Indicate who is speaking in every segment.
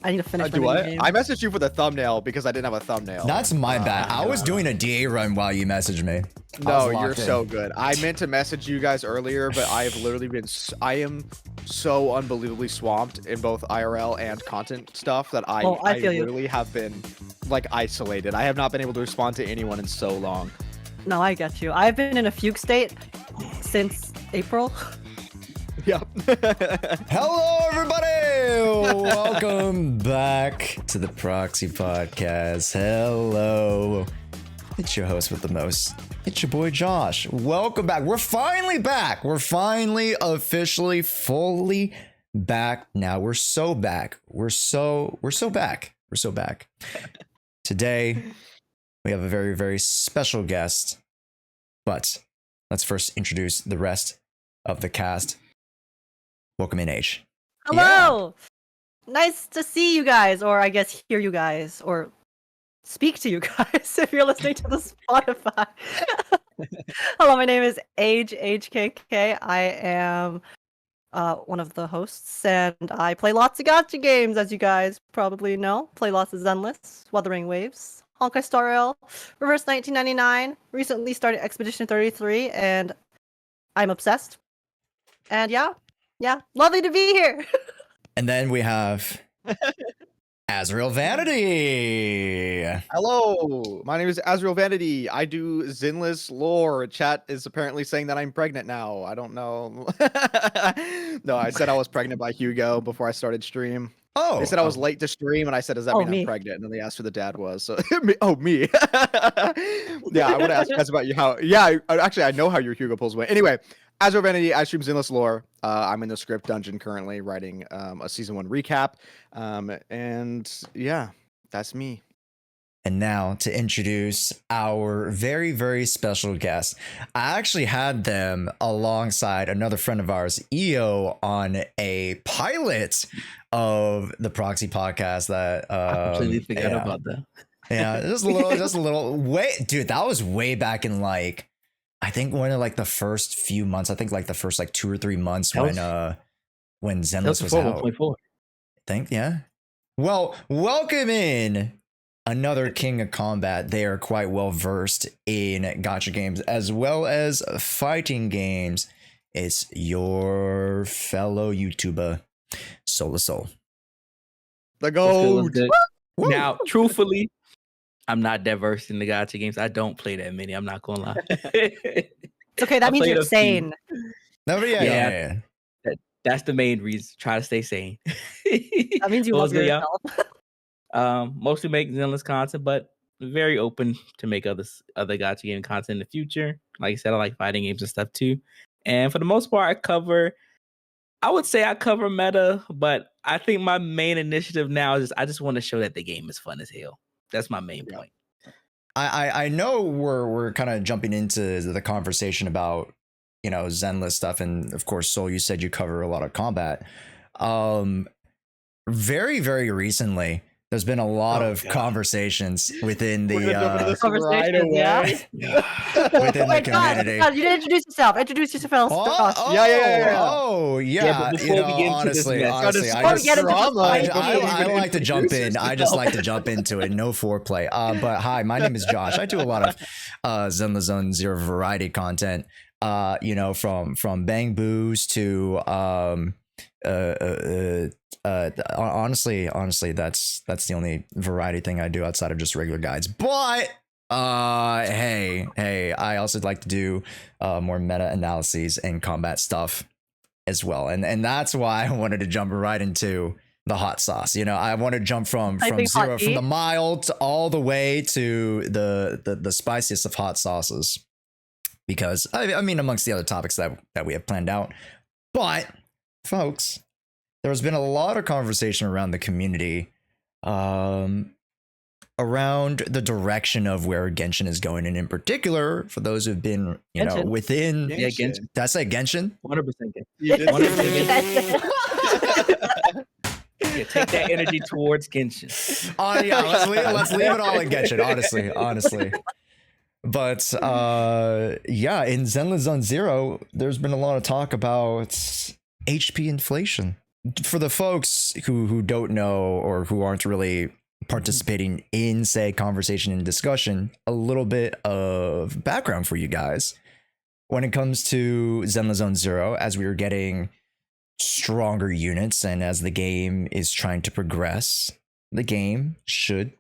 Speaker 1: I need to finish my
Speaker 2: Do what?
Speaker 1: game.
Speaker 2: I messaged you for the thumbnail because I didn't have a thumbnail.
Speaker 3: That's my bad. I was doing a DA run while you messaged me.
Speaker 2: No, you're so good. I meant to message you guys earlier, but I have literally been. I am so unbelievably swamped in both IRL and content stuff that I
Speaker 1: feel you.
Speaker 2: literally have been like isolated. I have not been able to respond to anyone in so long.
Speaker 1: No, I get you. I've been in a fugue state since April.
Speaker 2: Yep.
Speaker 3: Hello, everybody! Welcome back to the Proxy Podcast. Hello. It's your host with the most. It's your boy Josh. Welcome back. We're finally back. We're finally officially fully back. Now we're so back. We're so back. We're so back. Today we have a very, very special guest. But let's first introduce the rest of the cast. Welcome in, H.
Speaker 1: Hello! Yeah. Nice to see you guys, or I guess hear you guys, or speak to you guys if you're listening to the Spotify. Hello, my name is HKK. I am one of the hosts, and I play lots of gacha games, as you guys probably know. Play lots of Zenless, Wuthering Waves, Honkai Star Rail, Reverse 1999, recently started Expedition 33, and I'm obsessed. And yeah, lovely to be here.
Speaker 3: And then we have Azrael Vanity.
Speaker 2: Hello, my name is Azrael Vanity. I do Zenless lore. Chat is apparently saying that I'm pregnant now. I don't know. No, I said I was pregnant by Hugo before I started stream.
Speaker 3: Oh,
Speaker 2: they said I was late to stream, and I said, "Does that mean I'm pregnant?" And then they asked who the dad was. So, me. Yeah, I would ask guys about you. Actually, I know how your Hugo pulls went. Anyway, Azure Vanity, I stream Zenless lore. I'm in the script dungeon currently, writing a season 1 recap. And yeah, that's me.
Speaker 3: And now to introduce our very, very special guest. I actually had them alongside another friend of ours, EO, on a pilot of the Proxy Podcast that
Speaker 4: I completely forgot about that.
Speaker 3: Yeah, just a little way, dude, that was way back in like I think one of like the first few months, I think like the first like 2 or 3 months when Zenless was out.
Speaker 4: 1.4.
Speaker 3: I think, yeah. Well, welcome in another king of combat. They are quite well versed in gacha games as well as fighting games. It's your fellow YouTuber, Soul.
Speaker 2: The gold.
Speaker 4: Now, truthfully, I'm not that versed in the gacha games. I don't play that many. I'm not gonna lie.
Speaker 1: It's okay. That means you're sane.
Speaker 3: No, but yeah.
Speaker 4: That's the main reason. Try to stay sane.
Speaker 1: That means you love yourself.
Speaker 4: Mostly make Zenless content, but very open to make other gacha game content in the future. Like I said, I like fighting games and stuff too. And for the most part, I would say I cover meta, but I think my main initiative now is I just want to show that the game is fun as hell. That's my main point.
Speaker 3: I know we're kind of jumping into the conversation about, you know, Zenless stuff, and of course, Soul, you said you cover a lot of combat. Very, very recently, there's been a lot of conversations within the within the community.
Speaker 1: God, you didn't introduce yourself. Introduce yourself.
Speaker 3: Yeah.
Speaker 4: But before we get into
Speaker 3: honestly, I like to jump in. I just like to jump into it. No foreplay. But hi, my name is Josh. I do a lot of Zenless Zone Zero variety content. You know, from bang boos to honestly, that's the only variety thing I do outside of just regular guides. But hey, I also like to do more meta analyses and combat stuff as well, and that's why I wanted to jump right into the hot sauce. You know, I want to jump from zero, from the mild to all the way to the spiciest of hot sauces, because I mean, amongst the other topics that we have planned out. But folks, there's been a lot of conversation around the community around the direction of where Genshin is going, and in particular for those who've been, you know, within
Speaker 4: Genshin.
Speaker 3: Did I say Genshin?
Speaker 4: 100% Genshin.
Speaker 2: You did.
Speaker 4: 100% Yeah, take that energy towards Genshin.
Speaker 3: Yeah, let's leave it all in Genshin, honestly. But yeah, in Zenless Zone Zero, there's been a lot of talk about HP inflation. For the folks who don't know or who aren't really participating in, say, conversation and discussion, a little bit of background for you guys. When it comes to Zenless Zone Zero, as we are getting stronger units and as the game is trying to progress, the game should,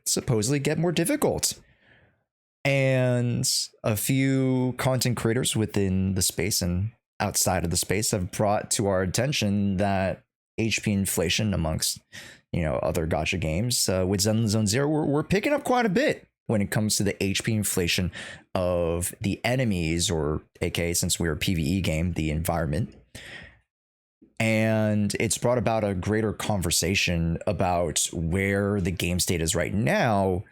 Speaker 3: supposedly get more difficult. And a few content creators within the space and outside of the space have brought to our attention that HP inflation amongst, other gacha games with Zenless Zone Zero, we're picking up quite a bit when it comes to the HP inflation of the enemies, or aka, since we're a PvE game, the environment. And it's brought about a greater conversation about where the game state is right now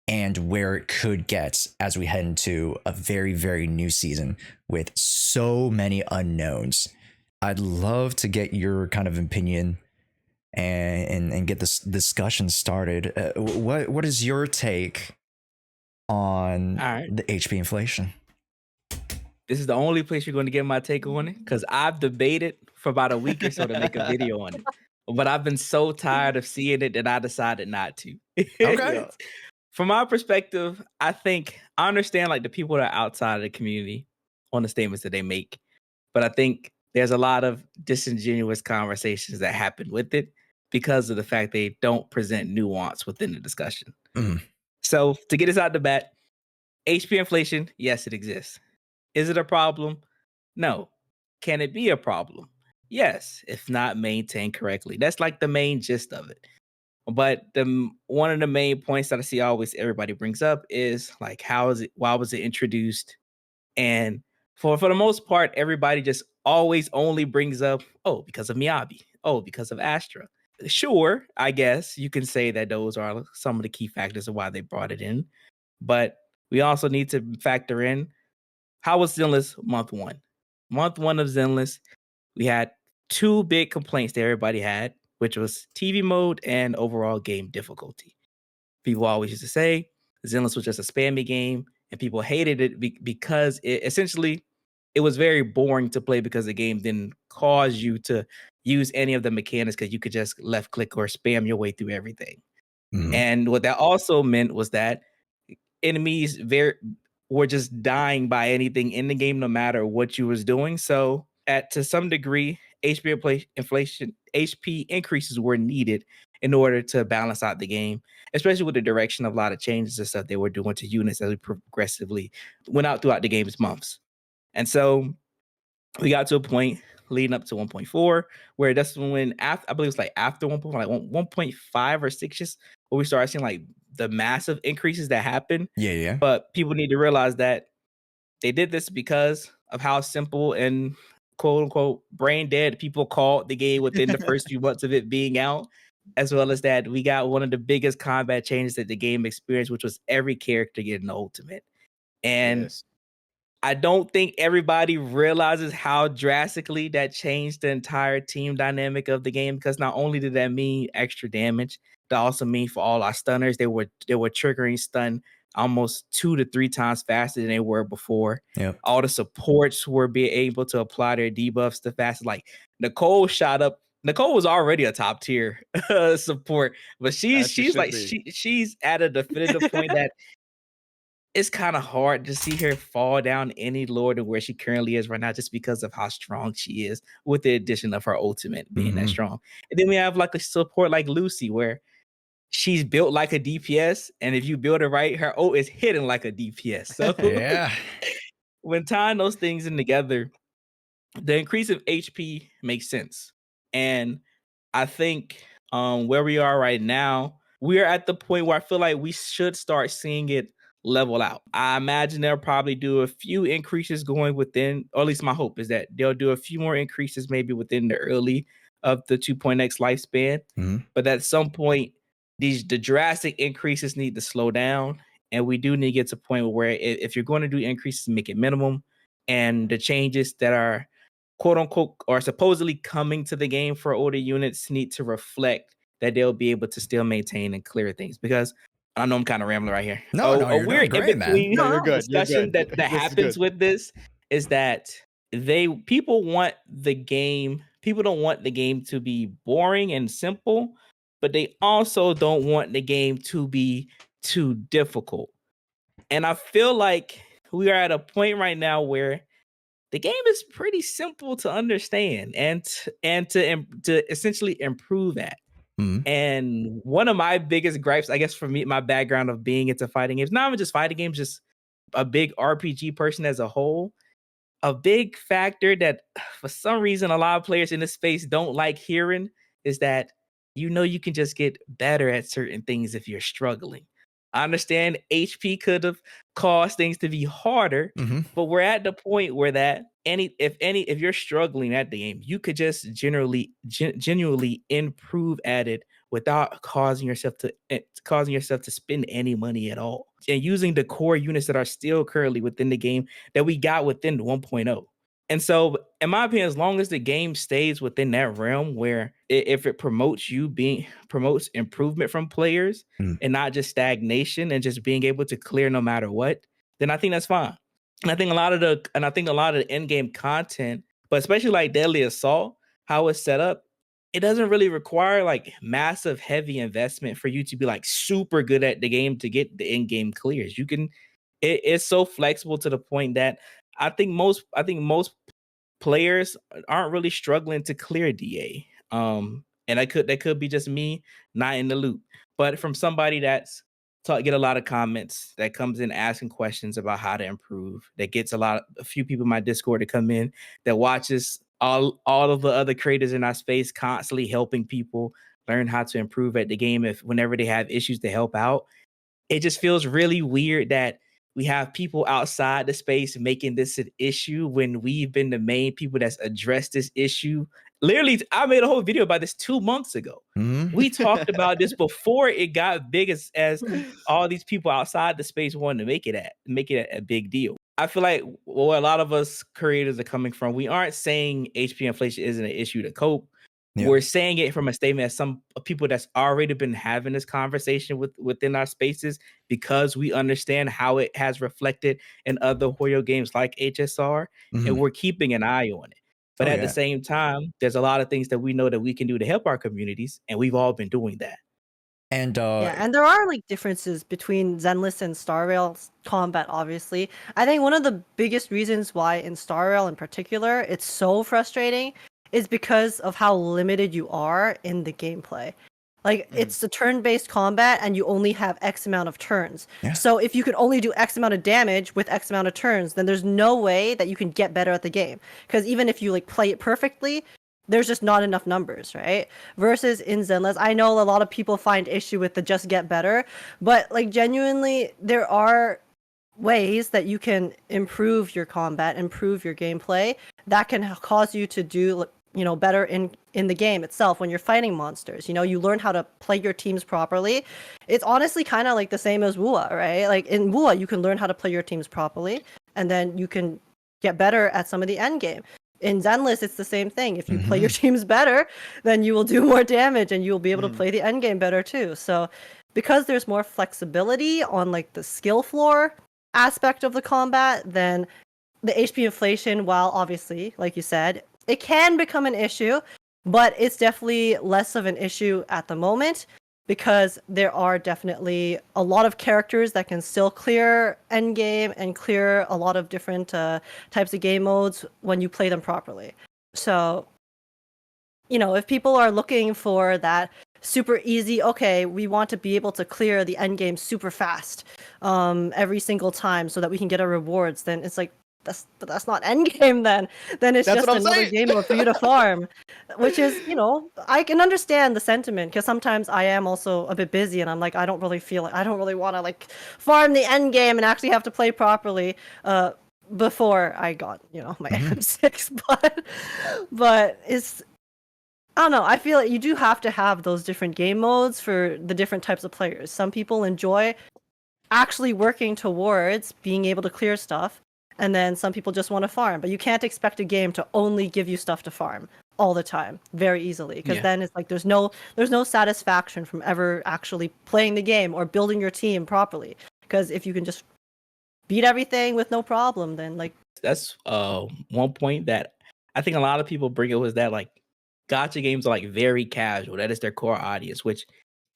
Speaker 3: and where it could get as we head into a very, very new season with so many unknowns. I'd love to get your kind of opinion and get this discussion started. What is your take on the HP inflation?
Speaker 4: This is the only place you're going to get my take on it, because I've debated for about a week or so to make a video on it. But I've been so tired of seeing it that I decided not to.
Speaker 3: Okay.
Speaker 4: From my perspective, I understand like the people that are outside of the community on the statements that they make, but I think there's a lot of disingenuous conversations that happen with it because of the fact they don't present nuance within the discussion. So to get us out the bat, HP inflation, yes, it exists. Is it a problem? No. Can it be a problem? Yes, if not maintained correctly. That's like the main gist of it. But one of the main points that I see always everybody brings up is like, why was it introduced? And for the most part, everybody just always only brings up, because of Miyabi. Because of Astra. Sure, I guess you can say that those are some of the key factors of why they brought it in. But we also need to factor in, how was Zenless month one? Month one of Zenless, we had two big complaints that everybody had, which was TV mode and overall game difficulty. People always used to say Zenless was just a spammy game, and people hated it because it was very boring to play, because the game didn't cause you to use any of the mechanics, because you could just left click or spam your way through everything. And what that also meant was that enemies were just dying by anything in the game, no matter what you was doing. So to some degree, HP increases were needed in order to balance out the game, especially with the direction of a lot of changes and stuff they were doing to units as we progressively went out throughout the game's months. And so we got to a point leading up to 1.4, where that's when, I believe it's like after 1.5, like 1.5 or 6, just where we started seeing like the massive increases that happen.
Speaker 3: Yeah.
Speaker 4: But people need to realize that they did this because of how simple and quote unquote brain dead people called the game within the first few months of it being out, as well as that we got one of the biggest combat changes that the game experienced, which was every character getting the ultimate. And I don't think everybody realizes how drastically that changed the entire team dynamic of the game, because not only did that mean extra damage, that also mean for all our stunners, they were triggering stun almost 2 to 3 times faster than they were before.
Speaker 3: Yep.
Speaker 4: All the supports were being able to apply their debuffs the fastest. Like Nicole shot up. Nicole was already a top tier support, but she's at a definitive point that it's kind of hard to see her fall down any lower than where she currently is right now, just because of how strong she is, with the addition of her ultimate being that strong. And then we have like a support like Lucy, where she's built like a DPS, and if you build it right, her ult is hidden like a DPS. So when tying those things in together, the increase of HP makes sense. And I think where we are right now, we are at the point where I feel like we should start seeing it level out. I imagine they'll probably do a few increases going within, or at least my hope is that they'll do a few more increases maybe within the early of the 2.x lifespan. But at some point, the drastic increases need to slow down, and we do need to get to a point where if you're going to do increases, make it minimum, and the changes that are quote unquote or supposedly coming to the game for older units need to reflect that they'll be able to still maintain and clear things. Because I know I'm kind of rambling right here.
Speaker 3: No, you're doing great, man.
Speaker 2: No, you're good.
Speaker 4: Discussion that happens with this is that people want the game people don't want the game to be boring and simple, but they also don't want the game to be too difficult. And I feel like we are at a point right now where the game is pretty simple to understand and to essentially improve at.
Speaker 3: Mhm.
Speaker 4: And one of my biggest gripes, I guess, for me, my background of being into fighting games, not even just fighting games, just a big RPG person as a whole, a big factor that for some reason a lot of players in this space don't like hearing is that you can just get better at certain things if you're struggling. I understand HP could have caused things to be harder,
Speaker 3: Mhm.
Speaker 4: but we're at the point where that if you're struggling at the game, you could just genuinely improve at it without causing yourself to spend any money at all, and using the core units that are still currently within the game that we got within 1.0. And so, in my opinion, as long as the game stays within that realm where if it promotes improvement from players
Speaker 3: Mm.
Speaker 4: and not just stagnation and just being able to clear no matter what, then I think that's fine. And I think a lot of the in-game content, but especially like Deadly Assault, how it's set up, it doesn't really require like massive heavy investment for you to be like super good at the game to get the in-game clears. It's so flexible to the point that I think most players aren't really struggling to clear DA. And that could be just me not in the loop. But from somebody get a lot of comments, that comes in asking questions about how to improve, that gets a few people in my Discord to come in, that watches all of the other creators in our space constantly helping people learn how to improve at the game whenever they have issues to help out. It just feels really weird that we have people outside the space making this an issue when we've been the main people that's addressed this issue. Literally, I made a whole video about this 2 months ago.
Speaker 3: Mhm.
Speaker 4: We talked about this before it got big as all these people outside the space wanted to make it a big deal. I feel like where a lot of us creators are coming from, we aren't saying HP inflation isn't an issue to cope.
Speaker 3: Yeah.
Speaker 4: We're saying it from a statement as some people that's already been having this conversation within our spaces, because we understand how it has reflected in other Hoyo games like HSR, and
Speaker 3: Mhm.
Speaker 4: we're keeping an eye on it. But
Speaker 3: Oh,
Speaker 4: at the
Speaker 3: yeah.
Speaker 4: same time, there's a lot of things that we know that we can do to help our communities, and we've all been doing that.
Speaker 3: And
Speaker 1: Yeah, and there are like differences between Zenless and Star Rail's combat, obviously. I think one of the biggest reasons why in Star Rail in particular it's so frustrating is because of how limited you are in the gameplay. Like it's a turn-based combat and you only have X amount of turns.
Speaker 3: Yeah.
Speaker 1: So if you can only do X amount of damage with X amount of turns, then there's no way that you can get better at the game. Because even if you like play it perfectly, there's just not enough numbers, right? Versus in Zenless, I know a lot of people find issue with the just get better, but like genuinely, there are ways that you can improve your combat, improve your gameplay that can cause you to do, better in the game itself when you're fighting monsters. You learn how to play your teams properly. It's honestly kind of like the same as WUA, right? Like in WUA, you can learn how to play your teams properly, and then you can get better at some of the end game. In Zenless, it's the same thing. If you play your teams better, then you will do more damage and you'll be able to play the end game better too. So because there's more flexibility on like the skill floor aspect of the combat, then the HP inflation, while obviously, like you said, it can become an issue, but it's definitely less of an issue at the moment because there are definitely a lot of characters that can still clear endgame and clear a lot of different types of game modes when you play them properly. So, if people are looking for that super easy, okay, we want to be able to clear the endgame super fast every single time so that we can get our rewards, then it's like, that's not endgame then. Then it's just another game mode for you to farm, which is, I can understand the sentiment because sometimes I am also a bit busy and I'm like, I don't really want to like farm the end game and actually have to play properly before I got, my M6, but it's, I don't know. I feel like you do have to have those different game modes for the different types of players. Some people enjoy actually working towards being able to clear stuff, and then some people just want to farm. But you can't expect a game to only give you stuff to farm all the time very easily, because then it's like there's no satisfaction from ever actually playing the game or building your team properly. Because if you can just beat everything with no problem, then like
Speaker 4: that's one point that I think a lot of people bring up was that like gacha games are like very casual. That is their core audience, which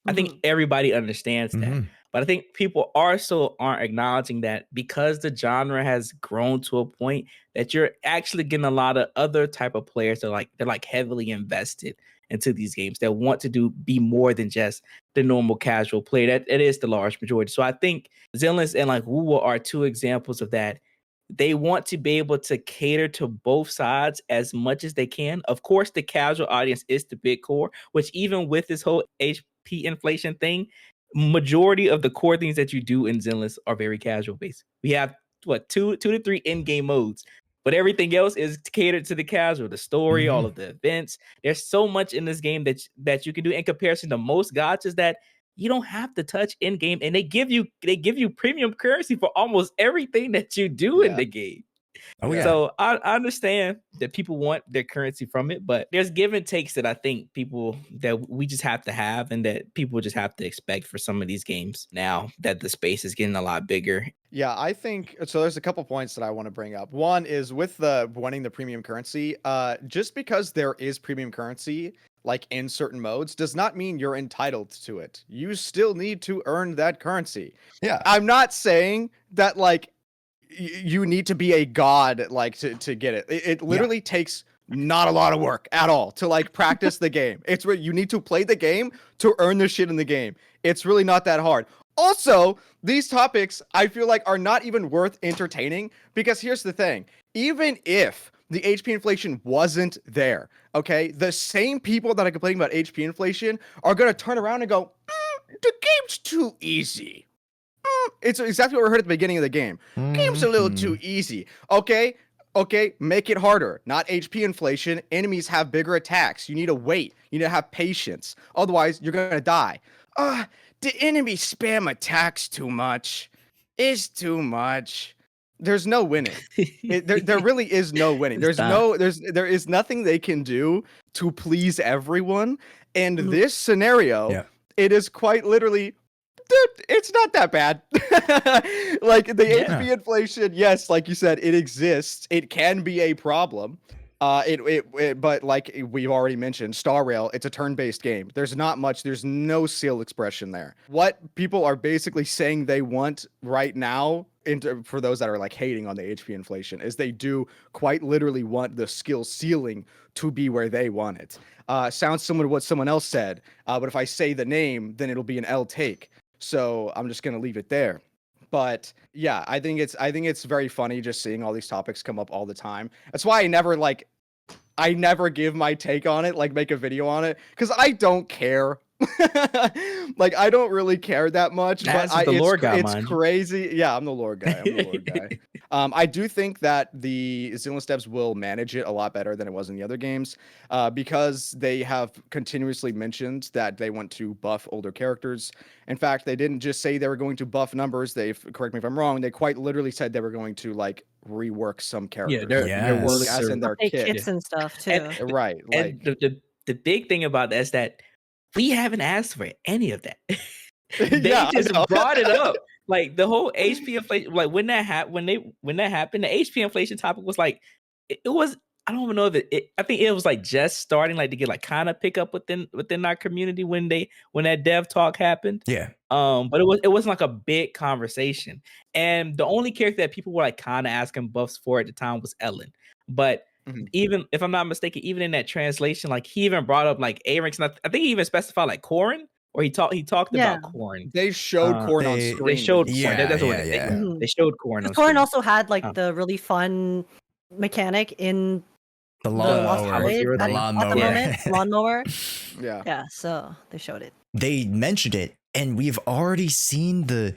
Speaker 4: I think
Speaker 1: Mhm.
Speaker 4: everybody understands that.
Speaker 3: Mhm.
Speaker 4: But I think people also aren't acknowledging that because the genre has grown to a point that you're actually getting a lot of other type of players that they're like heavily invested into these games that want to be more than just the normal casual player. That it is the large majority. So I think Zenless and like Woowa are two examples of that. They want to be able to cater to both sides as much as they can. Of course, the casual audience is the big core, which even with this whole HP inflation thing, majority of the core things that you do in Zenless are very casual based. We have two to three in-game modes, but everything else is catered to the casual, the story, all of the events. There's so much in this game that you can do in comparison to most gachas that you don't have to touch in game, and they give you premium currency for almost everything that you do in the game.
Speaker 3: Oh yeah.
Speaker 4: So I understand that people want their currency from it, but there's give and takes that I think people that we just have to have and that people just have to expect for some of these games now that the space is getting a lot bigger.
Speaker 2: Yeah, I think so. There's a couple points that I want to bring up. One is with the wanting the premium currency. Just because there is premium currency, like in certain modes, does not mean you're entitled to it. You still need to earn that currency.
Speaker 3: Yeah.
Speaker 2: I'm not saying that like you need to be a god like to get it. It literally takes not a lot of work at all to like practice the game. It's where you need to play the game to earn the shit in the game. It's really not that hard. Also, these topics I feel like are not even worth entertaining because here's the thing. Even if the HP inflation wasn't there, okay, the same people that are complaining about HP inflation are going to turn around and go, the game's too easy. It's exactly what we heard at the beginning of the game. Game's a little too easy. Okay, make it harder. Not HP inflation. Enemies have bigger attacks. You need to wait. You need to have patience. Otherwise, you're going to die. The enemy spam attacks too much. It's too much. There's no winning. There really is no winning. There is nothing they can do to please everyone. And this scenario, it is quite literally, dude, it's not that bad. Like the HP inflation, yes, like you said, it exists. It can be a problem. But like we've already mentioned, Star Rail, it's a turn-based game. There's not much, there's no skill expression there. What people are basically saying they want right now, for those that are like hating on the HP inflation, is they do quite literally want the skill ceiling to be where they want it. Sounds similar to what someone else said, but if I say the name, then it'll be an L take. So I'm just gonna leave it there. But yeah, I think it's very funny just seeing all these topics come up all the time. That's why I never give my take on it, like make a video on it, because I don't care. Like I don't really care that much.
Speaker 4: That's
Speaker 2: But
Speaker 4: the lore guy,
Speaker 2: it's crazy. Yeah, I'm the lore guy. I do think that the Zenless devs will manage it a lot better than it was in the other games, because they have continuously mentioned that they want to buff older characters. In fact, they didn't just say they were going to buff numbers. Correct me if I'm wrong, they quite literally said they were going to like rework some characters.
Speaker 4: They're
Speaker 2: work as in their
Speaker 1: kits and stuff too.
Speaker 4: And,
Speaker 2: right.
Speaker 4: And the big thing about that is that we haven't asked for any of that. They just brought it up. Like the whole HP inflation, like when that happened, the HP inflation topic was like, it was, I don't even know if I think it was like just starting like to get like kind of pick up within our community when that dev talk happened.
Speaker 3: Yeah.
Speaker 4: But it wasn't like a big conversation. And the only character that people were like kind of asking buffs for at the time was Ellen. But even if I'm not mistaken, even in that translation, like he even brought up like A ranks, and I think he even specified like Corrin, or he talked about Corrin.
Speaker 2: They showed Corrin on screen.
Speaker 4: They showed Corrin. That's what they showed Corrin.
Speaker 1: Corrin also had like the really fun mechanic in
Speaker 3: the lawnmower.
Speaker 1: Lawnmower.
Speaker 2: Yeah.
Speaker 1: So they showed it.
Speaker 3: They mentioned it, and we've already seen the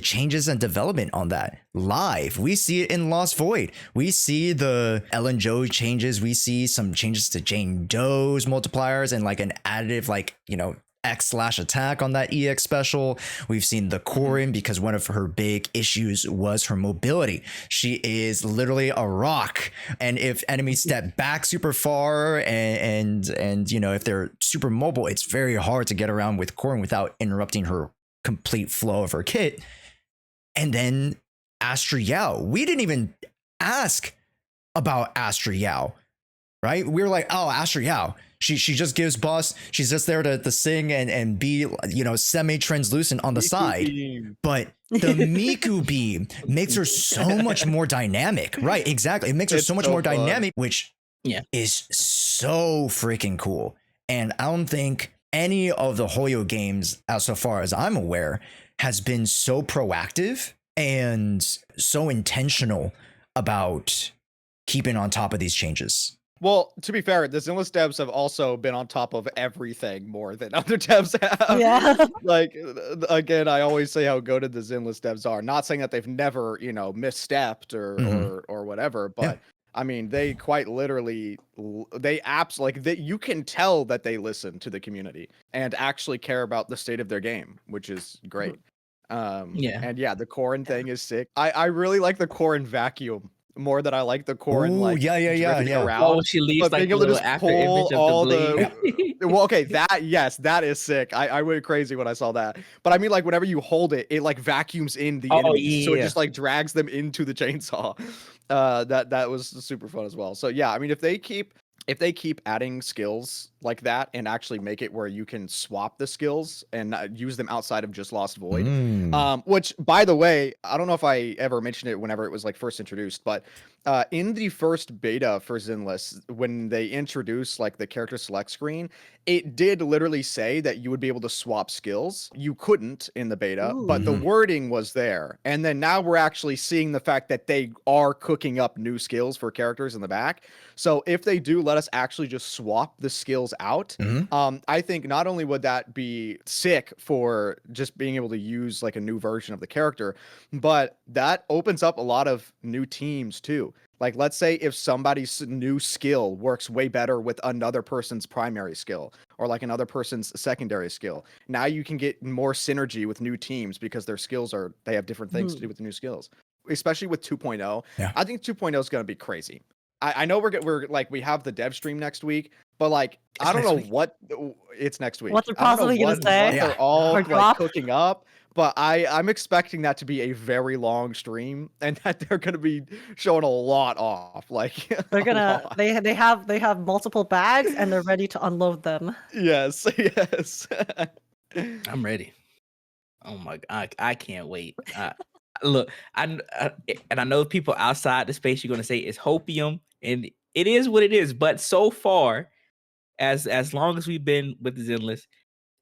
Speaker 3: changes and development on that live. We see it in Lost Void. We see the Ellen Joe changes. We see some changes to Jane Doe's multipliers and like an additive, like, X/attack on that EX special. We've seen the Corrin, because one of her big issues was her mobility. She is literally a rock, and if enemies step back super far and if they're super mobile, it's very hard to get around with Corrin without interrupting her complete flow of her kit. And then Astraeal. We didn't even ask about Astraeal. right? We were like, oh, Asher Yao. She just gives boss. She's just there to sing and be, semi-translucent on the side.
Speaker 2: Beam.
Speaker 3: But the Miku beam makes her so much more dynamic. Right, exactly. It makes her so much more dynamic, which is so freaking cool. And I don't think any of the Hoyo games, so far as I'm aware, has been so proactive and so intentional about keeping on top of these changes.
Speaker 2: Well, to be fair, the Zenless devs have also been on top of everything more than other devs have.
Speaker 1: Yeah.
Speaker 2: Like, again, I always say how goated the Zenless devs are. Not saying that they've never, misstepped or whatever, but I mean, they quite literally, you can tell that they listen to the community and actually care about the state of their game, which is great. And the Corrin thing is sick. I really like the Corrin vacuum more than I like the Corrin around.
Speaker 4: Oh, she leaves
Speaker 2: but
Speaker 4: like
Speaker 2: being able to just
Speaker 4: after
Speaker 2: pull
Speaker 4: image
Speaker 2: all
Speaker 4: of the
Speaker 2: the well, okay, that is sick. I went crazy when I saw that. But I mean, like, whenever you hold it, it like vacuums in the enemies, so it just like drags them into the chainsaw. That was super fun as well. So yeah, I mean, if they keep adding skills like that and actually make it where you can swap the skills and use them outside of just Lost Void, which, by the way, I don't know if I ever mentioned it whenever it was like first introduced, but in the first beta for Zenless, when they introduced like the character select screen, it did literally say that you would be able to swap skills. You couldn't in the beta, but the wording was there. And then now we're actually seeing the fact that they are cooking up new skills for characters in the back. So if they do let us actually just swap the skills out, I think not only would that be sick for just being able to use like a new version of the character, but that opens up a lot of new teams too. Like, let's say if somebody's new skill works way better with another person's primary skill or like another person's secondary skill. Now you can get more synergy with new teams because their skills they have different things to do with the new skills, especially with 2.0.
Speaker 3: Yeah.
Speaker 2: I think 2.0 is going to be crazy. I know we're like, we have the dev stream next week, but like, I don't know what it's next week.
Speaker 1: What they're possibly going to say.
Speaker 2: What they're all like cooking up. But I'm expecting that to be a very long stream and that they're going to be showing a lot off. Like,
Speaker 1: they're gonna they have multiple bags and they're ready to unload them.
Speaker 2: Yes.
Speaker 4: I'm ready. Oh my god, I can't wait. Look, and I know people outside the space you're going to say it's hopium, and it is what it is. But so far, as long as we've been with the Zenless,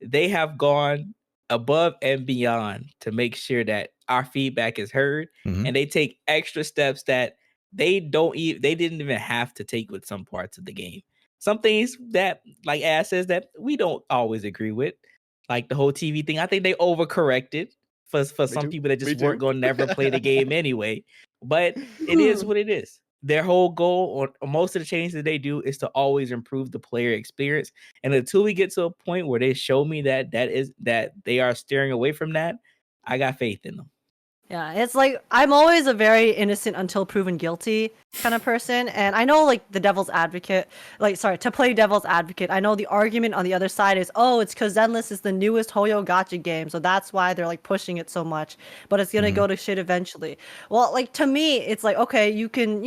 Speaker 4: they have gone above and beyond to make sure that our feedback is heard, and they take extra steps that they didn't even have to take with some parts of the game. Some things that, like Ash says, that we don't always agree with, like the whole TV thing. I think they overcorrected for some people that just weren't going to never play the game anyway. But it is what it is. Their whole goal, or most of the changes that they do, is to always improve the player experience. And until we get to a point where they show me that they are steering away from that, I got faith in them.
Speaker 1: Yeah, it's like, I'm always a very innocent until proven guilty kind of person. And I know, like, to play devil's advocate, I know the argument on the other side is, oh, it's because Zenless is the newest Hoyo gacha game, so that's why they're, like, pushing it so much. But it's going to go to shit eventually. Well, like, to me, it's like, okay, you can,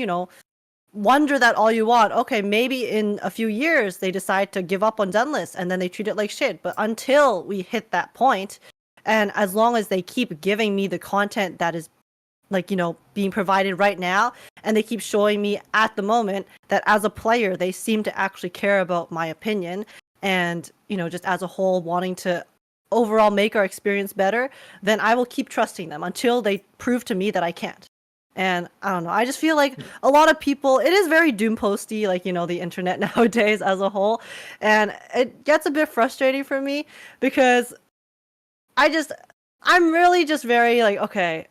Speaker 1: wonder that all you want. Okay, maybe in a few years they decide to give up on Zenless and then they treat it like shit. But until we hit that point, and as long as they keep giving me the content that is, like, being provided right now, and they keep showing me at the moment that as a player, they seem to actually care about my opinion and, just as a whole wanting to overall make our experience better, then I will keep trusting them until they prove to me that I can't. And I don't know, I just feel like a lot of people, it is very doom posty, like, the internet nowadays as a whole. And it gets a bit frustrating for me because I'm really just very like, okay,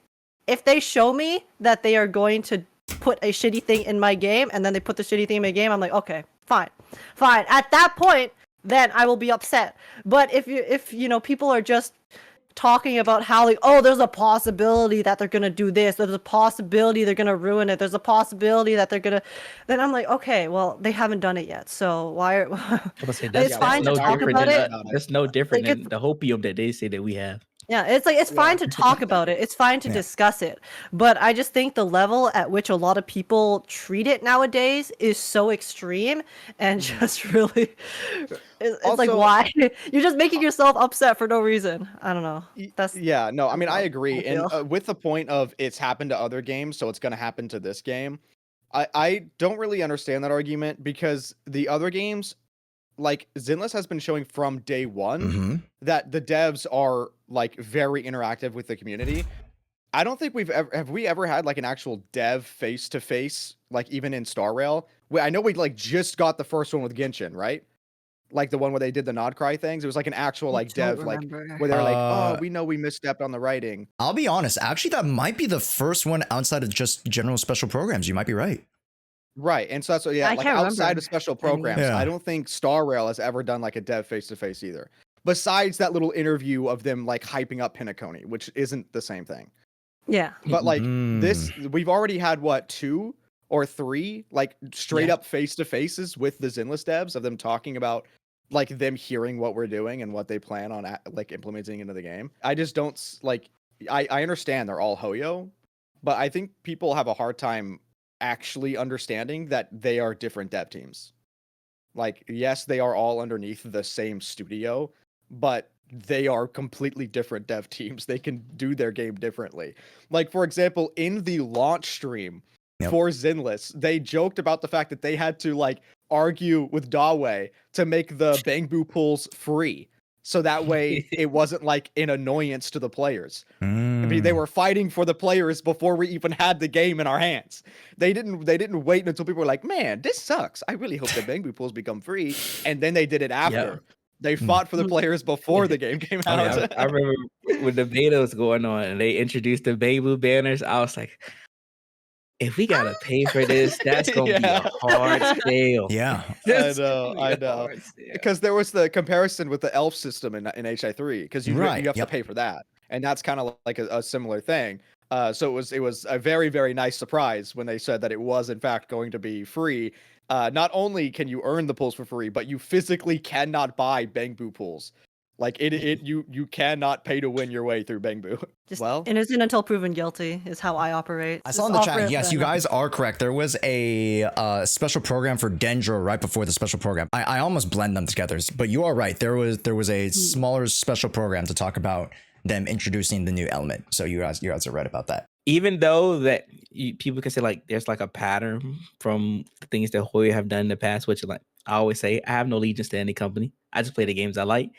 Speaker 1: if they show me that they are going to put a shitty thing in my game and then they put the shitty thing in my game, I'm like, okay, fine. At that point, then I will be upset. But if people are just talking about how, like, oh, there's a possibility that they're gonna do this, there's a possibility they're gonna ruin it, there's a possibility that they're gonna, then I'm like, okay, well, they haven't done it yet, so why are
Speaker 4: it's fine to talk about it. That's no different than the hopium that they say that we have.
Speaker 1: Yeah, it's fine to talk about it. It's fine to discuss it. But I just think the level at which a lot of people treat it nowadays is so extreme and just really it's
Speaker 2: Also,
Speaker 1: like why? You're just making yourself upset for no reason. I don't know. That's
Speaker 2: no, I mean I
Speaker 1: how
Speaker 2: agree.
Speaker 1: I
Speaker 2: And
Speaker 1: feel.
Speaker 2: with the point of it's happened to other games, so it's going to happen to this game. I don't really understand that argument because the other games, like Zenless has been showing from day one that the devs are like very interactive with the community. I don't think have we ever had like an actual dev face to face, like even in Star Rail. I know we like just got the first one with Genshin, right? Like the one where they did the nod cry things. It was like an actual
Speaker 1: I
Speaker 2: like
Speaker 1: don't
Speaker 2: dev, like
Speaker 1: remember.
Speaker 2: where they're like, oh, we know we misstepped on the writing.
Speaker 3: I'll be honest. Actually, that might be the first one outside of just general special programs. You might be right.
Speaker 2: Right. And so that's what,
Speaker 1: I
Speaker 2: like
Speaker 1: can't
Speaker 2: outside
Speaker 1: remember
Speaker 2: of special
Speaker 1: any.
Speaker 2: programs,
Speaker 3: Yeah.
Speaker 2: I don't think Star Rail has ever done like a dev face to face either. Besides that little interview of them like hyping up Pinacone, which isn't the same thing.
Speaker 1: Yeah.
Speaker 2: But like this, we've already had what, 2 or 3 like straight up face to faces with the Zenless devs of them talking about like them hearing what we're doing and what they plan on like implementing into the game. I just don't like. I understand they're all Hoyo, but I think people have a hard time actually understanding that they are different dev teams. Like, yes, they are all underneath the same studio, but they are completely different dev teams. They can do their game differently. Like, for example, in the launch stream for Zenless, they joked about the fact that they had to like argue with Dawe to make the Bangbu pools free. So that way it wasn't like an annoyance to the players. I mean, they were fighting for the players before we even had the game in our hands. They didn't wait until people were like, man, this sucks. I really hope the Bangbu pools become free. And then they did it after. They fought for the players before the game came out.
Speaker 4: I remember when the beta was going on and they introduced the Bangbu banners. I was like, if we gotta pay for this, that's gonna be a hard sale.
Speaker 3: Yeah.
Speaker 2: I know. Because there was the comparison with the elf system in HI3, because you have to pay for that. And that's kind of like a similar thing. So it was a very, very nice surprise when they said that it was in fact going to be free. Not only can you earn the pools for free, but you physically cannot buy Bangbu pools. Like you cannot pay to win your way through Bangbu.
Speaker 1: Well, innocent until proven guilty is how I operate.
Speaker 3: I saw in the chat. Yes, you guys are correct. There was a special program for Dendro right before the special program. I almost blend them together, but you are right. There was a smaller special program to talk about them introducing the new element. So you guys are right about that.
Speaker 4: Even though that people can say like there's like a pattern from the things that Hoya have done in the past, which like I always say, I have no allegiance to any company. I just play the games I like.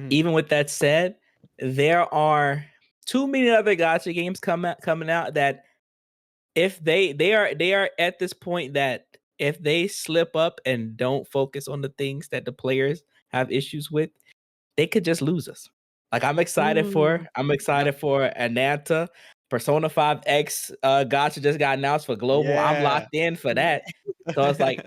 Speaker 4: Even with that said, there are too many other gacha games coming out that if they are at this point that if they slip up and don't focus on the things that the players have issues with, they could just lose us. Like I'm excited for Ananta. Persona 5X gacha just got announced for global. I'm locked in for that. So it's like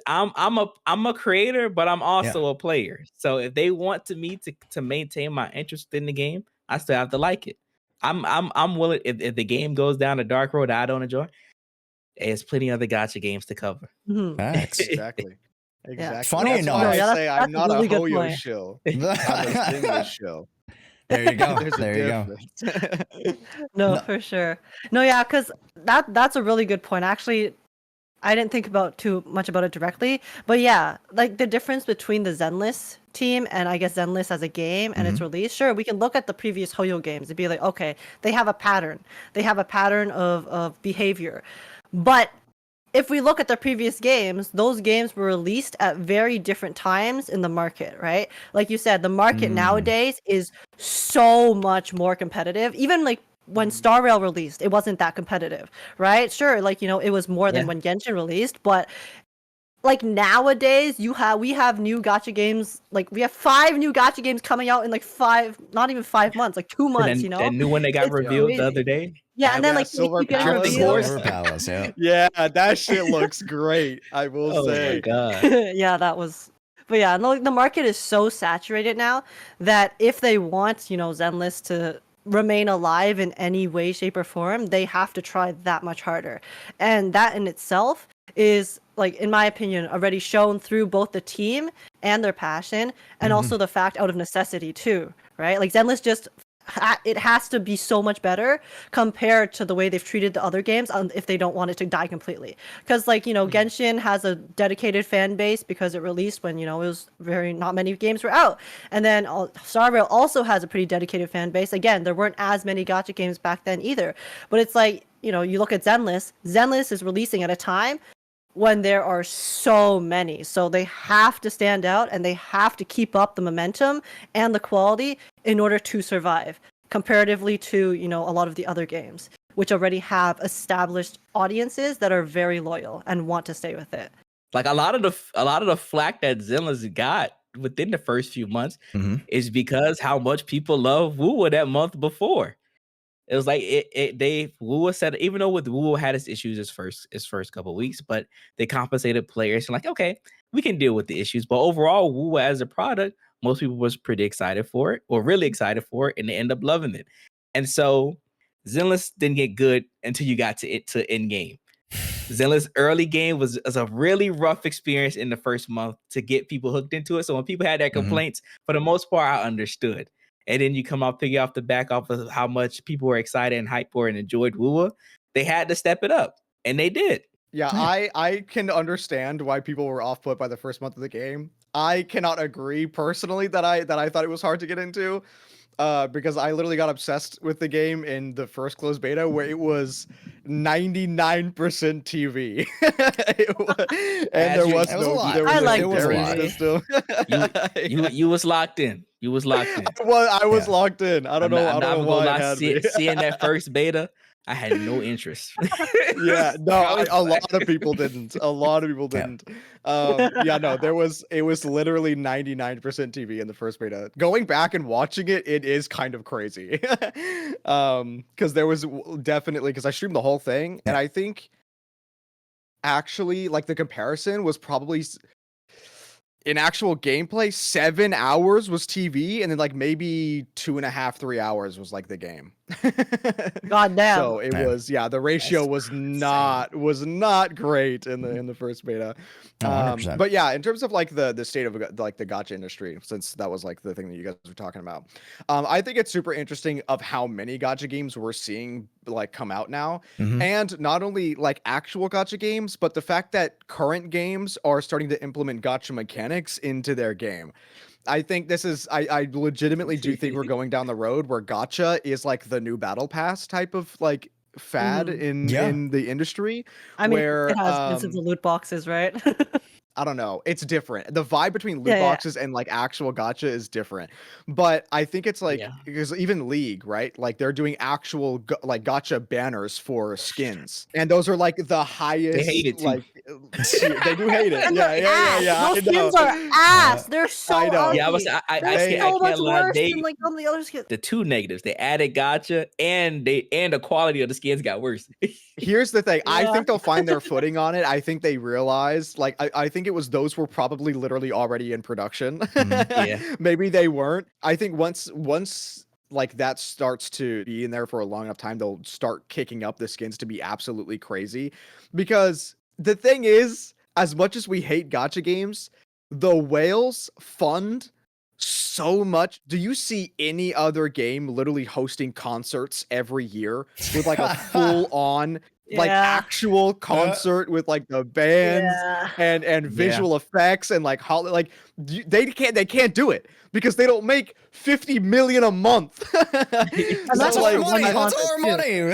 Speaker 4: I'm a creator, but I'm also a player. So if they want me to maintain my interest in the game, I still have to like it. I'm willing. If the game goes down a dark road I don't enjoy, there's plenty of other gacha games to cover.
Speaker 3: Facts.
Speaker 2: Exactly.
Speaker 3: Funny enough,
Speaker 2: I say I'm not a Hoyo show. I'm a Zenless show.
Speaker 3: There you go.
Speaker 2: There's
Speaker 3: there you
Speaker 2: go.
Speaker 1: No, for sure. No, yeah, because that's a really good point. Actually, I didn't think about too much about it directly, but yeah, like the difference between the Zenless team and I guess Zenless as a game and its release. Sure, we can look at the previous Hoyo games and be like, okay, they have a pattern. They have a pattern of behavior. But if we look at the previous games, those games were released at very different times in the market, right? Like you said, the market nowadays is so much more competitive. Even like when Star Rail released, it wasn't that competitive, right? Sure, like, you know, it was more than when Genshin released, but like nowadays we have new gacha games. Like we have 5 new gacha games coming out in like not even 5 months, like 2 months, you know?
Speaker 4: That new one that got revealed the other day.
Speaker 1: Yeah, and then like
Speaker 2: Silver
Speaker 1: keep
Speaker 2: Palace.
Speaker 3: Silver Palace, yeah.
Speaker 2: Yeah, that shit looks great. I will say.
Speaker 4: Oh my god.
Speaker 1: Yeah, that was. But yeah, no, the market is so saturated now that if they want, you know, Zenless to remain alive in any way, shape, or form, they have to try that much harder. And that in itself is like in my opinion, already shown through both the team and their passion, and also the fact out of necessity too, right? Like Zenless just it has to be so much better compared to the way they've treated the other games if they don't want it to die completely. Because like, you know, Genshin has a dedicated fan base because it released when, you know, it was not many games were out. And then Star Rail also has a pretty dedicated fan base. Again, there weren't as many gacha games back then either. But it's like, you know, you look at Zenless is releasing at a time when there are so many. So they have to stand out and they have to keep up the momentum and the quality in order to survive comparatively to, you know, a lot of the other games, which already have established audiences that are very loyal and want to stay with it.
Speaker 4: Like a lot of the flack that Zenless got within the first few months is because how much people love Woo that month before. It was like Woo said, even though with Woo had its issues its first couple of weeks, but they compensated players and like, okay, we can deal with the issues. But overall, Woo as a product, most people was pretty excited for it, or really excited for it, and they end up loving it. And so Zenless didn't get good until you got to end game. Zenless early game was a really rough experience in the first month to get people hooked into it. So when people had their complaints, for the most part, I understood. And then you come out piggy off the back off of how much people were excited and hyped for and enjoyed Woo. They had to step it up, and they did.
Speaker 2: Yeah, I can understand why people were off put by the first month of the game. I cannot agree personally that I thought it was hard to get into, because I literally got obsessed with the game in the first closed beta where it was 99% TV. There was no system.
Speaker 4: You was locked in. You was locked in.
Speaker 2: Well, I was locked in. I don't know why.
Speaker 4: Seeing that first beta, I had no interest.
Speaker 2: Yeah, no, a lot of people didn't. A lot of people didn't. Yeah, no, it was literally 99% TV in the first beta. Going back and watching it, it is kind of crazy. Because there was definitely, because I streamed the whole thing, and I think actually, like, the comparison was probably in actual gameplay, 7 hours was TV, and then like maybe 2.5, 3 hours was like the game.
Speaker 1: God damn.
Speaker 2: So it was, yeah, the ratio was not great in the first beta. But yeah, in terms of like the state of like the gacha industry, since that was like the thing that you guys were talking about, I think it's super interesting of how many gacha games we're seeing like come out now, and not only like actual gacha games, but the fact that current games are starting to implement gacha mechanics into their game. I think this is, I legitimately do think we're going down the road where gacha is like the new battle pass type of like fad in the industry.
Speaker 1: I mean, it has been since the loot boxes, right?
Speaker 2: I don't know. It's different. The vibe between loot boxes and like actual gacha is different. But I think it's like, because even League, right? Like they're doing actual like gacha banners for skins. And those are like the highest.
Speaker 4: They hate it too.
Speaker 2: Like, they do hate it. Yeah.
Speaker 1: Those skins are ass. They're so ugly.
Speaker 4: Yeah, I can't lie.
Speaker 1: Than, like, on the other skins.
Speaker 4: The two negatives. They added gacha and the quality of the skins got worse.
Speaker 2: Here's the thing. I think they'll find their footing on it. I think they realized, like, I think it was those were probably literally already in production. Maybe they weren't. I think once like that starts to be in there for a long enough time, they'll start kicking up the skins to be absolutely crazy. Because the thing is, as much as we hate gacha games, the whales fund so much. Do you see any other game literally hosting concerts every year with like a full on like actual concert with like the bands and visual effects and like they can't do it because they don't make 50 million a month.
Speaker 3: And that's like money. That's our money.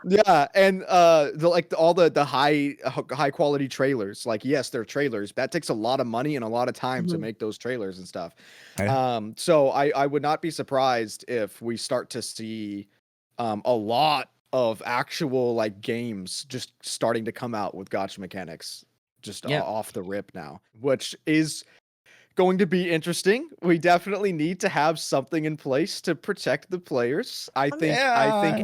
Speaker 2: Yeah, and all the high quality trailers. Like, yes, they're trailers. That takes a lot of money and a lot of time to make those trailers and stuff. So I would not be surprised if we start to see a lot of actual like games just starting to come out with gacha mechanics just off the rip now, which is going to be interesting. We definitely need to have something in place to protect the players. I think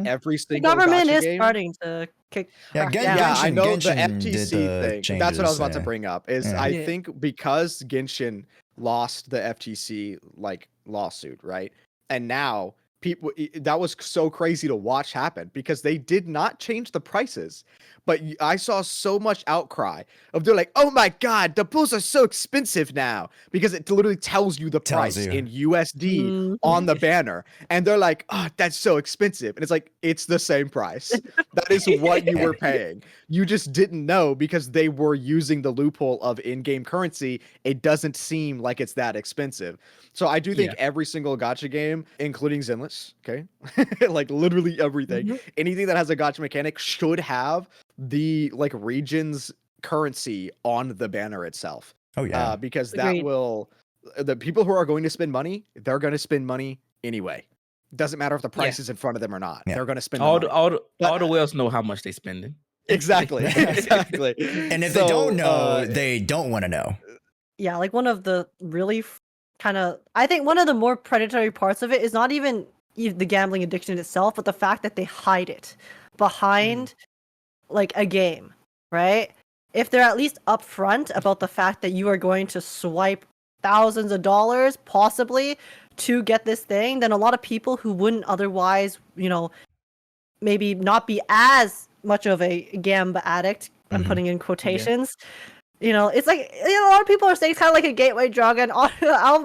Speaker 2: every single
Speaker 1: government is
Speaker 2: game,
Speaker 1: starting to kick.
Speaker 2: I know the FTC thing. That's what I was about to bring up. I think because Genshin lost the FTC like lawsuit, right? And now that was so crazy to watch happen because they did not change the prices. But I saw so much outcry of they're like, oh my God, the pools are so expensive now because it literally tells you the price in USD on the banner. And they're like, oh, that's so expensive. And it's like, it's the same price. That is what you were paying. You just didn't know because they were using the loophole of in-game currency. It doesn't seem like it's that expensive. So I do think every single gacha game, including Zenless, okay, like literally everything, anything that has a gacha mechanic should have the like region's currency on the banner itself.
Speaker 3: Oh yeah,
Speaker 2: because that will, the people who are going to spend money, they're going to spend money anyway. Doesn't matter if the price is in front of them or not. They're going to spend
Speaker 4: all the whales know how much they spending.
Speaker 2: Exactly. Exactly.
Speaker 3: And if they don't know, they don't want to know.
Speaker 1: Yeah, like one of the really kind of, I think one of the more predatory parts of it is not even the gambling addiction itself, but the fact that they hide it behind like a game, right? If they're at least upfront about the fact that you are going to swipe thousands of dollars possibly to get this thing, then a lot of people who wouldn't otherwise, you know, maybe not be as much of a gamba addict, I'm putting in quotations, you know, it's like, you know, a lot of people are saying it's kind of like a gateway drug, and I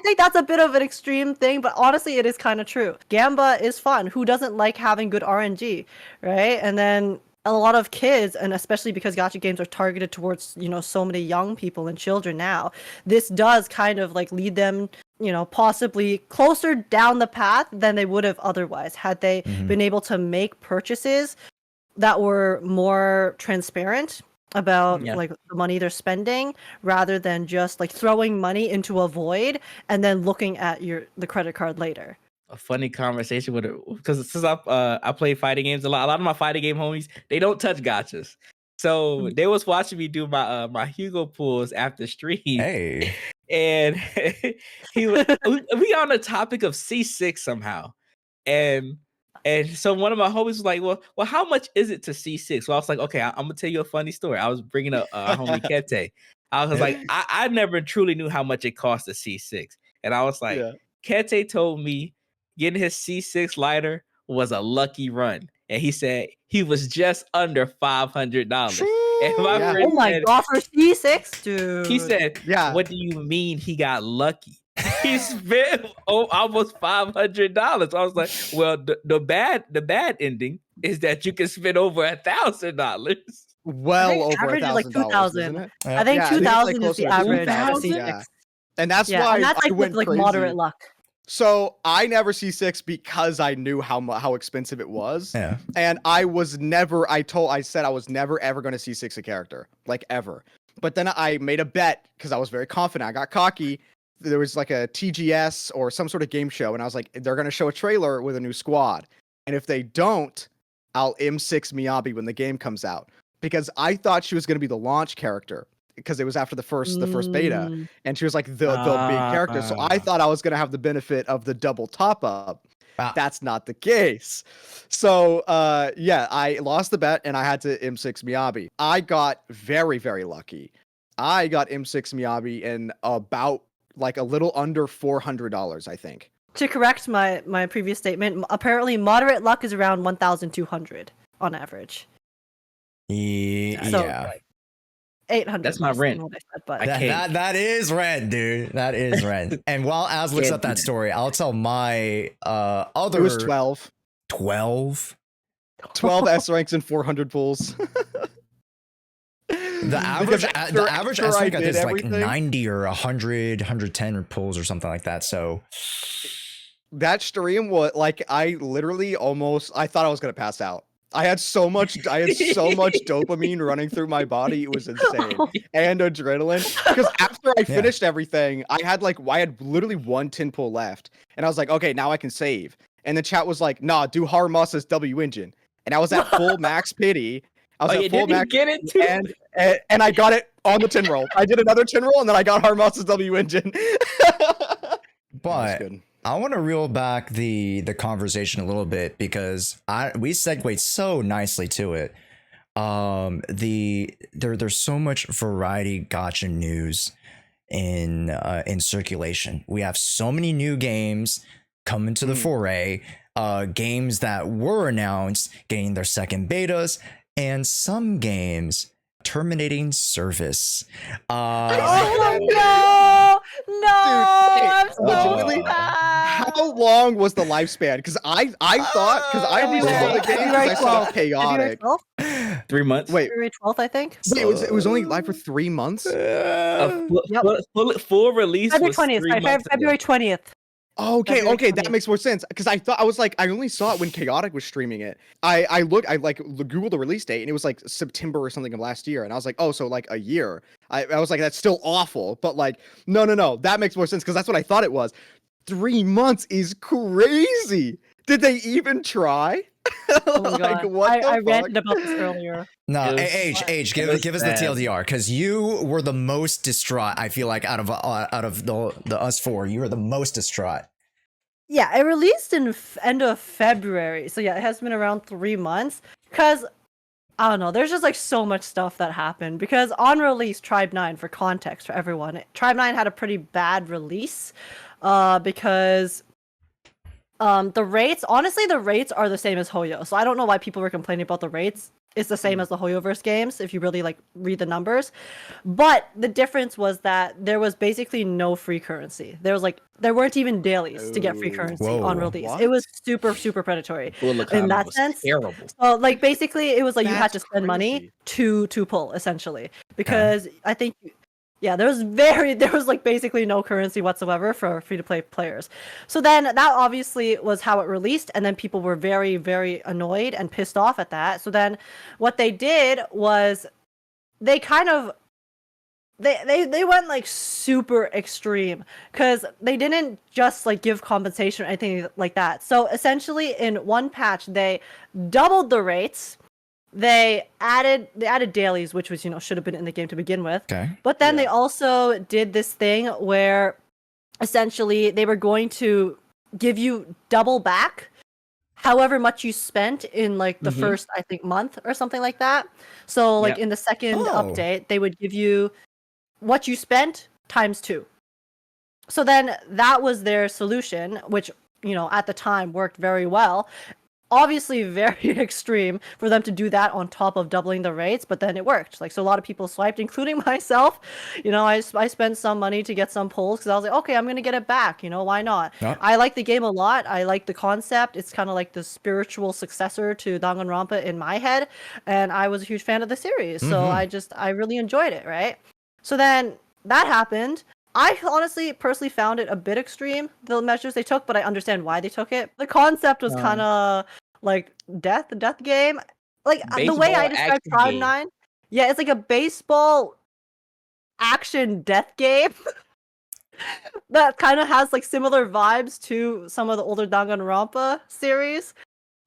Speaker 1: think that's a bit of an extreme thing, but honestly, it is kind of true. Gamba is fun. Who doesn't like having good RNG, right? And then a lot of kids, and especially because gacha games are targeted towards, you know, so many young people and children now, this does kind of like lead them, you know, possibly closer down the path than they would have otherwise had they been able to make purchases that were more transparent about like the money they're spending, rather than just like throwing money into a void and then looking at the credit card later.
Speaker 4: A funny conversation with it, because since I play fighting games a lot of my fighting game homies, they don't touch gachas. So they was watching me do my my Hugo pulls after stream.
Speaker 3: Hey.
Speaker 4: And we on the topic of C6 somehow. And so one of my homies was like, well, how much is it to C6? So I was like, okay, I'm gonna tell you a funny story. I was bringing up homie Kete. I was like, I never truly knew how much it cost to C6. And I was like, Kete told me getting his C6 lighter was a lucky run. And he said he was just under $500. And my friend said,
Speaker 1: God, for C6, dude.
Speaker 4: He said, what do you mean he got lucky? He spent almost $500. I was like, well, the bad ending is that you can spend over $1,000.
Speaker 2: Well over
Speaker 1: average is like
Speaker 2: $2,000.
Speaker 1: I think 2,000 is the average.
Speaker 2: Yeah. And that's why
Speaker 1: and that's
Speaker 2: I
Speaker 1: like
Speaker 2: went
Speaker 1: with like
Speaker 2: crazy.
Speaker 1: moderate luck.
Speaker 2: So I never C6 because I knew how expensive it was.
Speaker 3: Yeah.
Speaker 2: And I was never, I said I was never ever going to C6 a character, like ever. But then I made a bet because I was very confident. I got cocky. There was like a TGS or some sort of game show, and I was like, they're going to show a trailer with a new squad. And if they don't, I'll M6 Miyabi when the game comes out. Because I thought she was going to be the launch character, because it was after the first beta, and she was like the big character. So I thought I was going to have the benefit of the double top up. That's not the case. So I lost the bet and I had to M6 Miyabi. I got very, very lucky. I got M6 Miyabi in about like a little under $400, I think. To
Speaker 1: correct my previous statement, apparently moderate luck is around 1,200 on average.
Speaker 3: Yeah.
Speaker 1: 800.
Speaker 4: That's my rent.
Speaker 1: But
Speaker 3: that is rent, dude. That is rent. And while Az looks up that story, I'll tell my other.
Speaker 2: It was 12.
Speaker 3: 12?
Speaker 2: 12 S ranks and 400 pulls.
Speaker 3: The average S rank I think is like 90 or 100, 110 pulls or something like that. So
Speaker 2: that stream was like, I literally I thought I was gonna pass out. I had so much dopamine running through my body. It was insane. And adrenaline. Because after I finished everything, I had literally one 10 pull left. And I was like, okay, now I can save. And the chat was like, nah, do Haramasa's W engine. And I was at full max pity. I was at full max
Speaker 4: get it too?
Speaker 2: And I got it on the 10 roll. I did another 10 roll and then I got Haramasa's W engine.
Speaker 3: But I want to reel back the conversation a little bit because we segued so nicely to it. There's so much variety gacha news in circulation. We have so many new games come into the foray, games that were announced getting their second betas, and some games terminating service.
Speaker 1: Oh no! I'm so
Speaker 2: legitimately,
Speaker 1: sad.
Speaker 2: how long was the lifespan? Because I thought, because I only saw the game because I saw chaotic.
Speaker 4: 3 months.
Speaker 2: Wait,
Speaker 1: February 12th, I think.
Speaker 2: wait, it was only live for 3 months?
Speaker 4: Full release
Speaker 1: February
Speaker 4: was
Speaker 1: 20th.
Speaker 4: 3
Speaker 1: Sorry,
Speaker 4: months
Speaker 1: February
Speaker 4: ago.
Speaker 1: 20th.
Speaker 2: Okay,
Speaker 1: February
Speaker 2: okay, that
Speaker 1: 20th.
Speaker 2: makes more sense. Because I was like, I only saw it when Chaotic was streaming it. I Googled the release date and it was like September or something of last year, and I was like, oh, so like a year. I was like, that's still awful, but like, no, that makes more sense because that's what I thought it was. 3 months is crazy. Did they even try?
Speaker 1: Oh my
Speaker 2: Like,
Speaker 1: God.
Speaker 2: what the
Speaker 1: I
Speaker 2: fuck?
Speaker 1: ranted about this earlier.
Speaker 3: No,
Speaker 4: It was-
Speaker 3: Age,
Speaker 4: it was
Speaker 3: give us the
Speaker 4: bad.
Speaker 3: TLDR, because you were the most distraught. I feel like out of the us four, you were the most distraught.
Speaker 1: Yeah, it released in end of February. So yeah, it has been around 3 months. Because, I don't know, there's just like so much stuff that happened. Because on release, Tribe 9, for context for everyone, Tribe 9 had a pretty bad release. Because the rates are the same as Hoyo. So I don't know why people were complaining about the rates. It's the same as the Hoyoverse games if you really like read the numbers. But the difference was that there was basically no free currency. There weren't even dailies to get free currency on release.
Speaker 2: What?
Speaker 1: It was super, super predatory
Speaker 4: Full
Speaker 1: in
Speaker 4: economy
Speaker 1: that
Speaker 4: was
Speaker 1: sense.
Speaker 4: terrible.
Speaker 1: So like basically it was like you had
Speaker 2: That's
Speaker 1: to spend money
Speaker 2: crazy.
Speaker 1: to pull essentially. Because I think there was like basically no currency whatsoever for free to play players. So then that obviously was how it released, and then people were very, very annoyed and pissed off at that. So then what they did was they kind of they went like super extreme because they didn't just like give compensation or anything like that. So essentially in one patch they doubled the rates. They added dailies, which was, should have been in the game to begin with.
Speaker 3: Okay.
Speaker 1: But then they also did this thing where essentially they were going to give you double back however much you spent in like the first, I think, month or something like that. So like in the second update, they would give you what you spent times 2. So then that was their solution, which, at the time worked very well. Obviously very extreme for them to do that on top of doubling the rates, but then it worked. Like, so a lot of people swiped, including myself. I spent some money to get some pulls because I was like, okay, I'm going to get it back. Why not?
Speaker 3: Yep.
Speaker 1: I like the game a lot. I like the concept. It's kind of like the spiritual successor to Danganronpa in my head. And I was a huge fan of the series. So I really enjoyed it, right? So then that happened. I honestly, personally found it a bit extreme, the measures they took, but I understand why they took it. The concept was kind of like death game. Like the way I described Tribe 9. Yeah, it's like a baseball action death game that kind of has like similar vibes to some of the older Danganronpa series.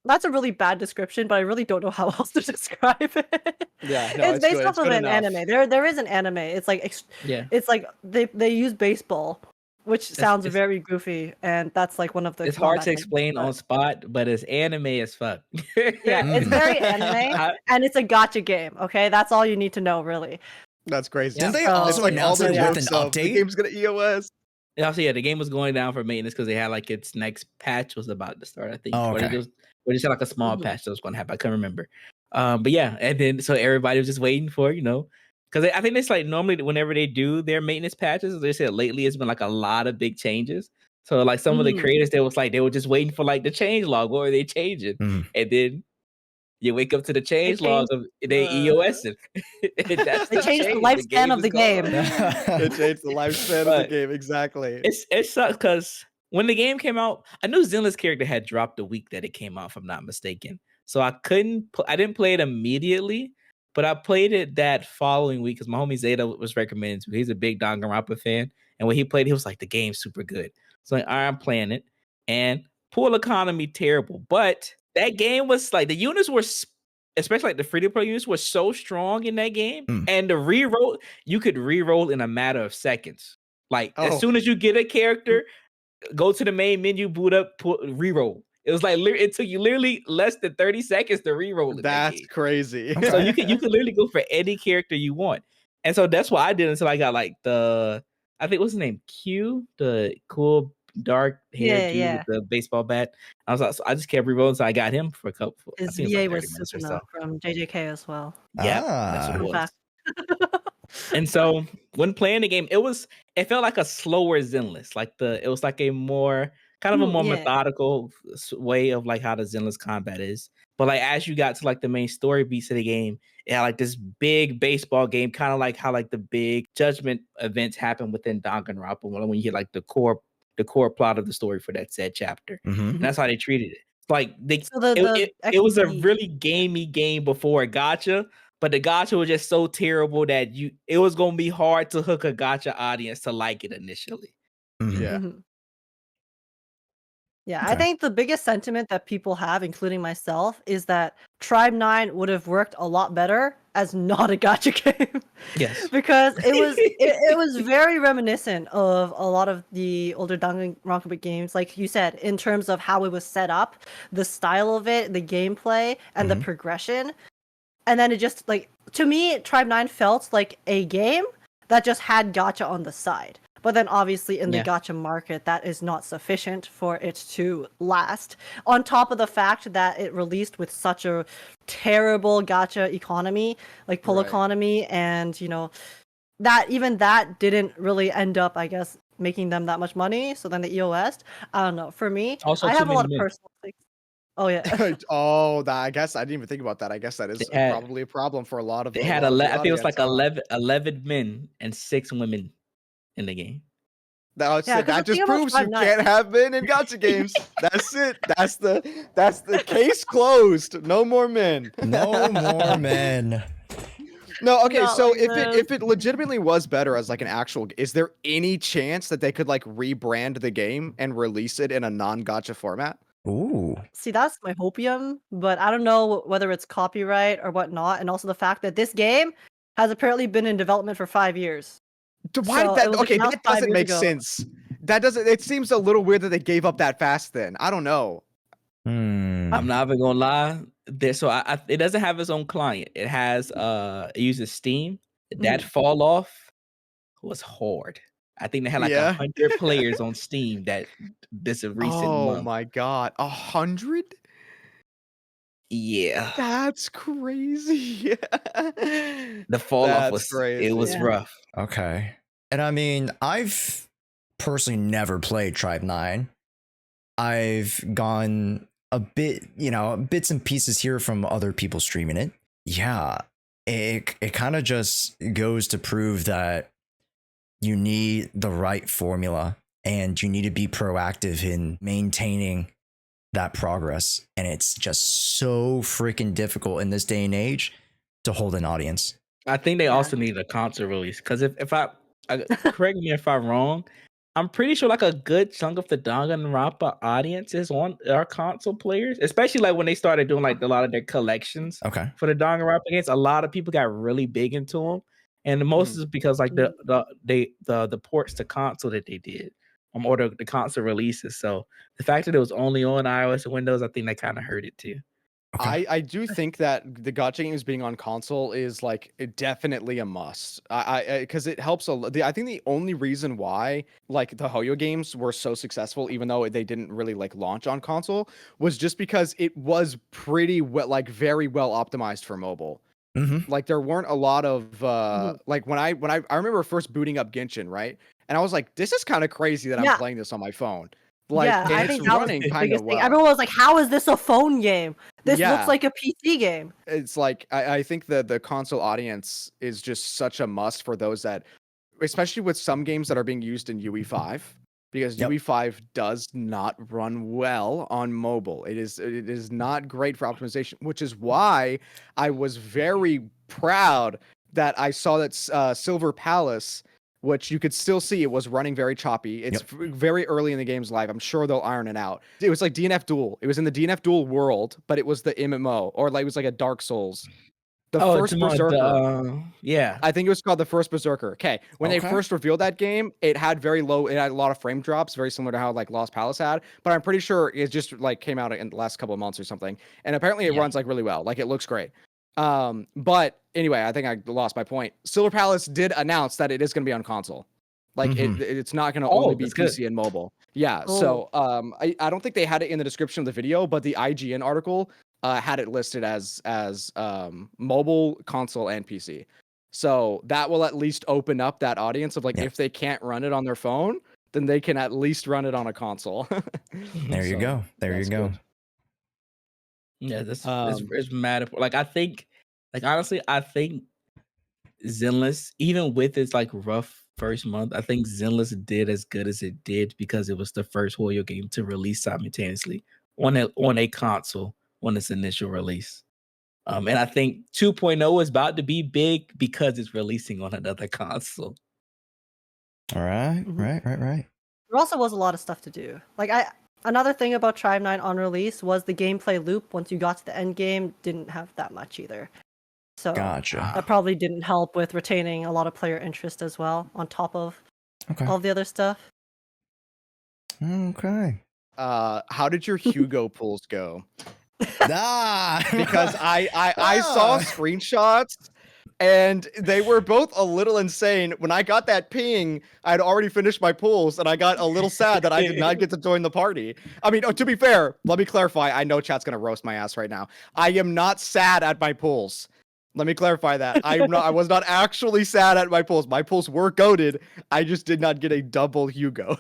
Speaker 1: That's a really bad description, but I really don't know how else to describe it.
Speaker 2: Yeah, no,
Speaker 1: it's based
Speaker 2: good.
Speaker 1: off of an anime. There is an anime. It's like it's like they use baseball, which sounds very goofy, and that's like one of the.
Speaker 4: It's hard to explain on spot, but it's anime as fuck.
Speaker 1: Yeah, it's very anime, and it's a gacha game. Okay, that's all you need to know, really.
Speaker 2: That's crazy.
Speaker 3: Didn't they
Speaker 1: So-
Speaker 3: also
Speaker 2: like
Speaker 3: announce
Speaker 2: all
Speaker 3: it
Speaker 2: the
Speaker 3: with an
Speaker 2: jokes of, the
Speaker 3: update?
Speaker 2: game's gonna EOS.
Speaker 4: And also, the game was going down for maintenance because they had like its next patch was about to start, I think.
Speaker 3: Oh,
Speaker 4: Or
Speaker 3: okay.
Speaker 4: they just had like a small patch that was going to happen. I can't remember. But yeah, and then so everybody was just waiting for, because I think it's like normally whenever they do their maintenance patches, they said lately it's been like a lot of big changes. So like some of the creators, they were just waiting for like the change log. What were they changing? And then you wake up to the change log of they EOS it.
Speaker 1: They changed the lifespan of the game.
Speaker 2: It changed the lifespan of the game, exactly.
Speaker 4: It sucks because when the game came out, I knew Zenla's character had dropped the week that it came out, if I'm not mistaken. So I didn't play it immediately, but I played it that following week because my homie Zeta was recommending to me. He's a big Danganronpa fan. And when he played, he was like, the game's super good. So like, all right, I'm playing it. And pool economy, terrible. But that game was like, the units were, especially like the free-to-play units, were so strong in that game. And the reroll, you could reroll in a matter of seconds. Like, as soon as you get a character, go to the main menu, boot up, reroll. It was like it took you literally less than 30 seconds to reroll.
Speaker 2: That's crazy.
Speaker 4: So you could literally go for any character you want, and so that's what I did until I got like I think what's his name, Q, the cool dark haired
Speaker 1: Yeah,
Speaker 4: dude
Speaker 1: yeah.
Speaker 4: with the baseball bat. I was like, so I just kept rerolling, so I got him for a couple. I
Speaker 1: His
Speaker 4: think it was like
Speaker 1: VA
Speaker 4: 30
Speaker 1: was
Speaker 4: minutes or so.
Speaker 1: Sukuna from JJK as well.
Speaker 4: Yep, that's what it
Speaker 3: Ah.
Speaker 1: Fun
Speaker 4: was.
Speaker 1: fact.
Speaker 4: And so when playing the game, it felt like a slower Zenless. It was like a more kind of a more
Speaker 1: Yeah.
Speaker 4: methodical way of like how the Zenless combat is. But like as you got to like the main story beats of the game, it had like this big baseball game, kind of like how like the big judgment events happen within Danganronpa when you hit like the core plot of the story for that said chapter.
Speaker 3: Mhm.
Speaker 4: And that's how they treated it. Like
Speaker 1: So the
Speaker 4: it was a
Speaker 1: XP.
Speaker 4: really gamey game before a gacha, but the gacha was just so terrible that it was gonna be hard to hook a gacha audience to like it initially.
Speaker 3: Mhm.
Speaker 2: Yeah.
Speaker 1: Mhm. Yeah, I
Speaker 3: Okay.
Speaker 1: think the biggest sentiment that people have, including myself, is that Tribe 9 would have worked a lot better as not a gacha game.
Speaker 4: Yes.
Speaker 1: Because it was very reminiscent of a lot of the older Danganronpa games, like you said, in terms of how it was set up, the style of it, the gameplay, and the
Speaker 3: Mhm.
Speaker 1: progression. And then it just like, to me, Tribe 9 felt like a game that just had gacha on the side. But then obviously in the
Speaker 4: Yeah.
Speaker 1: gacha market, that is not sufficient for it to last. On top of the fact that it released with such a terrible gacha economy, like pull
Speaker 2: Right.
Speaker 1: economy, and that didn't really end up, I guess, making them that much money. So then the EOS, I don't know. For me,
Speaker 4: Also,
Speaker 1: I
Speaker 4: too
Speaker 1: have a lot
Speaker 4: many
Speaker 1: of
Speaker 4: men.
Speaker 1: personal things. Oh yeah.
Speaker 2: I guess I didn't even think about that. I guess that is
Speaker 4: They had-
Speaker 2: probably a problem for a lot of.
Speaker 4: They
Speaker 2: a
Speaker 4: had
Speaker 2: lot of the
Speaker 4: I think it was like
Speaker 2: audience,
Speaker 4: 11 men and 6 women in the game.
Speaker 2: That,
Speaker 1: Yeah, 'cause the
Speaker 2: that just
Speaker 1: thing about
Speaker 2: proves you
Speaker 1: Tribe 9
Speaker 2: can't have men in gacha games. That's it. That's the case closed. No more men.
Speaker 3: No more men.
Speaker 2: No, okay.
Speaker 1: Not
Speaker 2: So
Speaker 1: like
Speaker 2: if it legitimately was better as like an actual, is there any chance that they could like rebrand the game and release it in a non-gacha format?
Speaker 3: Ooh.
Speaker 1: See, that's my hopium, but I don't know whether it's copyright or whatnot, and also the fact that this game has apparently been in development for 5 years.
Speaker 2: Why
Speaker 1: So
Speaker 2: did
Speaker 1: it
Speaker 2: that?
Speaker 1: was, like,
Speaker 2: Okay,
Speaker 1: announced
Speaker 2: that
Speaker 1: 5
Speaker 2: doesn't
Speaker 1: years
Speaker 2: make
Speaker 1: ago.
Speaker 2: sense. That doesn't. It seems a little weird that they gave up that fast. Then I don't know.
Speaker 4: I'm not even gonna lie. It doesn't have its own client. It has it uses Steam. That fall off was hard. I think they had like
Speaker 2: Yeah.
Speaker 4: 100 players on Steam that this recent
Speaker 2: Oh
Speaker 4: month.
Speaker 2: my god, 100?
Speaker 4: Yeah.
Speaker 2: That's crazy.
Speaker 4: The fall off
Speaker 2: That's
Speaker 4: it was
Speaker 1: Yeah.
Speaker 4: rough.
Speaker 3: Okay. And I mean, I've personally never played Tribe 9. I've gone a bit, bits and pieces here from other people streaming it. Yeah. It kind of just goes to prove that you need the right formula and you need to be proactive in maintaining that progress. And it's just so freaking difficult in this day and age to hold an audience.
Speaker 4: I think they
Speaker 1: Yeah.
Speaker 4: also need a console release because if I correct me if I'm wrong, I'm pretty sure like a good chunk of the Danganronpa audience is on our console players, especially like when they started doing like a lot of their collections
Speaker 3: Okay.
Speaker 4: for the Danganronpa games. A lot of people got really big into them, and the most is because like the ports to console that they did, or the console releases. So the fact that it was only on iOS and Windows, I think that kind of hurt it too.
Speaker 3: Okay.
Speaker 2: I do think that the gacha games being on console is like definitely a must. Because it helps a lot. I think the only reason why like the Hoyo games were so successful, even though they didn't really like launch on console, was just because it was pretty well, like very well optimized for mobile.
Speaker 3: Mm-hmm.
Speaker 2: Like there weren't a lot of like when I remember first booting up Genshin, right? And I was like, this is kind of crazy that I'm
Speaker 1: Yeah.
Speaker 2: playing this on my phone. Like,
Speaker 1: Yeah,
Speaker 2: and
Speaker 1: I
Speaker 2: it's
Speaker 1: think that was
Speaker 2: running
Speaker 1: the
Speaker 2: kind
Speaker 1: biggest
Speaker 2: of
Speaker 1: thing.
Speaker 2: well.
Speaker 1: Everyone was like, "How is this a phone game? This
Speaker 2: Yeah.
Speaker 1: looks like a PC game."
Speaker 2: It's like I think the console audience is just such a must for those that, especially with some games that are being used in UE5, because
Speaker 3: Yep.
Speaker 2: UE5 does not run well on mobile. It is not great for optimization, which is why I was very proud that I saw that Silver Palace, which you could still see it was running very choppy. It's very early in the game's life. I'm sure they'll iron it out. It was like DNF Duel. It was in the DNF Duel world, but it was the MMO, or like it was like a Dark Souls. The first Berserker.
Speaker 4: Yeah.
Speaker 2: I think it was called the first Berserker. Okay. When they first revealed that game, it had it had a lot of frame drops, very similar to how like Lost Palace had, but I'm pretty sure it just like came out in the last couple of months or something. And apparently it runs like really well. Like it looks great. But anyway, I think I lost my point. Silver Palace did announce that it is going to be on console. Like it's not going to only be PC and mobile. Yeah.
Speaker 1: Oh.
Speaker 2: So I don't think they had it in the description of the video, but the IGN article had it listed as mobile, console, and PC. So that will at least open up that audience of like if they can't run it on their phone, then they can at least run it on a console.
Speaker 3: There you go. There you go.
Speaker 2: Good.
Speaker 4: Yeah, it's mad. Like I think, like honestly, I think Zenless, even with its like rough first month, I think Zenless did as good as it did because it was the first Hoyo game to release simultaneously on a console on its initial release. And I think 2.0 is about to be big because it's releasing on another console.
Speaker 3: All right,
Speaker 1: Mhm.
Speaker 3: right.
Speaker 1: There also was a lot of stuff to do. Like another thing about Tribe 9 on release was the gameplay loop. Once you got to the end game, didn't have that much either. So
Speaker 3: Gotcha.
Speaker 1: that probably didn't help with retaining a lot of player interest as well, on top of all the other stuff.
Speaker 3: Okay.
Speaker 2: How did your Hugo pulls go?
Speaker 3: Because
Speaker 2: I saw screenshots and they were both a little insane. When I got that ping, I'd already finished my pulls and I got a little sad that I did not get to join the party. I mean, to be fair, let me clarify. I know chat's gonna roast my ass right now. I am not sad at my pulls. Let me clarify that. I was not actually sad at my pulls. My pulls were goated. I just did not get a double Hugo.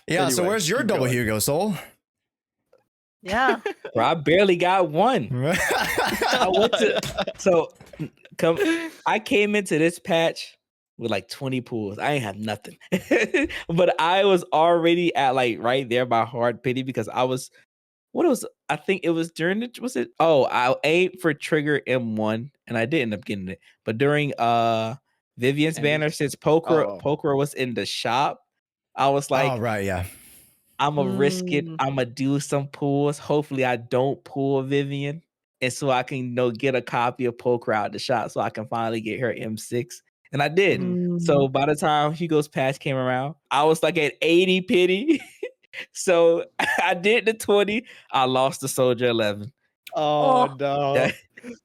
Speaker 3: Yeah, so
Speaker 2: Anyway,
Speaker 3: where's your
Speaker 2: keep
Speaker 3: double
Speaker 2: going.
Speaker 3: Hugo, Soul?
Speaker 1: Yeah.
Speaker 4: Bro, I barely got one. I went to I came into this patch with like 20 pools. I ain't have nothing. But I was already at like right there by hard pity because I think it was during I aimed for trigger M1 and I did end up getting it. But during Vivian's banner, since Poker was in the shop, I was like,
Speaker 3: oh, right, yeah.
Speaker 4: I'm gonna risk it. I'm gonna do some pulls. Hopefully, I don't pull Vivian, and so I can get a copy of Poker out the shop, so I can finally get her M6. And I did. So by the time Hugo's patch came around, I was like at 80 pity. So I did the 20. I lost the Soldier 11.
Speaker 2: Oh no.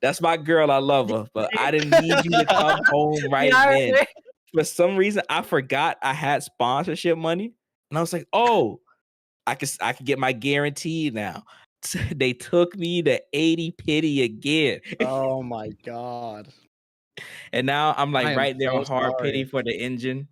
Speaker 4: That's my girl. I love her, but I didn't need you to come home right then. For some reason, I forgot I had sponsorship money, and I was like, "Oh, I could get my guarantee now." They took me to 80 pity again.
Speaker 2: Oh my god.
Speaker 4: And now I'm like right there on hard
Speaker 2: sorry.
Speaker 4: pity for the engine.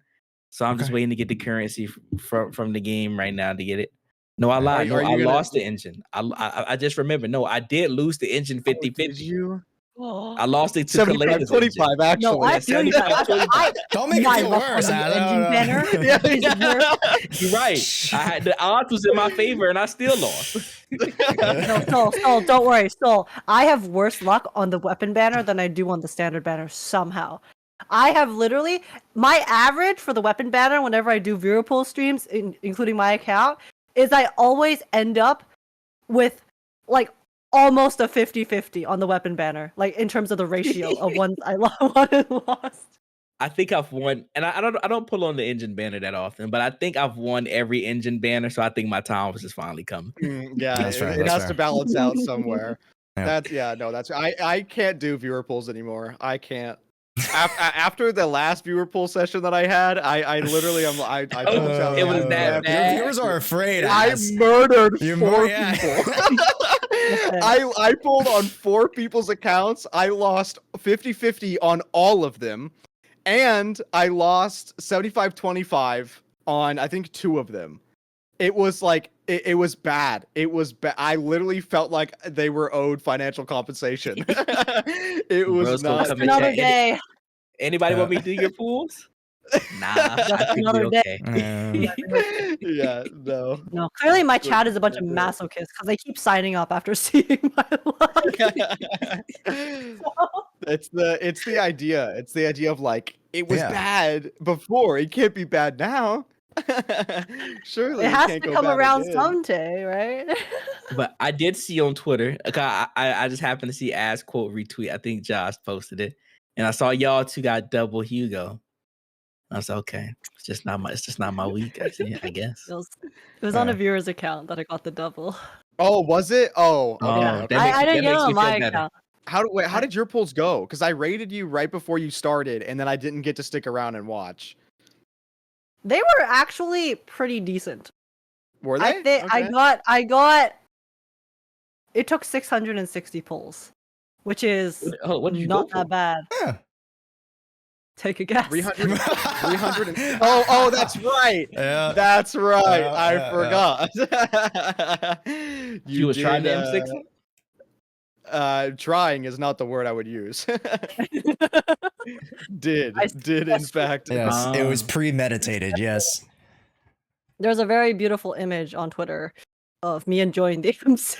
Speaker 4: So I'm just waiting to get the currency from the game right now to get it. No, I lied. I lost the engine. I just remember. No, I did lose the engine 50-50.
Speaker 2: Did you?
Speaker 4: I lost it to
Speaker 2: 75, 25 actually.
Speaker 1: No, I feel you.
Speaker 3: Don't make it feel worse.
Speaker 4: You're right. The odds was in my favor and I still lost.
Speaker 1: No, Sol, don't worry. Sol, I have worse luck on the weapon banner than I do on the standard banner somehow. I have literally, my average for the weapon banner whenever I do viewer pool streams, including my account, is I always end up with like almost a 50-50 on the weapon banner, like in terms of the ratio of ones I won and lost.
Speaker 4: I think I've won, and I don't pull on the engine banner that often, but I think I've won every engine banner, so I think my time was just finally coming.
Speaker 2: Yeah,
Speaker 3: that's right,
Speaker 2: it
Speaker 3: that's
Speaker 2: has
Speaker 3: fair.
Speaker 2: to balance out somewhere.
Speaker 3: Yeah.
Speaker 2: That's I can't do viewer pools anymore. I can't. After the last viewer pool session that I had, I literally I
Speaker 4: it was that bad.
Speaker 3: Viewers are afraid.
Speaker 2: I murdered
Speaker 3: You
Speaker 2: four
Speaker 3: yeah.
Speaker 2: people. I pulled on 4 people's accounts. I lost 50-50 on all of them. And I lost 75-25 on I think 2 of them. It was like it was bad. It was bad. I literally felt like they were owed financial compensation. It was not
Speaker 1: another day.
Speaker 4: Anybody want me to do your pools? Nah, I think
Speaker 1: another
Speaker 4: okay.
Speaker 2: Yeah, no.
Speaker 1: No, clearly my chat is a bunch of masochists because they keep signing up after seeing my luck.
Speaker 2: It's the idea. It's the idea of like it was bad before. It can't be bad now. Surely
Speaker 1: it has
Speaker 2: can't
Speaker 1: to
Speaker 2: go
Speaker 1: come
Speaker 2: bad
Speaker 1: around
Speaker 2: again.
Speaker 1: someday, right?
Speaker 4: But I did see on Twitter, I just happened to see As quote retweet. I think Josh posted it, and I saw y'all 2 got double Hugo. I was like, okay, it's just not my week. I guess.
Speaker 1: It was on a viewer's account that I got the double.
Speaker 2: Oh, was it? Oh, okay.
Speaker 1: Yeah.
Speaker 2: Okay.
Speaker 1: I didn't get it on
Speaker 4: me
Speaker 1: my
Speaker 4: feel better.
Speaker 1: account.
Speaker 2: How did your pulls go? Because I rated you right before you started, and then I didn't get to stick around and watch.
Speaker 1: They were actually pretty decent.
Speaker 2: Were they?
Speaker 1: I think
Speaker 2: Okay.
Speaker 1: I got. It took 660 pulls, which is
Speaker 4: What did you
Speaker 1: not
Speaker 4: go for?
Speaker 1: that bad.
Speaker 3: Yeah.
Speaker 1: Take a guess.
Speaker 2: 300. 300. Oh, that's right.
Speaker 3: Yeah.
Speaker 2: That's right.
Speaker 3: Yeah,
Speaker 2: I
Speaker 3: yeah,
Speaker 2: forgot.
Speaker 4: You was trying to M6 him?
Speaker 2: Trying is not the word I would use. Did in
Speaker 1: that's true.
Speaker 2: fact.
Speaker 3: Yes, it was premeditated. Yes.
Speaker 1: There's a very beautiful image on Twitter of me enjoying the MC.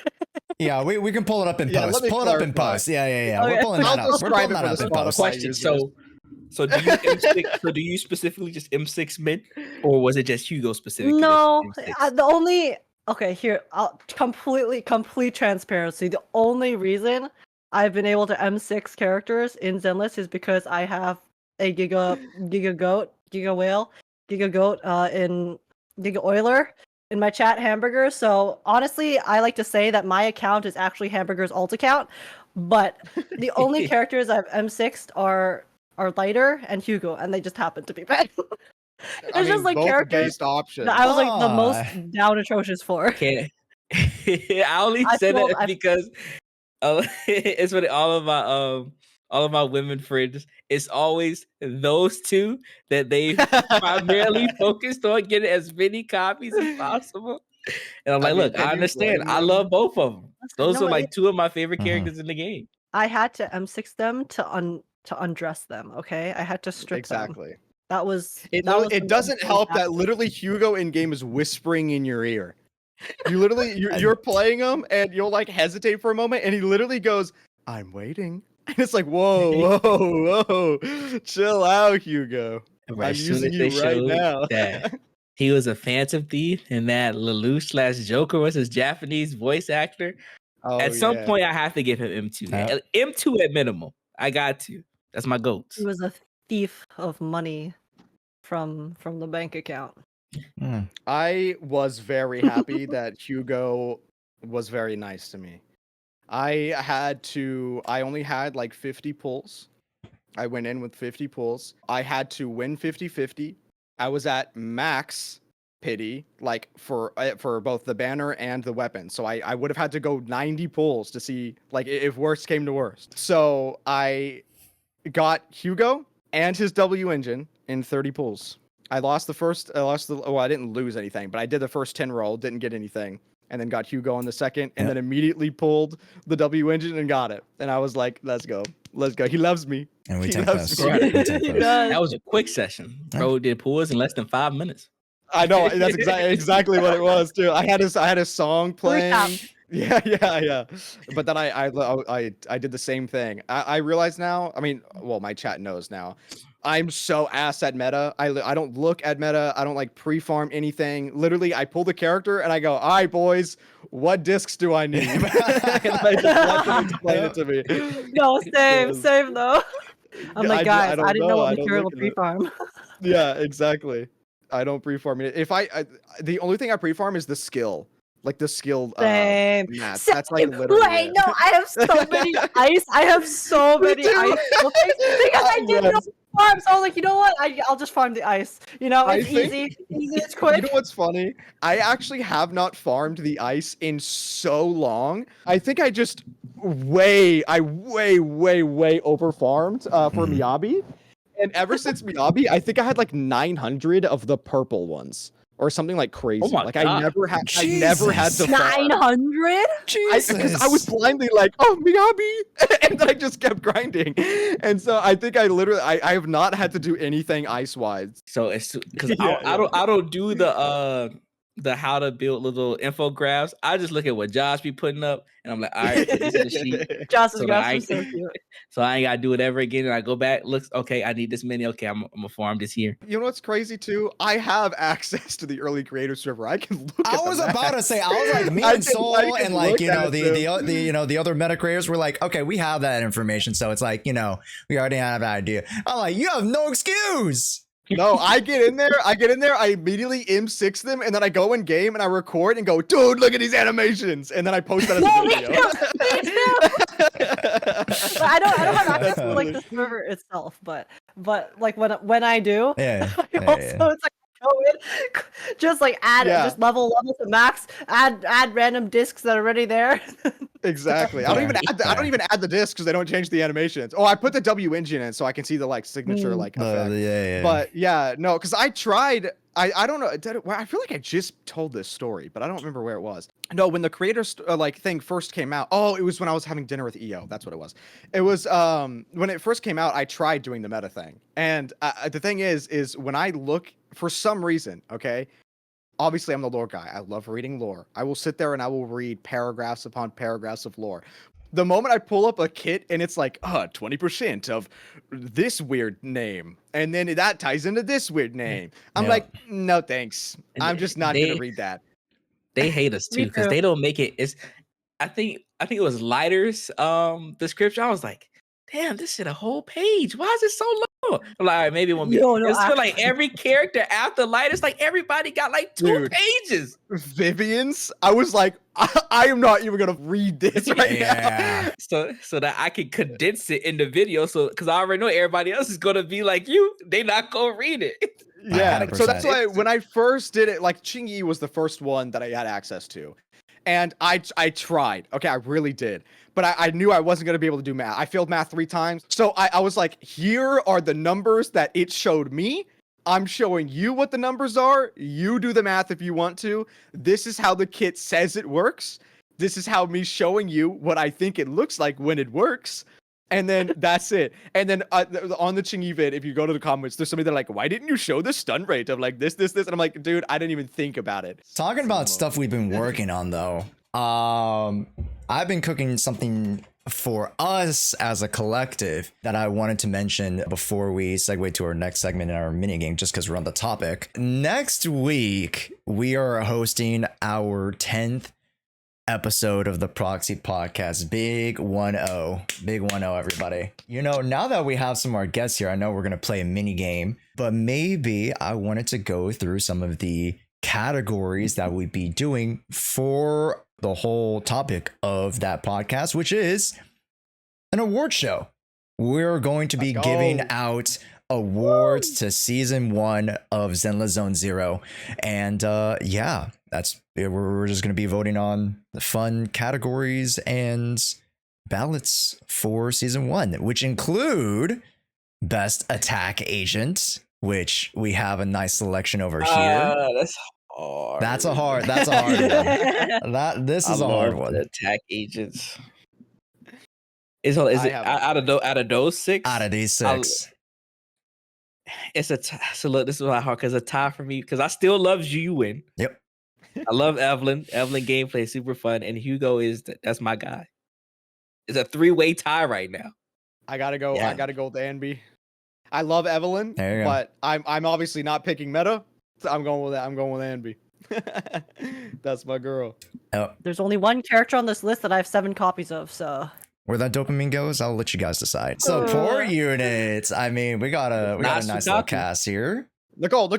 Speaker 3: Yeah, we can pull it up in
Speaker 2: Yeah,
Speaker 3: post.
Speaker 2: let me
Speaker 3: Pull it up in
Speaker 2: clarify.
Speaker 3: post. Yeah.
Speaker 1: Okay.
Speaker 3: We're pulling
Speaker 2: I'll
Speaker 3: that up. We're
Speaker 2: describe
Speaker 3: pulling
Speaker 2: it
Speaker 3: that
Speaker 2: for
Speaker 3: up
Speaker 2: the
Speaker 3: in
Speaker 2: Spotify
Speaker 3: post.
Speaker 4: Question.
Speaker 2: users.
Speaker 4: So do you M6? So do you specifically just M6 mid, or was it just Hugo specifically?
Speaker 1: No,
Speaker 4: M6?
Speaker 1: the only here, complete transparency. The only reason I've been able to M6 characters in Zenless is because I have a Giga Whale, in Giga Oiler in my chat Hamburger. So honestly, I like to say that my account is actually Hamburger's alt account, but the only characters I've M6'd are Lighter and Hugo, and they just happen to be bad. It's just like
Speaker 2: both
Speaker 1: characters
Speaker 2: based options.
Speaker 1: that I was like the most down atrocious for.
Speaker 4: Okay. I only
Speaker 1: I
Speaker 4: said
Speaker 1: feel-
Speaker 4: that
Speaker 1: I-
Speaker 4: because it's funny. All of my women friends, it's always those two that they primarily focused on getting as many copies as possible. And I'm like,
Speaker 2: mean,
Speaker 4: look,
Speaker 2: can
Speaker 4: I
Speaker 2: you
Speaker 4: understand.
Speaker 2: blame
Speaker 4: I
Speaker 2: them?
Speaker 4: love both of them. Those
Speaker 1: No,
Speaker 4: are like two of my favorite
Speaker 3: Mhm.
Speaker 4: characters in the game.
Speaker 1: I had to M6 them to undress them. Okay, I had to strip them.
Speaker 2: Exactly.
Speaker 1: That was.
Speaker 2: It
Speaker 1: the
Speaker 2: doesn't
Speaker 1: most
Speaker 2: help that
Speaker 1: impactful.
Speaker 2: literally Hugo in game is whispering in your ear. You literally you're playing him and you'll like hesitate for a moment and he literally goes, "I'm waiting." And it's like, whoa, chill out, Hugo.
Speaker 4: Right,
Speaker 2: I'm
Speaker 4: as soon
Speaker 2: using
Speaker 4: as they
Speaker 2: you right
Speaker 4: showed
Speaker 2: now.
Speaker 4: that he was a Phantom Thief and that Lelouch / Joker was his Japanese voice actor.
Speaker 2: Oh,
Speaker 4: At some
Speaker 2: yeah.
Speaker 4: point, I have to give him M2.
Speaker 3: Yep.
Speaker 4: M2 at minimum. I got to. That's my goats.
Speaker 1: He was a thief of money from the bank account.
Speaker 3: Mm.
Speaker 2: I was very happy that Hugo was very nice to me. I only had like 50 pulls. I went in with 50 pulls. I had to win 50-50. I was at max pity, like for both the banner and the weapon. So I would have had to go 90 pulls to see like if worst came to worst. So I got Hugo and his W engine in 30 pulls. I didn't lose anything, but I did the first 10 roll, didn't get anything, and then got Hugo on the second, and
Speaker 3: Yep.
Speaker 2: then immediately pulled the W engine and got it. And I was like, let's go. He loves me.
Speaker 3: And we
Speaker 2: He
Speaker 3: take
Speaker 2: loves
Speaker 3: those.
Speaker 2: me.
Speaker 4: Right.
Speaker 3: We take
Speaker 1: He
Speaker 3: those.
Speaker 1: does.
Speaker 4: That was a quick session. Bro did pulls in less than 5 minutes.
Speaker 2: I know that's exactly what it was too. I had a song playing.
Speaker 1: Recap.
Speaker 2: Yeah. But then I did the same thing. I realize now. I mean, well, my chat knows now. I'm so ass at meta. I don't look at meta. I don't like pre-farm anything. Literally, I pull the character and I go, "All right, boys, what discs do I need?" And I just let them explain it to me.
Speaker 1: No, same though. I'm
Speaker 2: Yeah,
Speaker 1: like, guys,
Speaker 2: don't
Speaker 1: I didn't know what
Speaker 2: I don't
Speaker 1: material
Speaker 2: look
Speaker 1: to
Speaker 2: at it.
Speaker 1: pre-farm.
Speaker 2: Yeah, exactly. I don't pre-farm it. If the only thing I pre-farm is the skill. Like the skill
Speaker 1: Same.
Speaker 2: match.
Speaker 1: Same.
Speaker 2: That's like literally
Speaker 1: Wait,
Speaker 2: it.
Speaker 1: no, I have so many ice. I have so
Speaker 2: Me
Speaker 1: many
Speaker 2: too.
Speaker 1: ice because I didn't know
Speaker 2: Yes.
Speaker 1: farm. So I was like, you know what? I'll just farm the ice. You know,
Speaker 2: I
Speaker 1: it's
Speaker 2: think-
Speaker 1: easy, it's
Speaker 2: You
Speaker 1: quick.
Speaker 2: know what's funny? I actually have not farmed the ice in so long. I think I just way over farmed for
Speaker 3: Mhm.
Speaker 2: Miyabi. And ever since Miyabi, I think I had like 900 of the purple ones. Or something like crazy.
Speaker 4: Oh my
Speaker 2: like
Speaker 4: God.
Speaker 2: I never had
Speaker 3: Jesus.
Speaker 2: to farm.
Speaker 1: 900?
Speaker 2: Because I was blindly like, oh, Miyabi, and then I just kept grinding, and so I think I have not had to do anything ice wise.
Speaker 4: So it's because
Speaker 2: Yeah,
Speaker 4: I don't do the how to build little infographics. I just look at what Josh be putting up, and I'm like, all right, this is the sheet.
Speaker 1: Josh's
Speaker 4: So
Speaker 1: graphs
Speaker 4: I-
Speaker 1: are so cute.
Speaker 4: So I ain't gotta do it ever again. And I go back, looks okay. I need this many. Okay, I'm gonna farm this here.
Speaker 2: You know what's crazy too? I have access to the early creator server. I can look.
Speaker 3: I
Speaker 2: at
Speaker 3: was
Speaker 2: the
Speaker 3: about to
Speaker 2: maps.
Speaker 3: say, I was like, me
Speaker 2: I
Speaker 3: and
Speaker 2: can-
Speaker 3: Soul
Speaker 2: I can
Speaker 3: and like,
Speaker 2: look
Speaker 3: you know,
Speaker 2: at
Speaker 3: the other meta creators were like, okay, we have that information. So it's like, you know, we already have that idea. I'm like, you have no excuse.
Speaker 2: No, I get in there. I immediately M6 them, and then I go in game and I record and go, dude, look at these animations, and then I post that as
Speaker 1: No,
Speaker 2: a
Speaker 1: me
Speaker 2: video.
Speaker 1: too, me But I don't have access to like the server itself, but like when I do,
Speaker 3: Yeah.
Speaker 1: I also it's like go in, just like add just level to max, add random discs that are already there.
Speaker 2: Exactly. I don't even add the discs because they don't change the animations. Oh, I put the W engine in so I can see the like signature like effect.
Speaker 3: Yeah.
Speaker 2: But yeah, no, because I tried. I don't know. I feel like I just told this story, but I don't remember where it was. No, when the creator like thing first came out. Oh, it was when I was having dinner with EO. That's what it was. It was when it first came out. I tried doing the meta thing, and the thing is when I look for some reason, okay. Obviously, I'm the lore guy. I love reading lore. I will sit there and I will read paragraphs upon paragraphs of lore. The moment I pull up a kit and it's like, 20% of this weird name, and then that ties into this weird name, I'm like, no thanks. I'm just not gonna read that.
Speaker 4: They hate us too because they don't make it. I think it was Lighter's description. I was like, damn, this shit a whole page. Why is it so long? I'm like, all right, maybe it won't be. It's feel like every character after Lighter's, like everybody got like 2 pages.
Speaker 2: Vivian's, I was like, I am not even gonna read this right now.
Speaker 4: So that I can condense it in the video. So because I already know everybody else is gonna be like you, they not gonna read it.
Speaker 2: Yeah, 100%. So that's why when I first did it, like Chingy was the first one that I had access to. And I tried. Okay, I really did. But I knew I wasn't going to be able to do math. I failed math 3 times. So I was like, here are the numbers that it showed me. I'm showing you what the numbers are. You do the math if you want to. This is how the kit says it works. This is how me showing you what I think it looks like when it works. And then that's it. And then on the Chingy vid, if you go to the comments, there's somebody that like, why didn't you show the stun rate of like this? And I'm like, dude, I didn't even think about it.
Speaker 3: Talking about stuff we've been working on though. I've been cooking something for us as a collective that I wanted to mention before we segue to our next segment in our minigame, just because we're on the topic. Next week, we are hosting our 10th episode of the Proxy Podcast. Big 1-0. Big 1-0, everybody. You know, now that we have some of our guests here, I know we're going to play a mini game, but maybe I wanted to go through some of the categories that we'd be doing for the whole topic of that podcast, which is an award show. We're going to be giving out awards to season 1 of Zenless Zone Zero. And yeah, we're just going to be voting on the fun categories and ballots for season 1, which include best attack agent, which we have a nice selection over here.
Speaker 4: That's hard.
Speaker 3: That's a hard one. This is a hard one.
Speaker 4: Attack agents. Is it out of those 6?
Speaker 3: Out of these 6.
Speaker 4: It's so look, this is hard because it's a tie for me because I still love Yu.
Speaker 3: Yep.
Speaker 4: I love Evelyn. Evelyn gameplay is super fun, and Hugo that's my guy. It's a 3-way tie right now.
Speaker 2: I gotta go. Yeah. I gotta go with Anby. I love Evelyn, but I'm obviously not picking meta. So I'm going with that. I'm going with Anby. That's my girl.
Speaker 3: Oh.
Speaker 1: There's only one character on this list that I have 7 copies of, so
Speaker 3: where that dopamine goes, I'll let you guys decide. Support units. I mean, we got a nice little cast here.
Speaker 2: Nicole.
Speaker 1: I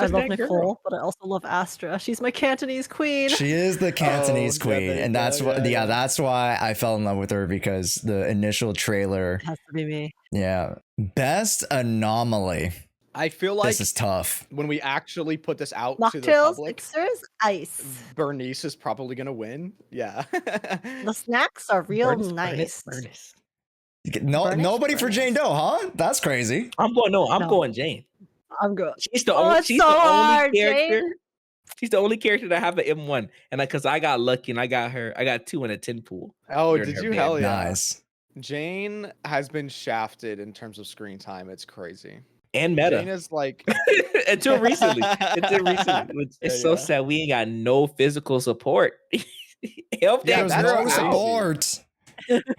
Speaker 1: love Nicole, but I also love Astra. She's my Cantonese queen.
Speaker 3: She is the Cantonese queen, and that's that's why I fell in love with her, because the initial trailer
Speaker 1: has to be me.
Speaker 3: Yeah, best anomaly.
Speaker 2: I feel like
Speaker 3: this is tough.
Speaker 2: When we actually put this out to the public,
Speaker 1: Mixers, ice.
Speaker 2: Bernice is probably gonna win. Yeah.
Speaker 1: The snacks are real nice.
Speaker 4: Bernice.
Speaker 3: Nobody for Jane Doe, huh? That's crazy.
Speaker 4: I'm going Jane.
Speaker 1: I'm good.
Speaker 4: She's the only character. Jane. She's the only character that have an M1, and because I got lucky and I got her, I got 2 in a 10 pool.
Speaker 2: Oh, did you? Hell yeah!
Speaker 3: Nice.
Speaker 2: Jane has been shafted in terms of screen time. It's crazy.
Speaker 4: And meta.
Speaker 2: Jane is like
Speaker 4: until recently. It's so sad we ain't got no physical support. Help that
Speaker 3: no support.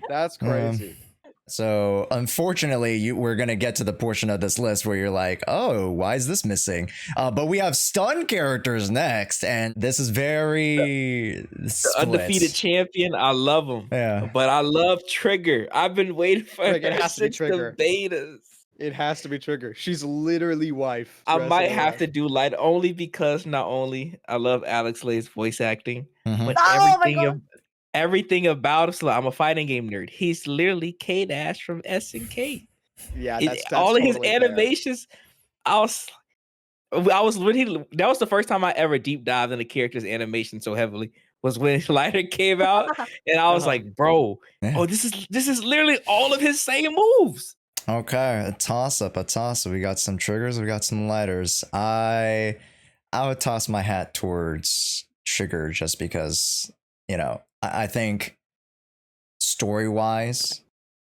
Speaker 2: That's crazy.
Speaker 3: So unfortunately, we're gonna get to the portion of this list where you're like, oh, why is this missing? But we have stun characters next, and this is very
Speaker 4: undefeated champion. I love him.
Speaker 3: Yeah,
Speaker 4: but I love Trigger. I've been waiting for
Speaker 2: it has to be Trigger.
Speaker 4: The betas.
Speaker 2: It has to be Trigger. She's literally wife.
Speaker 4: I might have to do light only because not only I love Alex Lay's voice acting, but everything about him. So I'm a fighting game nerd. He's literally K-Dash from SNK.
Speaker 2: Yeah, that's
Speaker 4: all of his
Speaker 2: totally fair.
Speaker 4: animations. I was when that was the first time I ever deep dived into characters' animation so heavily. Was when Lighter came out, and I was like, "Bro, oh, this is literally all of his same moves."
Speaker 3: Okay, a toss up. We got some triggers, we got some lighters. I would toss my hat towards Trigger just because, I think story wise,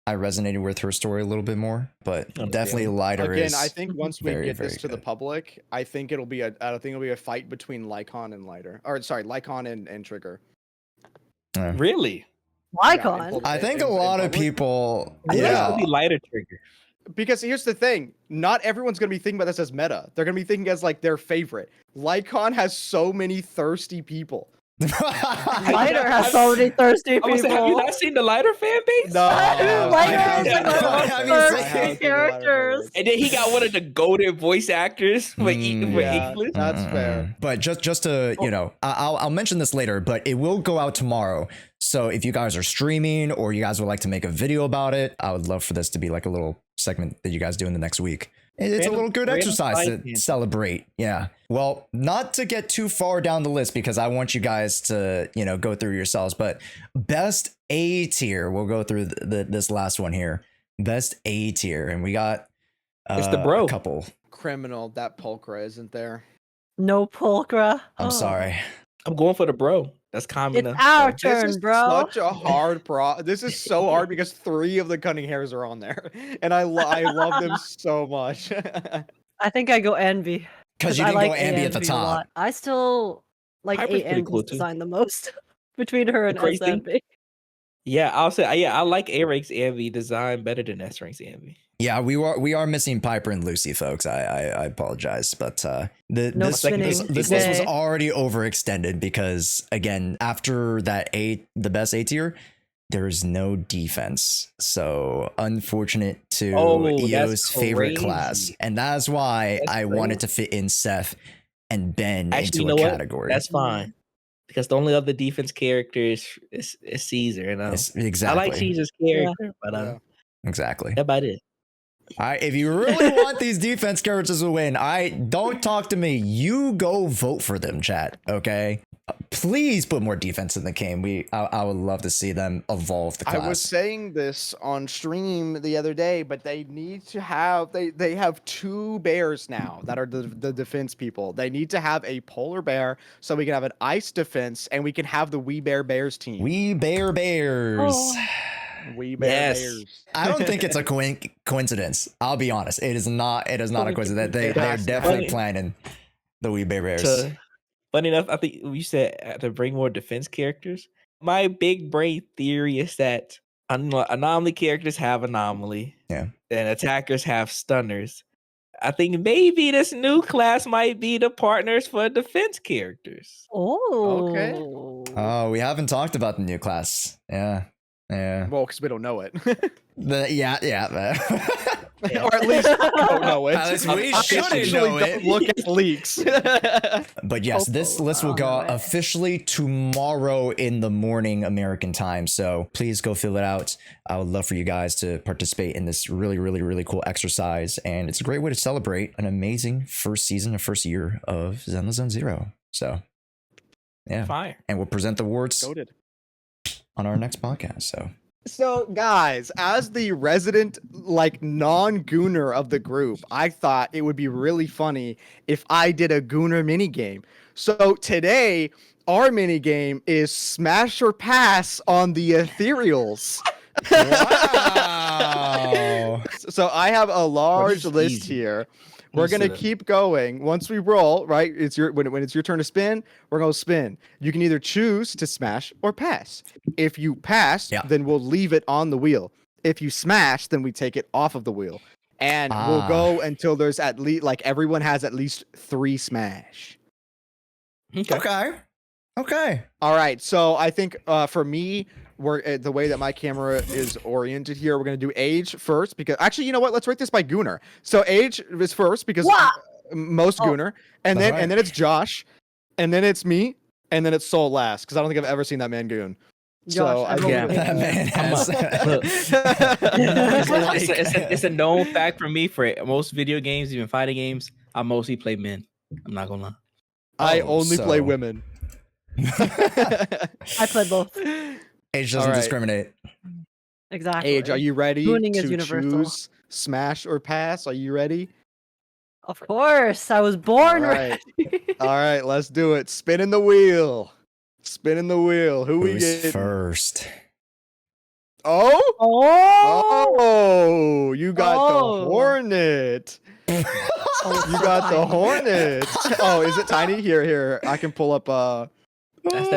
Speaker 3: I resonated with her story a little bit more, but definitely Lighter
Speaker 2: Again,
Speaker 3: is
Speaker 2: I think once we
Speaker 3: very,
Speaker 2: get
Speaker 3: very
Speaker 2: this to the
Speaker 3: good.
Speaker 2: public, I think it'll be a fight between Lycon and Lighter. Or sorry, Lycon and Trigger.
Speaker 4: Really?
Speaker 1: Lycon?
Speaker 3: I think a lot of people,
Speaker 4: I think it'll be Lighter Trigger.
Speaker 2: Because here's the thing, not everyone's gonna be thinking about this as meta. They're gonna be thinking as like their favorite. Lycon has so many thirsty people.
Speaker 1: Lighter has so many thirsty people.
Speaker 4: Have you not seen the Lighter fan base?
Speaker 2: No,
Speaker 1: Lighter has
Speaker 3: Yeah.
Speaker 1: the most
Speaker 3: Have you
Speaker 1: thirsty
Speaker 3: seen-
Speaker 1: characters.
Speaker 4: And then he got one of the golden voice actors for
Speaker 2: yeah.
Speaker 4: English.
Speaker 2: That's fair.
Speaker 3: But just to, I'll mention this later, but it will go out tomorrow. So if you guys are streaming or you guys would like to make a video about it, I would love for this to be like a little segment that you guys do in the next week. It's a little good exercise to celebrate. Yeah. Well, not to get too far down the list because I want you guys to, go through yourselves, but best A tier, we'll go through this last one here. Best A tier. And we got
Speaker 4: It's the bro.
Speaker 3: a couple.
Speaker 2: Criminal, that Pulchra isn't there.
Speaker 1: No Pulchra.
Speaker 3: I'm sorry.
Speaker 4: I'm going for the bro. That's Kamina.
Speaker 1: It's our
Speaker 2: This
Speaker 1: turn,
Speaker 2: is
Speaker 1: bro.
Speaker 2: such a hard This is so hard because 3 of the cunning hairs are on there, and I love them so much.
Speaker 1: I think I go Envy.
Speaker 3: Because you
Speaker 1: I
Speaker 3: didn't
Speaker 1: like
Speaker 3: go Ambi at the
Speaker 1: A
Speaker 3: top.
Speaker 1: lot. I still like
Speaker 4: Hyper's pretty
Speaker 1: Envy's
Speaker 4: cool, too.
Speaker 1: design the most between her and
Speaker 4: crazy thing-
Speaker 1: SNB.
Speaker 4: Yeah, I'll say I like A-Rank's Envy design better than S-Rank's Envy.
Speaker 3: Yeah, we are missing Piper and Lucy, folks. I apologize, but
Speaker 1: No
Speaker 3: this
Speaker 1: spinning
Speaker 3: list was
Speaker 1: today.
Speaker 3: already overextended because again, after the best A tier, there is no defense. So unfortunate to EO's
Speaker 4: that's
Speaker 3: favorite class,
Speaker 4: crazy.
Speaker 3: and that's why
Speaker 4: That's
Speaker 3: I wanted to fit in Seth and Ben
Speaker 4: Actually, you
Speaker 3: into
Speaker 4: know
Speaker 3: a
Speaker 4: what?
Speaker 3: category.
Speaker 4: That's fine. Because the only other defense character is Caesar. And
Speaker 3: Exactly.
Speaker 4: I like Caesar's character, but
Speaker 2: Yeah.
Speaker 3: Exactly.
Speaker 4: that's about it.
Speaker 3: If you really want these defense characters to win, don't talk to me. You go vote for them, chat. Okay, please put more defense in the game. I would love to see them evolve the class.
Speaker 2: I was saying this on stream the other day, but they need to have they have 2 bears now that are the defense people. They need to have a polar bear so we can have an ice defense and we can have the We Bear Bears team.
Speaker 3: We Bears.
Speaker 1: Oh.
Speaker 2: We Bear
Speaker 4: Yes.
Speaker 2: Bears.
Speaker 3: I don't think it's a coincidence. I'll be honest. It is not. It is not a coincidence. They're
Speaker 2: That's
Speaker 3: definitely
Speaker 4: funny.
Speaker 3: planning the We Bears.
Speaker 4: Funny enough, I think you said to bring more defense characters. My big brain theory is that anomaly characters have anomaly.
Speaker 3: Yeah.
Speaker 4: And attackers have stunners. I think maybe this new class might be the partners for defense characters.
Speaker 1: Oh.
Speaker 2: Okay.
Speaker 3: Oh, we haven't talked about the new class. Yeah.
Speaker 2: Well, because we don't know it.
Speaker 3: Yeah.
Speaker 2: Or at least we don't know it.
Speaker 3: At least we shouldn't
Speaker 2: Officially
Speaker 3: know
Speaker 2: don't
Speaker 3: it.
Speaker 2: Look at leaks.
Speaker 3: But yes, this list will go officially tomorrow in the morning American time. So please go fill it out. I would love for you guys to participate in this really, really, really cool exercise. And it's a great way to celebrate an amazing first season and first year of Zenless Zone Zero. So yeah.
Speaker 4: Fire.
Speaker 3: And we'll present the awards
Speaker 2: Goated.
Speaker 3: on our next podcast.
Speaker 2: So, guys, as the resident, non-gooner of the group, I thought it would be really funny if I did a gooner minigame. So today, our minigame is smash or pass on the Ethereals.
Speaker 3: Wow.
Speaker 2: So I have a large
Speaker 4: is
Speaker 2: list
Speaker 4: easy?
Speaker 2: here. We're gonna keep going. Once we roll, right? When it's your turn to spin, we're gonna spin. You can either choose to smash or pass. If you pass, then we'll leave it on the wheel. If you smash, then we take it off of the wheel. And we'll go until there's at least everyone has at least 3 smash.
Speaker 3: Okay.
Speaker 2: All right. So I think for me, we're the way that my camera is oriented here, we're gonna do age first because actually, you know what? Let's rate this by gooner. So age is first because most gooner, and then and then it's Josh, and then it's me, and then it's Soul last because I don't think I've ever seen that man goon. So I
Speaker 1: rolled
Speaker 4: yeah,
Speaker 1: with
Speaker 3: That man has.
Speaker 4: Look. It's a known fact for me for most video games, even fighting games. I mostly play men. I'm not gonna lie.
Speaker 2: I
Speaker 3: Oh,
Speaker 2: only play
Speaker 3: so-
Speaker 2: women.
Speaker 1: I played both.
Speaker 3: Age doesn't
Speaker 2: Alright.
Speaker 3: discriminate.
Speaker 1: Exactly.
Speaker 2: Age, are you ready
Speaker 1: Mooning is
Speaker 2: to
Speaker 1: universal.
Speaker 2: choose smash or pass? Are you ready?
Speaker 1: Of course, I was born
Speaker 2: Alright.
Speaker 1: ready.
Speaker 2: All right, let's do it. Spinning the wheel. Spinning the wheel. Who we
Speaker 3: Who's
Speaker 2: get?
Speaker 3: first?
Speaker 2: Oh?
Speaker 1: Oh,
Speaker 2: Oh, you got the
Speaker 1: Oh.
Speaker 2: Hornet.
Speaker 1: Oh, it's
Speaker 2: You
Speaker 1: so
Speaker 2: got the
Speaker 1: tiny.
Speaker 2: Hornet. Oh, is it tiny? Here. I can pull up
Speaker 4: That's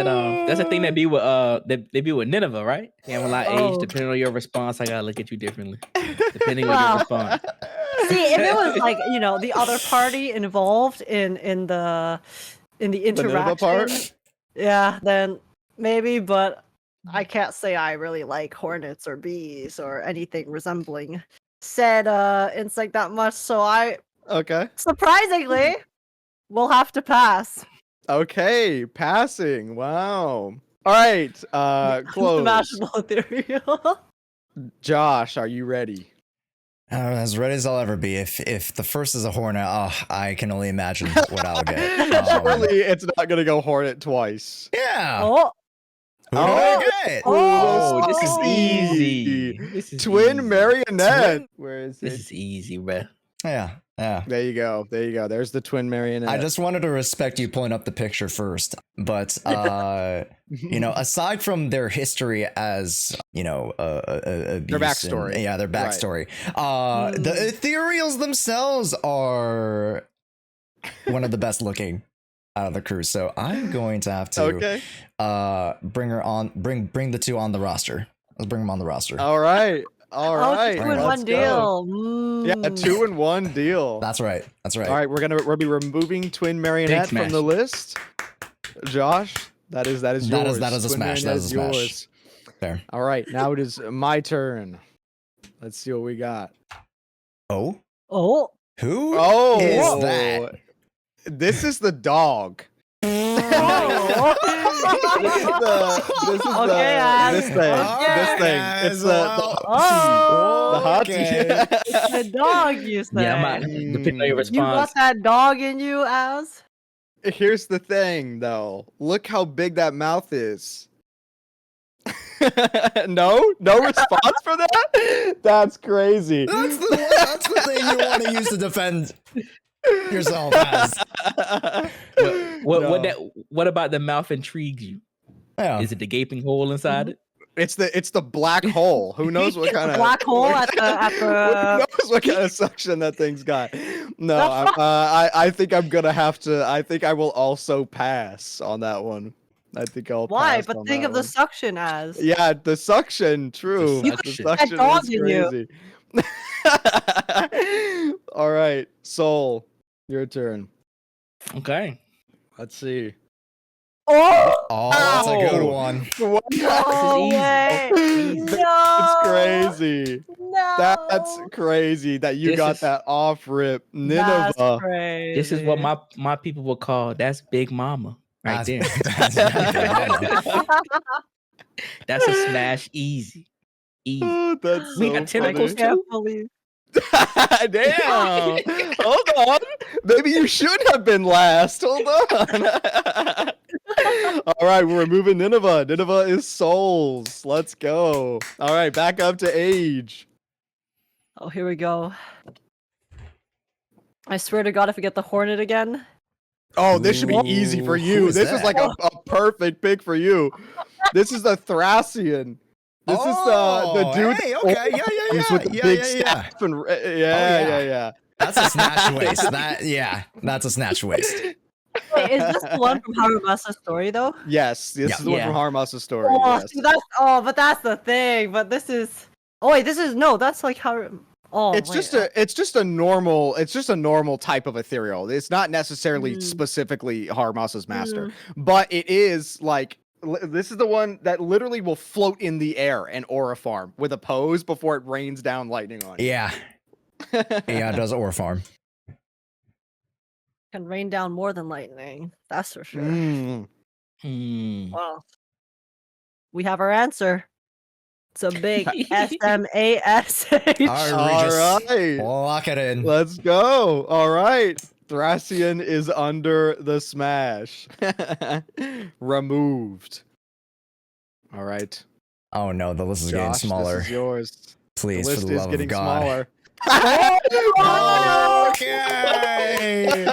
Speaker 4: the thing that be with they be with Nineveh, right? Yeah, well, like age,
Speaker 1: Oh.
Speaker 4: depending on your response, I gotta look at you differently. Depending on
Speaker 1: Wow.
Speaker 4: your response.
Speaker 1: See, if it was like the other party involved in the
Speaker 2: Nineveh
Speaker 1: interaction,
Speaker 2: part?
Speaker 1: yeah, then maybe. But I can't say I really like hornets or bees or anything resembling said insect that much. So I
Speaker 2: Okay.
Speaker 1: surprisingly will have to pass.
Speaker 2: Okay, passing. Wow. All right, close.
Speaker 1: Smashable Ethereal.
Speaker 2: Josh, are you ready?
Speaker 3: As ready as I'll ever be. If the first is a Hornet, I can only imagine what I'll get.
Speaker 2: Surely it's not gonna go Hornet twice.
Speaker 3: Yeah.
Speaker 1: Oh,
Speaker 3: Who did I get?
Speaker 4: Oh, this is
Speaker 2: Oh.
Speaker 4: easy. This is
Speaker 2: Twin
Speaker 4: easy.
Speaker 2: marionette. Where is
Speaker 4: This
Speaker 2: it?
Speaker 4: is easy, bruh.
Speaker 3: Yeah.
Speaker 2: There you go. There's the twin marionette.
Speaker 3: I just wanted to respect you pulling up the picture first, but aside from their history as abuse
Speaker 2: Their backstory.
Speaker 3: their
Speaker 2: Right.
Speaker 3: backstory, the Ethereals themselves are one of the best looking out of the crew. So I'm going to have to
Speaker 2: Okay.
Speaker 3: bring the two on the roster. Let's bring them on the roster.
Speaker 2: All right. All right.
Speaker 1: two in
Speaker 3: let's
Speaker 1: one
Speaker 2: go.
Speaker 1: deal.
Speaker 2: Yeah, a 2-in-1 deal.
Speaker 3: That's right.
Speaker 2: All right, we'll be removing twin marionette from
Speaker 4: smash.
Speaker 2: the list. Josh, that is yours.
Speaker 3: That is a
Speaker 2: Twin
Speaker 3: smash. That
Speaker 2: marionette
Speaker 3: is a smash.
Speaker 2: yours.
Speaker 3: Fair.
Speaker 2: All right, now it is my turn. Let's see what we got.
Speaker 3: Oh,
Speaker 1: Oh,
Speaker 3: who
Speaker 2: Oh,
Speaker 3: is that?
Speaker 2: This is the dog.
Speaker 1: oh.
Speaker 2: This is
Speaker 1: Okay,
Speaker 2: this thing.
Speaker 1: okay.
Speaker 2: This thing.
Speaker 3: Guys,
Speaker 2: It's
Speaker 1: Oh,
Speaker 2: the hot
Speaker 3: okay.
Speaker 1: it's the dog you say.
Speaker 4: Yeah, depending on your
Speaker 1: You
Speaker 4: response.
Speaker 1: got that dog in you, Az?
Speaker 2: Here's the thing, though. Look how big that mouth is. No response for that. That's crazy.
Speaker 3: That's the thing you want to use to defend yourself as.
Speaker 4: What about the mouth intrigues you?
Speaker 3: Yeah.
Speaker 4: Is it the gaping hole inside it?
Speaker 2: It's the black hole. Who knows what kind of
Speaker 1: Black hole at
Speaker 2: Who
Speaker 1: the
Speaker 2: knows what kind of suction that thing's got? No, I think I'm gonna have to. I think I will also pass on that one. I think I'll.
Speaker 1: Why?
Speaker 2: pass
Speaker 1: But
Speaker 2: on
Speaker 1: think
Speaker 2: that
Speaker 1: of the
Speaker 2: one.
Speaker 1: suction as.
Speaker 2: Yeah, the suction. True.
Speaker 4: The
Speaker 2: The
Speaker 4: suction.
Speaker 2: suction
Speaker 1: dog
Speaker 2: is
Speaker 1: in you.
Speaker 2: crazy. All right, Soul, your turn.
Speaker 4: Okay.
Speaker 2: Let's see.
Speaker 1: Oh!
Speaker 3: Oh, that's a good
Speaker 2: Ow.
Speaker 3: one.
Speaker 2: What?
Speaker 1: No
Speaker 4: easy.
Speaker 1: way!
Speaker 4: Easy.
Speaker 1: No!
Speaker 2: It's crazy.
Speaker 1: No!
Speaker 2: That's crazy that you
Speaker 4: This
Speaker 2: got
Speaker 4: is-
Speaker 2: that off rip.
Speaker 1: That's
Speaker 2: Nineveh.
Speaker 1: crazy.
Speaker 4: This is what my people will call that's Big Mama right there. That's a smash easy. Easy.
Speaker 2: Oh, that's
Speaker 4: We
Speaker 2: so
Speaker 4: got tentacles
Speaker 2: funny.
Speaker 1: I can't believe.
Speaker 2: Damn. Hold on. Maybe you should have been last. Hold on. All right, we're removing Nineveh. Nineveh is souls. Let's go. All right, back up to age.
Speaker 1: Oh, here we go. I swear to God, if we get the Hornet again.
Speaker 2: Oh, this should be easy for
Speaker 3: Ooh,
Speaker 2: you.
Speaker 3: who is
Speaker 2: This is
Speaker 3: that?
Speaker 2: like a perfect pick for you. This is the Thracian. This is the dude.
Speaker 3: Hey,
Speaker 2: that
Speaker 3: okay, yeah,
Speaker 2: comes with the big staff and yeah.
Speaker 3: That's a snatch waist. That's a snatch waist.
Speaker 1: Wait, is this the one from Harumasa story though?
Speaker 2: Yes, this
Speaker 3: Yeah.
Speaker 2: is the one
Speaker 4: Yeah.
Speaker 2: from Harmasa's story.
Speaker 1: Oh,
Speaker 2: Yes.
Speaker 1: see, but that's the thing. But this is. Oh wait, that's like how. Oh,
Speaker 2: It's just a normal type of ethereal. It's not necessarily specifically Harmasa's master, but it is like this is the one that literally will float in the air and aura farm with a pose before it rains down lightning on you.
Speaker 3: Yeah. Yeah, it does ore farm.
Speaker 1: can rain down more than lightning. That's for sure.
Speaker 2: Mm.
Speaker 4: Hmm.
Speaker 1: Wow. we have our answer. It's a big SMASH.
Speaker 3: All right,
Speaker 2: All
Speaker 3: Regis,
Speaker 2: right.
Speaker 3: lock it in.
Speaker 2: Let's go. All right. Thracian is under the smash. Removed. All right.
Speaker 3: Oh no, the list is
Speaker 2: Josh,
Speaker 3: getting smaller.
Speaker 2: This is yours.
Speaker 3: Please,
Speaker 2: The
Speaker 3: for
Speaker 2: list
Speaker 3: the
Speaker 2: is
Speaker 3: love
Speaker 2: getting
Speaker 3: of God.
Speaker 2: smaller.
Speaker 3: Okay.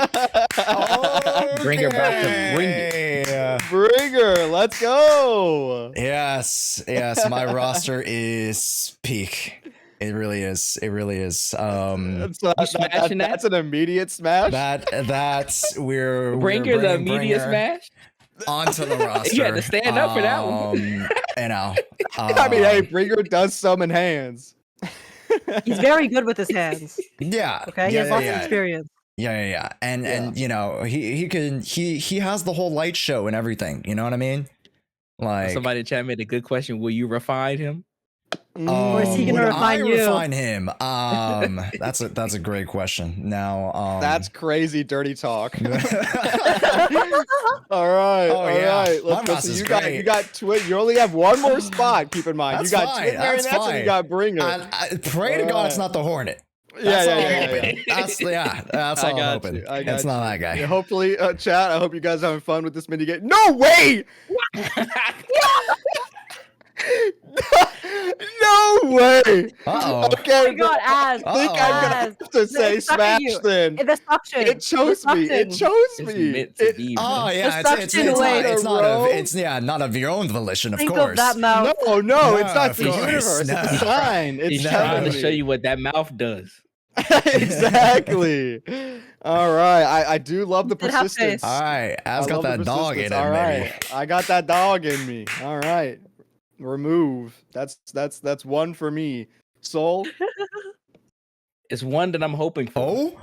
Speaker 4: Bring her back to bring it.
Speaker 2: Bringer, let's go.
Speaker 3: Yes, my roster is peak. It really is. It really is.
Speaker 4: smashing that?
Speaker 2: That's an immediate smash.
Speaker 3: That's we're
Speaker 4: Bring her the immediate smash.
Speaker 3: onto the roster.
Speaker 4: You had to stand up for that one.
Speaker 3: You know.
Speaker 2: I mean, hey, Bringer does summon hands.
Speaker 1: He's very good with his hands.
Speaker 3: Yeah.
Speaker 1: Okay, he has lots of experience.
Speaker 3: Yeah. And you know, he has the whole light show and everything. You know what I mean? Like
Speaker 4: Somebody in chat made a good question. Will you refine him?
Speaker 1: Or is he gonna
Speaker 3: would
Speaker 1: refine
Speaker 3: I
Speaker 1: you?
Speaker 3: refine him? That's a great question. Now,
Speaker 2: That's crazy dirty talk. All right.
Speaker 3: Oh,
Speaker 2: all
Speaker 3: yeah.
Speaker 2: right.
Speaker 3: My
Speaker 2: Let's go.
Speaker 3: boss
Speaker 2: So
Speaker 3: is
Speaker 2: you
Speaker 3: great.
Speaker 2: got Twit. You only have one more spot. Keep in mind.
Speaker 3: That's
Speaker 2: you got
Speaker 3: fine,
Speaker 2: Twit
Speaker 3: that's
Speaker 2: Marionettes and you
Speaker 3: fine.
Speaker 2: got Bringer.
Speaker 3: I pray to God it's not the Hornet.
Speaker 2: Yeah.
Speaker 3: That's all I'm
Speaker 2: got
Speaker 3: hoping.
Speaker 2: you, I got
Speaker 3: It's not
Speaker 2: you.
Speaker 3: that guy.
Speaker 2: Yeah, hopefully, chat. I hope you guys are having fun with this mini game. No way! No way!
Speaker 3: Uh-oh.
Speaker 2: Okay,
Speaker 1: Oh my God, Az.
Speaker 2: I think I'm gonna have to say
Speaker 1: It's sucking
Speaker 2: smash
Speaker 1: you.
Speaker 2: then.
Speaker 1: The suction.
Speaker 2: It chose me. It chose
Speaker 4: It's
Speaker 2: me.
Speaker 4: meant to
Speaker 2: It-
Speaker 4: be.
Speaker 3: Oh
Speaker 4: man.
Speaker 3: yeah,
Speaker 1: The suction away.
Speaker 3: not of your own volition, of
Speaker 1: Think
Speaker 3: course.
Speaker 1: of that mouth.
Speaker 2: No,
Speaker 3: No,
Speaker 2: it's not
Speaker 3: of
Speaker 2: the
Speaker 3: course,
Speaker 2: universe.
Speaker 3: no.
Speaker 2: It's a sign. It's
Speaker 4: He's
Speaker 3: No.
Speaker 4: trying to
Speaker 2: telling
Speaker 4: show
Speaker 2: me.
Speaker 4: you what that mouth does.
Speaker 2: Exactly. All right. I do love the
Speaker 1: You did have faith.
Speaker 2: persistence.
Speaker 3: All right,
Speaker 2: I
Speaker 3: I've got
Speaker 2: love the
Speaker 3: that dog in
Speaker 2: persistence.
Speaker 3: him,
Speaker 2: All
Speaker 3: maybe.
Speaker 2: right. I got that dog in me. All right. Remove. That's one for me. Soul.
Speaker 4: It's one that I'm hoping for.
Speaker 3: Oh,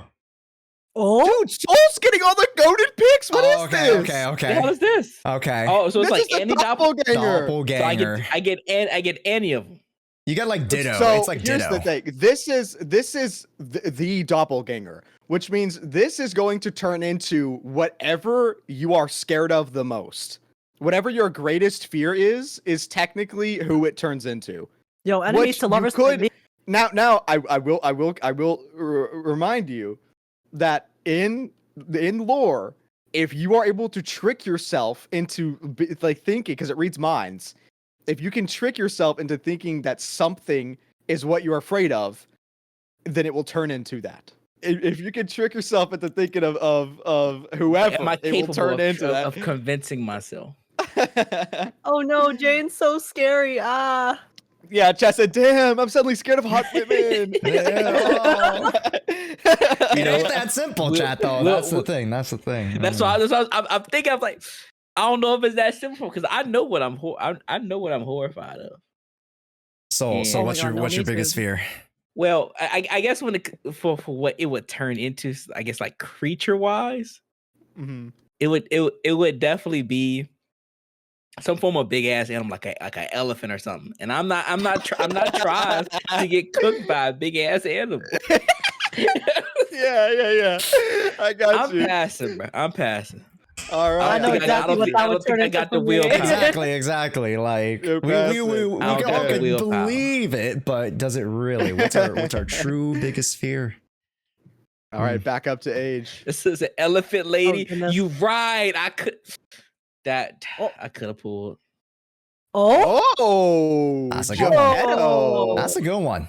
Speaker 1: Oh,
Speaker 2: Dude, Soul's getting all the goaded picks. What is
Speaker 3: okay,
Speaker 2: this?
Speaker 4: What the hell
Speaker 3: okay.
Speaker 4: is this?
Speaker 3: Okay.
Speaker 4: Oh, so it's
Speaker 2: This
Speaker 4: like
Speaker 2: is the
Speaker 4: any
Speaker 2: doppelganger.
Speaker 4: So I get any of them.
Speaker 3: You got like Ditto.
Speaker 2: So
Speaker 3: It's like
Speaker 2: here's
Speaker 3: Ditto.
Speaker 2: the thing. This is the doppelganger, which means this is going to turn into whatever you are scared of the most. Whatever your greatest fear is technically who it turns into.
Speaker 1: yo, enemies
Speaker 2: Which
Speaker 1: to
Speaker 2: you
Speaker 1: lovers.
Speaker 2: could- Now I will remind you that in lore, if you are able to trick yourself into thinking, because it reads minds, if you can trick yourself into thinking that something is what you're afraid of, then it will turn into that. If you can trick yourself into thinking of whoever,
Speaker 4: Am I
Speaker 2: it will
Speaker 4: capable
Speaker 2: turn into
Speaker 4: of convincing myself?
Speaker 2: that.
Speaker 1: Oh no, Jane's so scary. Ah.
Speaker 2: Yeah, Chess said, "Damn, I'm suddenly scared of hot women."
Speaker 3: It ain't that simple, chat. Though that's the thing. That's the thing.
Speaker 4: That's why I'm thinking. I'm like, I don't know if it's that simple because I know what I know what I'm horrified of.
Speaker 3: So
Speaker 4: Yeah. Oh my
Speaker 3: what's
Speaker 1: God,
Speaker 3: your
Speaker 1: no,
Speaker 3: what's your
Speaker 1: me
Speaker 3: biggest
Speaker 1: too.
Speaker 3: fear?
Speaker 4: Well, I guess for what it would turn into, I guess like creature wise,
Speaker 2: Mhm.
Speaker 4: it would definitely be some form of big ass animal, like an elephant or something. And I'm not trying to get cooked by a big ass animal.
Speaker 2: Yeah. I got
Speaker 4: I'm
Speaker 2: you.
Speaker 4: passing, bro. I'm passing.
Speaker 2: All right.
Speaker 1: I know exactly what that would turn
Speaker 4: I
Speaker 1: into
Speaker 4: got the
Speaker 1: for me.
Speaker 4: willpower.
Speaker 3: Exactly. Like
Speaker 2: You're
Speaker 3: we
Speaker 2: passing.
Speaker 3: all
Speaker 4: I don't got the
Speaker 3: could
Speaker 4: willpower.
Speaker 3: believe it, but does it really? What's our true biggest fear?
Speaker 2: All right, back up to age.
Speaker 4: This is an elephant lady.
Speaker 1: goodness.
Speaker 4: You right. I could
Speaker 1: Oh.
Speaker 4: I could have pulled.
Speaker 1: Oh.
Speaker 2: Oh,
Speaker 3: That's a good
Speaker 1: one.
Speaker 2: Geppetto.
Speaker 3: That's a good one.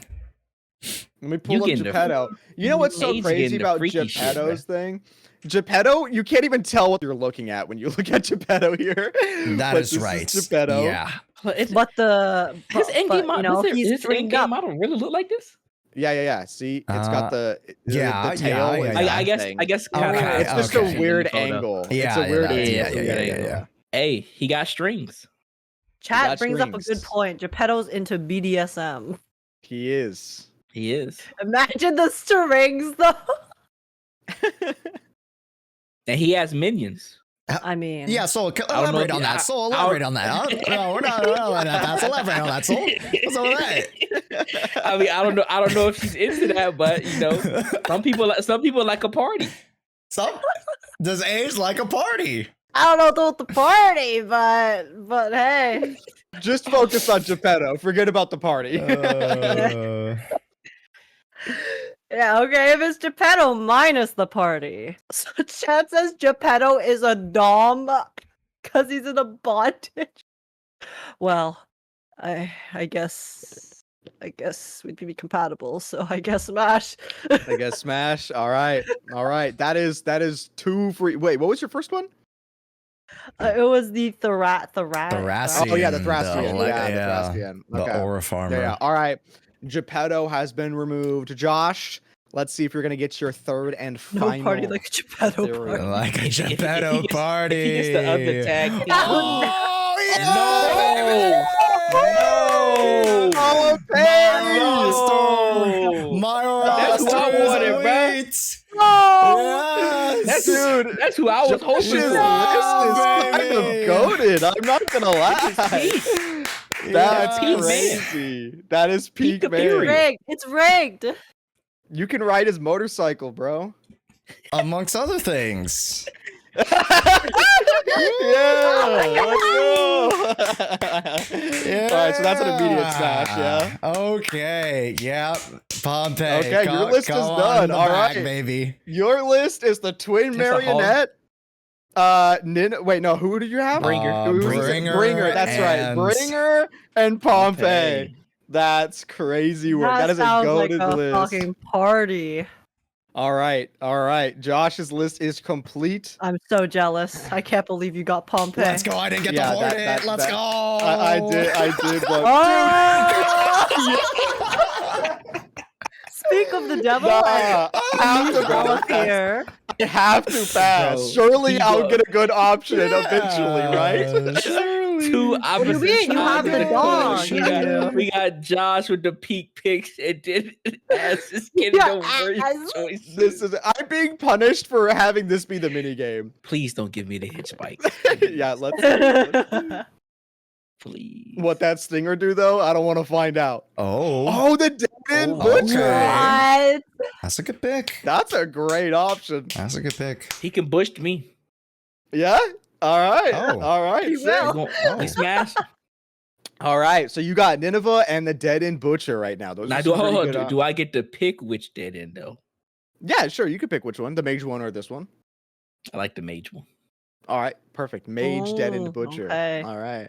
Speaker 2: Let me pull
Speaker 4: You
Speaker 2: up
Speaker 4: getting the-
Speaker 2: Geppetto. You know what's so
Speaker 4: Age
Speaker 2: crazy
Speaker 4: getting the
Speaker 2: about
Speaker 4: freaky shit,
Speaker 2: Geppetto's thing? Geppetto, you can't even tell what you're looking at when you look at Geppetto here.
Speaker 3: That
Speaker 2: But
Speaker 3: is
Speaker 2: this
Speaker 3: right.
Speaker 2: Geppetto.
Speaker 3: Yeah.
Speaker 4: His
Speaker 1: But the
Speaker 4: end
Speaker 1: but,
Speaker 4: game model,
Speaker 1: you know, he's
Speaker 4: his end
Speaker 1: stringed
Speaker 4: game
Speaker 1: up.
Speaker 4: model really look like this.
Speaker 2: Yeah. See, it's got the
Speaker 3: yeah,
Speaker 2: tail.
Speaker 3: yeah,
Speaker 2: and
Speaker 3: yeah.
Speaker 4: I guess
Speaker 2: thing.
Speaker 3: Okay,
Speaker 2: It's just
Speaker 3: okay.
Speaker 2: a weird
Speaker 4: Photo.
Speaker 2: angle.
Speaker 3: Yeah,
Speaker 2: it's a weird
Speaker 3: yeah,
Speaker 2: angle.
Speaker 3: yeah.
Speaker 4: Hey, he got strings.
Speaker 1: Chat
Speaker 2: got
Speaker 1: brings up a good
Speaker 2: strings.
Speaker 1: point. Geppetto's into BDSM.
Speaker 2: He is.
Speaker 4: He is.
Speaker 1: Imagine the strings, though.
Speaker 4: And he has minions.
Speaker 1: I mean,
Speaker 3: Yeah, Soul,
Speaker 4: don't know
Speaker 3: elaborate
Speaker 4: if
Speaker 3: on
Speaker 4: you-
Speaker 3: that. Soul,
Speaker 4: I-
Speaker 3: elaborate on that. No, we're not elaborate on that. Elaborate on that, Soul. What's up with that?
Speaker 4: I mean, I don't know if she's into that, but you know, some people like a party.
Speaker 3: Some does age like a party?
Speaker 1: I don't know about the party, but hey.
Speaker 2: Just focus on Geppetto. Forget about the party.
Speaker 1: Yeah, okay, if it's Geppetto minus the party. So chat says Geppetto is a dom because he's in a bondage. Well, I guess we'd be compatible, so I guess smash.
Speaker 2: I guess smash. All right. That is 2 for. Wait, what was your first one?
Speaker 1: It was the Thracian.
Speaker 2: Oh yeah, the Thracian. The Thracian.
Speaker 3: The Aura Farmer.
Speaker 2: Yeah. All right. Geppetto has been removed. Josh, let's see if you're gonna get your third and final.
Speaker 1: No party like a Geppetto
Speaker 2: Ethereal.
Speaker 1: party.
Speaker 3: Like a Geppetto party.
Speaker 4: If he gets the other tag.
Speaker 3: My
Speaker 4: That's who I wanted, bro.
Speaker 3: Yes.
Speaker 2: Dude,
Speaker 4: That's who I was hoping
Speaker 2: Josh's
Speaker 4: for.
Speaker 2: list is kind of goated. I'm not gonna lie. That's
Speaker 4: peak
Speaker 2: crazy. That is peak
Speaker 4: Peak
Speaker 2: man.
Speaker 4: Ethereal.
Speaker 1: It's rigged.
Speaker 2: You can ride his motorcycle, bro.
Speaker 3: Amongst other things.
Speaker 2: Yeah, let's go.
Speaker 3: Yeah.
Speaker 2: All right, so that's an immediate smash, yeah.
Speaker 3: Okay, yeah. Pompey.
Speaker 2: Okay, your list is done. All right,
Speaker 3: baby.
Speaker 2: Your list is the twin
Speaker 4: That's a
Speaker 2: marionette. Wait, no, who did you have?
Speaker 4: Bringer.
Speaker 2: Who was it? Bringer, that's right.
Speaker 3: and
Speaker 2: Bringer and Pompey.
Speaker 4: Pompey.
Speaker 2: That's crazy work. That is a
Speaker 1: sounds like
Speaker 2: goated
Speaker 1: a
Speaker 2: list.
Speaker 1: fucking party.
Speaker 2: All right. Josh's list is complete.
Speaker 1: I'm so jealous. I can't believe you got Pompey.
Speaker 3: Let's go. I didn't get
Speaker 2: Yeah,
Speaker 3: the hornet.
Speaker 2: that-
Speaker 3: Let's go.
Speaker 2: I did, but
Speaker 1: Oh! Speak of the devil.
Speaker 2: Nah, I have to
Speaker 1: Jealous
Speaker 2: pass.
Speaker 1: here.
Speaker 2: I have to pass.
Speaker 4: Bro,
Speaker 2: Surely I'll
Speaker 4: people-
Speaker 2: get a good option eventually, right?
Speaker 3: Surely.
Speaker 4: Two
Speaker 1: What do you
Speaker 4: opposite
Speaker 1: mean? You have
Speaker 4: sides
Speaker 1: the
Speaker 4: of coin.
Speaker 1: dog.
Speaker 4: We got, we got Josh with the peak picks and then Ass is getting
Speaker 1: Yeah,
Speaker 4: the worst
Speaker 1: Ass.
Speaker 4: choices.
Speaker 2: I'm being punished for having this be the mini game.
Speaker 4: Please don't give me the hitch spike.
Speaker 2: Yeah, let's
Speaker 4: Please.
Speaker 2: what that stinger do though. I don't want to find out.
Speaker 3: Oh,
Speaker 2: The dead end
Speaker 3: Oh,
Speaker 2: butcher.
Speaker 3: okay.
Speaker 1: What?
Speaker 3: that's a good pick.
Speaker 2: That's a great option.
Speaker 3: That's a good pick.
Speaker 4: He can bush me.
Speaker 2: Yeah. All right.
Speaker 3: Oh.
Speaker 2: All right.
Speaker 1: He
Speaker 2: sick.
Speaker 1: will.
Speaker 4: He smash.
Speaker 2: All right. So you got Nineveh and the dead end butcher right now. Those
Speaker 4: Now,
Speaker 2: are
Speaker 4: do,
Speaker 2: some pretty good
Speaker 4: do I get to pick which dead end though?
Speaker 2: Yeah, sure. You can pick which one, the mage one or this one.
Speaker 4: I like the mage one.
Speaker 2: All right, perfect. Mage, dead end
Speaker 1: Oh,
Speaker 2: butcher.
Speaker 1: okay.
Speaker 2: All right,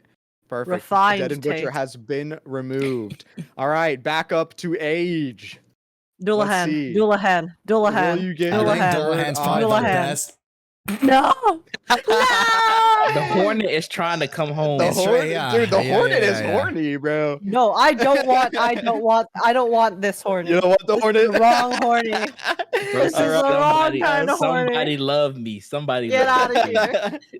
Speaker 2: perfect.
Speaker 1: Refined
Speaker 2: Dead end butcher
Speaker 1: taste.
Speaker 2: has been removed. All right, back up to age.
Speaker 1: Dullahan.
Speaker 2: see.
Speaker 1: Dullahan.
Speaker 2: Will
Speaker 1: Dullahan.
Speaker 2: you get
Speaker 3: I
Speaker 2: your
Speaker 3: think
Speaker 1: Dullahan.
Speaker 2: third
Speaker 3: Dullahan's probably the
Speaker 1: Dullahan.
Speaker 3: best.
Speaker 1: No.
Speaker 4: The Hornet is trying to come home.
Speaker 2: The
Speaker 3: That's right,
Speaker 2: hornet,
Speaker 3: yeah.
Speaker 2: dude. The
Speaker 3: Yeah,
Speaker 2: hornet
Speaker 3: yeah,
Speaker 2: is
Speaker 3: yeah.
Speaker 2: horny, bro.
Speaker 1: No, I don't want this horny.
Speaker 2: You know what? The hornet.
Speaker 1: The wrong horny.
Speaker 4: Bro,
Speaker 1: This is the wrong kind of
Speaker 4: somebody
Speaker 1: horny.
Speaker 4: love me. Somebody
Speaker 1: Get
Speaker 4: love
Speaker 1: out of
Speaker 4: me.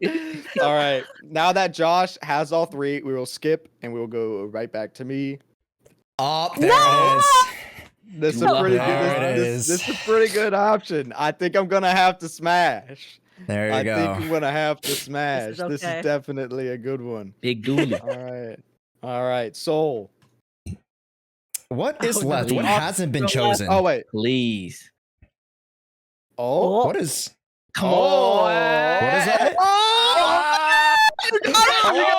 Speaker 1: here.
Speaker 2: All right. Now that Josh has all three, we will skip and we will go right back to me.
Speaker 3: Oh, there it is.
Speaker 2: This is a
Speaker 4: No.
Speaker 2: pretty
Speaker 3: There
Speaker 2: good.
Speaker 3: it
Speaker 2: This
Speaker 3: is.
Speaker 2: is a pretty good option. I think I'm gonna have to smash.
Speaker 3: There you
Speaker 2: I
Speaker 3: go.
Speaker 2: think I'm gonna have to smash. This is
Speaker 1: okay.
Speaker 2: definitely a good one.
Speaker 4: Big dually.
Speaker 2: All right. Soul.
Speaker 3: What is
Speaker 1: Oh,
Speaker 3: left?
Speaker 4: no.
Speaker 3: What hasn't been chosen?
Speaker 2: Oh wait.
Speaker 4: Please.
Speaker 2: Oh.
Speaker 3: What is?
Speaker 4: Come
Speaker 2: Oh.
Speaker 4: on.
Speaker 3: What is that?
Speaker 2: Oh! You got it! You got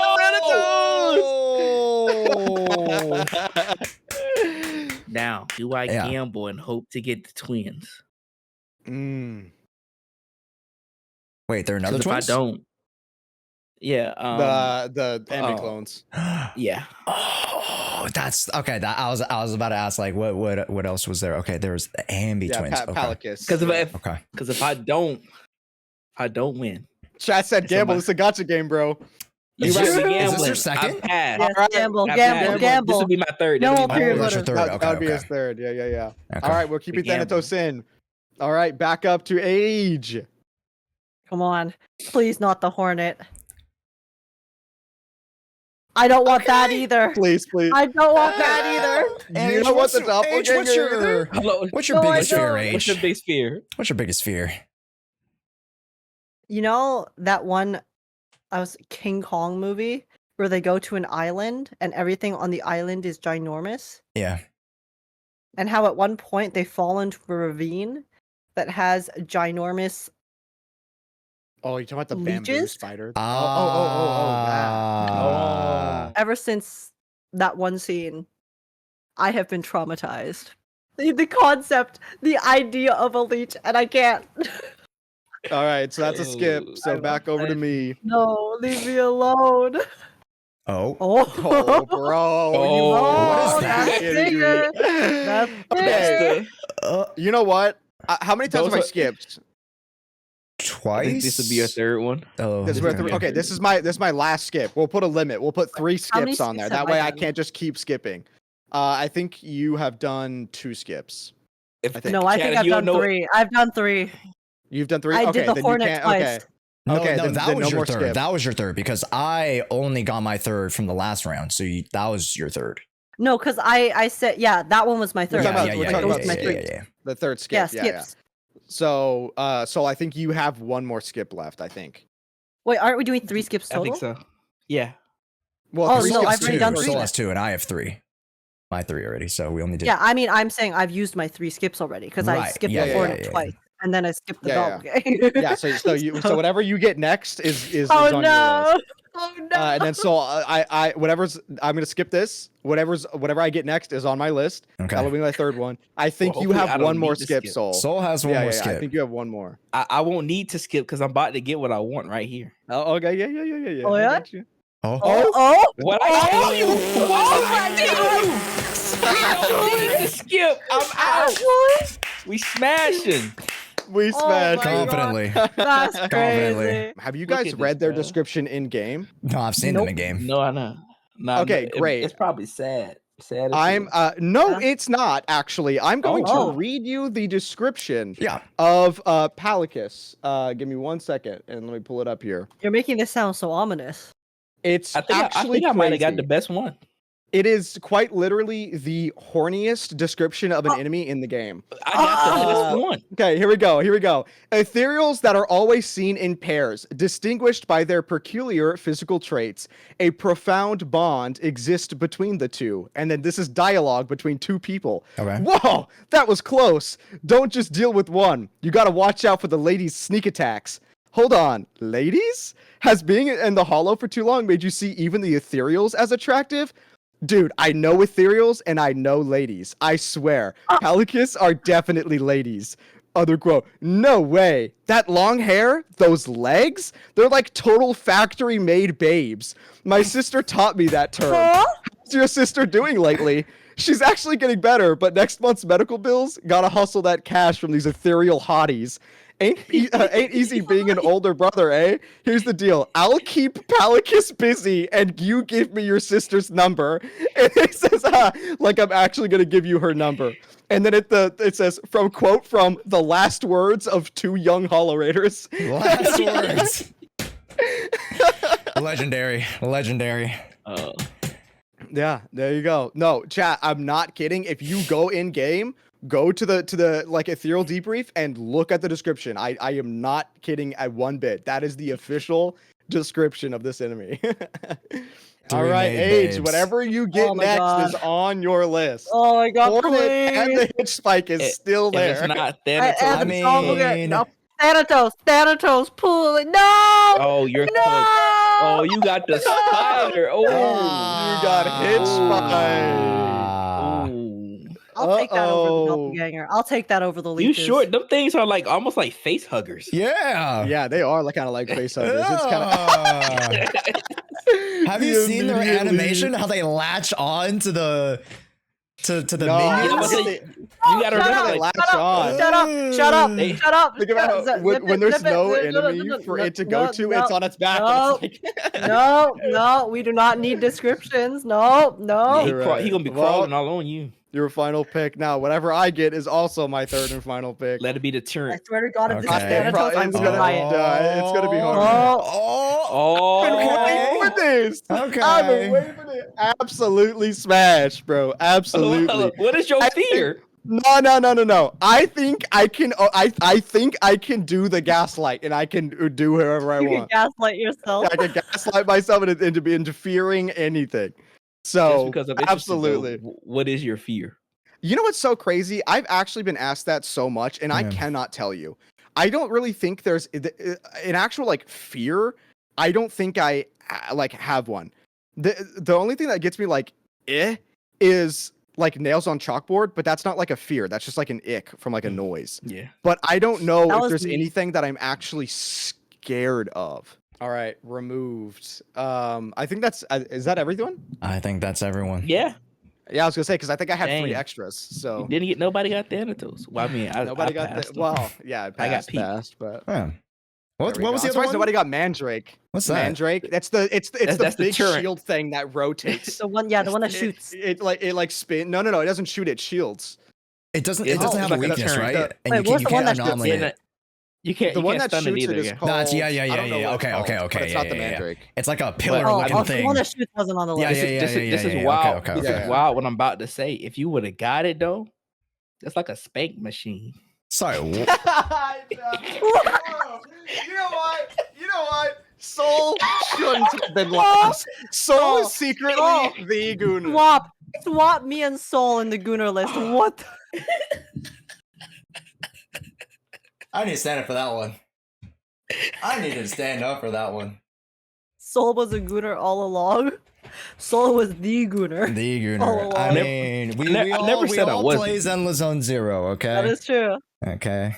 Speaker 3: Oh!
Speaker 4: Now, do I
Speaker 3: Yeah.
Speaker 4: gamble and hope to get the twins?
Speaker 3: Wait, there are another
Speaker 4: 'Cause if
Speaker 3: twins?
Speaker 4: I don't, yeah,
Speaker 2: The enemy
Speaker 4: oh.
Speaker 2: clones.
Speaker 4: yeah.
Speaker 3: Oh, that's okay. That I was about to ask like what else was there? Okay, there was the Ambi
Speaker 2: Yeah,
Speaker 3: twins. Okay.
Speaker 2: Palicus.
Speaker 4: Because
Speaker 3: Okay.
Speaker 4: if I don't win,
Speaker 2: Chat said gamble.
Speaker 4: Somebody-
Speaker 2: It's a gotcha game, bro.
Speaker 4: you
Speaker 3: Is
Speaker 4: right
Speaker 3: this-
Speaker 4: with
Speaker 3: is this
Speaker 4: gambling.
Speaker 3: your second?
Speaker 4: I passed.
Speaker 1: Yes,
Speaker 2: Alright.
Speaker 1: gamble,
Speaker 4: I
Speaker 1: gamble,
Speaker 4: passed.
Speaker 1: gamble.
Speaker 4: This will be my third.
Speaker 1: No
Speaker 4: This will be my
Speaker 1: ulterior
Speaker 3: Oh, that's your
Speaker 1: motive.
Speaker 3: third.
Speaker 2: That'll
Speaker 3: Okay.
Speaker 2: be his
Speaker 3: Okay.
Speaker 2: third. Yeah.
Speaker 3: Okay.
Speaker 2: All right, we're keeping
Speaker 4: Big gamble.
Speaker 2: Thanatos in. All right, back up to age.
Speaker 1: Come on. Please not the hornet. I don't want that either.
Speaker 2: Please.
Speaker 1: I don't want that either.
Speaker 2: You know what the
Speaker 3: Age,
Speaker 2: doppelganger
Speaker 3: what's your
Speaker 4: Hello.
Speaker 3: what's your
Speaker 1: No, I
Speaker 3: biggest fear,
Speaker 1: don't.
Speaker 4: What's your
Speaker 3: Age?
Speaker 4: big fear?
Speaker 3: What's your biggest fear?
Speaker 1: You know that one King Kong movie where they go to an island and everything on the island is ginormous?
Speaker 3: Yeah.
Speaker 1: And how at one point they fall into a ravine that has ginormous
Speaker 2: Oh, you're talking about the bamboo
Speaker 1: Leeches?
Speaker 2: spider? That.
Speaker 3: Ah.
Speaker 1: Ever since that one scene, I have been traumatized. The concept, the idea of a leech, and I can't.
Speaker 2: All right, so that's a skip.
Speaker 4: Oh,
Speaker 2: So back over to me.
Speaker 1: No, leave me alone.
Speaker 3: Oh.
Speaker 2: Oh, bro.
Speaker 3: what is
Speaker 1: that's
Speaker 3: that?
Speaker 1: bigger. That's
Speaker 2: Okay.
Speaker 1: bigger.
Speaker 2: You know what? How many times
Speaker 4: Those
Speaker 2: have I
Speaker 4: are-
Speaker 2: skipped?
Speaker 3: Twice.
Speaker 4: I think this would be a third one.
Speaker 3: Oh,
Speaker 2: This is
Speaker 3: okay.
Speaker 2: okay. This is my last skip. We'll put a limit. We'll put 3
Speaker 1: How many
Speaker 2: skips on there.
Speaker 1: skips have
Speaker 2: That way
Speaker 1: I
Speaker 2: I
Speaker 1: done?
Speaker 2: can't just keep skipping. I think you have done 2 skips.
Speaker 4: If,
Speaker 2: I think.
Speaker 1: No, I
Speaker 4: Chad,
Speaker 1: think
Speaker 4: if
Speaker 1: I've
Speaker 4: you don't
Speaker 1: done
Speaker 4: know-
Speaker 1: 3. I've done 3.
Speaker 2: You've done 3.
Speaker 1: I
Speaker 2: Okay,
Speaker 1: did the
Speaker 2: then
Speaker 1: hornet
Speaker 2: you can't.
Speaker 1: twice.
Speaker 2: Okay.
Speaker 3: No,
Speaker 2: Okay,
Speaker 3: no,
Speaker 2: then
Speaker 3: that was
Speaker 2: no
Speaker 3: your
Speaker 2: more
Speaker 3: third.
Speaker 2: skip.
Speaker 3: That was your third because I only got my third from the last round. So that was your third.
Speaker 1: No, because I said, yeah, that one was my third.
Speaker 2: talking
Speaker 1: We're
Speaker 2: about-
Speaker 1: talking
Speaker 2: yeah,
Speaker 1: about my
Speaker 2: yeah,
Speaker 1: three.
Speaker 2: The third skip.
Speaker 1: Yeah,
Speaker 2: Yeah,
Speaker 1: skips.
Speaker 2: So I think you have 1 more skip left, I think.
Speaker 1: Wait, aren't we doing 3 skips
Speaker 4: I
Speaker 1: total?
Speaker 4: think so. Yeah.
Speaker 2: Well,
Speaker 1: Oh,
Speaker 2: 3
Speaker 1: no,
Speaker 2: skips
Speaker 1: I've already
Speaker 2: too.
Speaker 1: done
Speaker 3: Soul
Speaker 1: 3.
Speaker 3: has 2 and I have 3. My 3 already. So we only did.
Speaker 1: Yeah, I mean, I'm saying I've used my 3 skips already because I
Speaker 3: Right,
Speaker 1: skipped
Speaker 3: yeah,
Speaker 1: the
Speaker 3: yeah,
Speaker 1: hornet
Speaker 3: yeah, yeah.
Speaker 1: twice, and then I skipped the
Speaker 2: Yeah,
Speaker 1: dog game.
Speaker 2: Yeah, so whatever you get next is
Speaker 1: Oh
Speaker 2: on your list.
Speaker 1: no! Oh no!
Speaker 2: And then so I whatever's I'm gonna skip this. Whatever I get next is on my list.
Speaker 3: Okay.
Speaker 2: That'll be my third one. I think
Speaker 4: Well,
Speaker 2: you
Speaker 4: hopefully I
Speaker 2: have
Speaker 4: don't
Speaker 2: 1 more
Speaker 4: need to
Speaker 2: skip,
Speaker 4: skip.
Speaker 2: Soul.
Speaker 3: Soul has one more
Speaker 2: I
Speaker 3: skip.
Speaker 2: think you have 1 more.
Speaker 4: I won't need to skip because I'm about to get what I want right here.
Speaker 2: Oh, okay, yeah.
Speaker 1: Oh,
Speaker 2: I
Speaker 1: yeah?
Speaker 2: got you.
Speaker 3: Oh.
Speaker 1: Oh!
Speaker 4: What I tell you? I don't need to skip. I'm out.
Speaker 1: What?
Speaker 4: We smashing.
Speaker 2: We
Speaker 1: Oh
Speaker 2: smashed.
Speaker 1: my God.
Speaker 3: Confidently.
Speaker 1: That's
Speaker 3: Confidently.
Speaker 1: crazy.
Speaker 2: Have you
Speaker 4: Look
Speaker 2: guys
Speaker 4: at
Speaker 2: read
Speaker 4: this,
Speaker 2: their
Speaker 4: bro.
Speaker 2: description in game?
Speaker 3: No, I've seen them in game.
Speaker 4: No, I know. No,
Speaker 2: Okay, great.
Speaker 4: It's probably sad. Sad. as
Speaker 2: I'm
Speaker 4: hell.
Speaker 2: no,
Speaker 1: Yeah.
Speaker 2: it's not actually. I'm going
Speaker 1: Oh.
Speaker 2: to read you the description
Speaker 3: Yeah.
Speaker 2: of Palicus. Give me 1 second and let me pull it up here.
Speaker 1: You're making this sound so ominous.
Speaker 2: It's
Speaker 4: I
Speaker 2: actually
Speaker 4: think I might have got
Speaker 2: crazy.
Speaker 4: the best one.
Speaker 2: It is quite literally the horniest description of an enemy in the game.
Speaker 4: I got the
Speaker 2: Uh,
Speaker 4: best one.
Speaker 2: Okay, here we go. Ethereals that are always seen in pairs, distinguished by their peculiar physical traits. A profound bond exists between the two. And then this is dialogue between 2 people.
Speaker 3: Okay.
Speaker 2: Whoa, that was close. Don't just deal with one. You gotta watch out for the ladies' sneak attacks. Hold on, ladies? Has being in the hollow for too long made you see even the Ethereals as attractive? Dude, I know Ethereals and I know ladies. I swear. Palicus are definitely ladies. Other quote, no way. That long hair, those legs, they're like total factory made babes. My sister taught me that term.
Speaker 1: Huh?
Speaker 2: How's your sister doing lately? She's actually getting better, but next month's medical bills, gotta hustle that cash from these ethereal hotties. Ain't easy being an older brother, eh? Here's the deal. I'll keep Palicus busy, and you give me your sister's number. And it says, like I'm actually gonna give you her number. And then it says from the last words of 2 young Hollow Raiders.
Speaker 3: Last words. Legendary.
Speaker 2: Yeah, there you go. No, chat, I'm not kidding. If you go in game, go to the like Ethereal debrief and look at the description. I am not kidding at 1 bit. That is the official description of this enemy. All right,
Speaker 3: made
Speaker 2: Age,
Speaker 3: babes.
Speaker 2: whatever you get
Speaker 1: Oh my
Speaker 2: next
Speaker 1: God.
Speaker 2: is on your list.
Speaker 1: Oh my God,
Speaker 2: Hornet and
Speaker 1: please.
Speaker 2: the hitch spike is still
Speaker 4: If
Speaker 2: there.
Speaker 4: it's not
Speaker 1: I
Speaker 4: Thanatos,
Speaker 3: mean-
Speaker 1: no. Thanatos, pull it. No!
Speaker 4: oh, you're
Speaker 1: No!
Speaker 4: close. Oh, you got the spider. Oh,
Speaker 2: You got hitch spike.
Speaker 3: Ah.
Speaker 4: Ooh.
Speaker 1: I'll take that over the
Speaker 2: Uh-oh.
Speaker 1: doppelganger. I'll take that over the
Speaker 4: You
Speaker 1: leeches.
Speaker 4: sure? Them things are like almost like face huggers.
Speaker 3: Yeah.
Speaker 2: Yeah, they are kind of like face huggers. It's kind
Speaker 3: Yeah. Have you
Speaker 2: The
Speaker 3: seen their
Speaker 2: immediately-
Speaker 3: animation? How they latch on to the
Speaker 2: No,
Speaker 3: minions?
Speaker 4: but you gotta
Speaker 1: Shut
Speaker 4: remember,
Speaker 1: up,
Speaker 4: like,
Speaker 2: latch on.
Speaker 1: Shut up,
Speaker 4: They-
Speaker 1: shut up.
Speaker 2: Think about how when there's no enemy for it to go to, it's on its back.
Speaker 1: no,
Speaker 2: and it's like,
Speaker 1: No, we do not need descriptions. No.
Speaker 4: he,
Speaker 2: You're right.
Speaker 4: he gonna be
Speaker 2: Well-
Speaker 4: crawling all on you.
Speaker 2: Your final pick. Now, whatever I get is also my third and final pick.
Speaker 4: Let it be
Speaker 1: I
Speaker 4: deterrent.
Speaker 1: swear to God, if this
Speaker 3: Okay.
Speaker 1: is Thanatos, I'm
Speaker 2: It's
Speaker 1: gonna
Speaker 2: gonna-
Speaker 1: riot.
Speaker 2: It's gonna be hard.
Speaker 3: Oh.
Speaker 2: I've been
Speaker 3: Okay.
Speaker 2: waiting for this.
Speaker 3: Okay.
Speaker 2: I've been waiting for this. Absolutely smash, bro. Absolutely.
Speaker 4: What is your
Speaker 2: I
Speaker 4: fear?
Speaker 2: No. I think I can. I think I can do the gaslight, and I can do whatever I
Speaker 1: You can
Speaker 2: want.
Speaker 1: gaslight yourself.
Speaker 2: I can gaslight myself into be interfering anything.
Speaker 4: Just
Speaker 2: So
Speaker 4: because of interesting, though,
Speaker 2: absolutely.
Speaker 4: what is your fear?
Speaker 2: You know what's so crazy? I've actually been asked that so much, and I
Speaker 3: Yeah.
Speaker 2: cannot tell you. I don't really think there's an actual like fear. I don't think I like have one. The only thing that gets me like is like nails on chalkboard, but that's not like a fear. That's just like an ick from like a noise.
Speaker 4: Yeah.
Speaker 2: But I don't know
Speaker 1: That
Speaker 2: if
Speaker 1: was
Speaker 2: there's
Speaker 1: me.
Speaker 2: anything that I'm actually scared of. All right, removed. I think that's is that everyone?
Speaker 3: I think that's everyone.
Speaker 4: Yeah.
Speaker 2: Yeah, I was gonna say because I think I had 3
Speaker 4: Dang.
Speaker 2: extras. So
Speaker 4: Nobody got Thanatos. Well, I mean,
Speaker 2: nobody got
Speaker 4: passed
Speaker 2: that.
Speaker 4: them.
Speaker 2: Well, yeah, it
Speaker 4: I got
Speaker 2: passed, but
Speaker 3: Yeah. What
Speaker 2: there we
Speaker 3: was
Speaker 2: go.
Speaker 3: the
Speaker 2: I'm
Speaker 3: other
Speaker 2: surprised
Speaker 3: one?
Speaker 2: nobody got Mandrake.
Speaker 3: What's that?
Speaker 2: Mandrake. That's the
Speaker 4: That's the
Speaker 2: big
Speaker 4: turret.
Speaker 2: shield thing that rotates.
Speaker 1: The one, the one that shoots.
Speaker 2: It like spin. No, it doesn't shoot. It shields.
Speaker 3: It doesn't
Speaker 4: It's
Speaker 3: have a
Speaker 4: like a
Speaker 3: weakness,
Speaker 4: deterrent.
Speaker 3: right? And
Speaker 1: Wait,
Speaker 3: you
Speaker 1: what's the one
Speaker 3: can't
Speaker 1: that shoots?
Speaker 3: anomaly it.
Speaker 4: You can't.
Speaker 2: The
Speaker 4: You
Speaker 2: one
Speaker 4: can't
Speaker 2: that
Speaker 4: stun it
Speaker 2: shoots
Speaker 4: either.
Speaker 2: it is
Speaker 4: Yeah.
Speaker 2: called.
Speaker 3: That's yeah.
Speaker 2: I don't know what it's
Speaker 3: Okay.
Speaker 2: called, but it's not the Mandrake.
Speaker 3: It's like a pillar
Speaker 1: Oh,
Speaker 3: looking
Speaker 1: the
Speaker 3: thing.
Speaker 1: one that shoots wasn't on the
Speaker 3: Yeah,
Speaker 1: list.
Speaker 4: This is
Speaker 3: yeah.
Speaker 4: wild.
Speaker 3: Okay,
Speaker 4: This
Speaker 2: okay.
Speaker 4: is wild. What I'm about to say. If you would have got it though, that's like a spank machine.
Speaker 3: Sorry.
Speaker 2: You know what? Soul shouldn't have been last. Soul is secretly the Gunner.
Speaker 1: Swap me and Soul in the Gunner list. What?
Speaker 3: I need to stand up for that one. I need to stand up for that one.
Speaker 1: Soul was a Gunner all along. Soul was the Gunner.
Speaker 3: The Gunner.
Speaker 1: Oh,
Speaker 3: I
Speaker 1: wow.
Speaker 3: mean, we
Speaker 4: I never said I
Speaker 3: all
Speaker 4: wasn't.
Speaker 3: play Zenless Zone Zero, okay?
Speaker 1: That is true.
Speaker 3: Okay.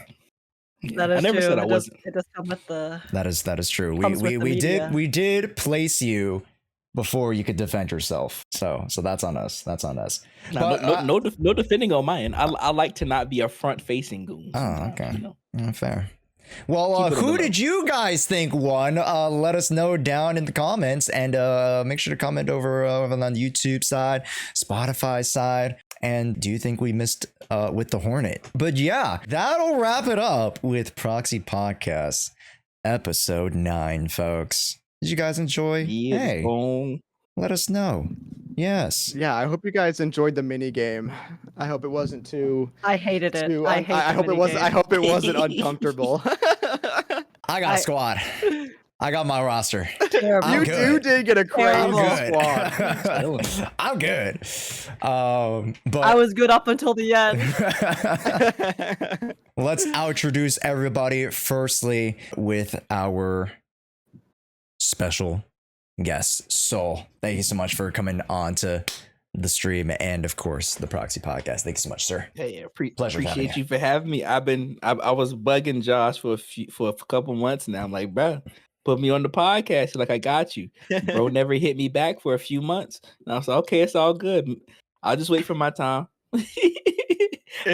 Speaker 1: That is
Speaker 4: I never
Speaker 1: true.
Speaker 4: said I wasn't.
Speaker 1: It does come with the.
Speaker 3: That is true.
Speaker 1: Comes with the media.
Speaker 3: We did place you before you could defend yourself. So that's on us. That's on us.
Speaker 4: Nah,
Speaker 3: But,
Speaker 4: no defending on my end. I like to not be a front facing goon.
Speaker 3: Oh,
Speaker 4: sometimes,
Speaker 3: okay.
Speaker 4: You know?
Speaker 3: Fair. Well,
Speaker 4: Keep it
Speaker 3: who
Speaker 4: below.
Speaker 3: did you guys think won? Let us know down in the comments, and make sure to comment over on the YouTube side, Spotify side. And do you think we missed with the Hornet? But yeah, that'll wrap it up with Proxy Podcast episode 9, folks. Did you guys enjoy?
Speaker 4: Yeah,
Speaker 3: Hey,
Speaker 4: boom.
Speaker 3: let us know. Yes.
Speaker 2: Yeah, I hope you guys enjoyed the mini game. I hope it wasn't too.
Speaker 1: I hated it.
Speaker 2: too
Speaker 1: I hate.
Speaker 2: I hope it wasn't. I hope it wasn't uncomfortable.
Speaker 3: I got a squad. I got my roster.
Speaker 1: Terrible.
Speaker 3: I'm
Speaker 2: You
Speaker 3: good.
Speaker 2: did get a crazy
Speaker 1: Terrible.
Speaker 2: squad.
Speaker 3: I'm good. But
Speaker 1: I was good up until the end.
Speaker 3: let's introduce everybody firstly with our special guest, Soul. Thank you so much for coming on to the stream and of course the Proxy Podcast. Thank you so much, sir.
Speaker 4: Hey,
Speaker 3: Pleasure having
Speaker 4: appreciate you for having me. I was bugging Josh for a couple months now. I'm like, bro, put me on the podcast. He's like, I got you. Bro never hit me back for a few months. And I was like, okay, it's all good. I'll just wait for my time. But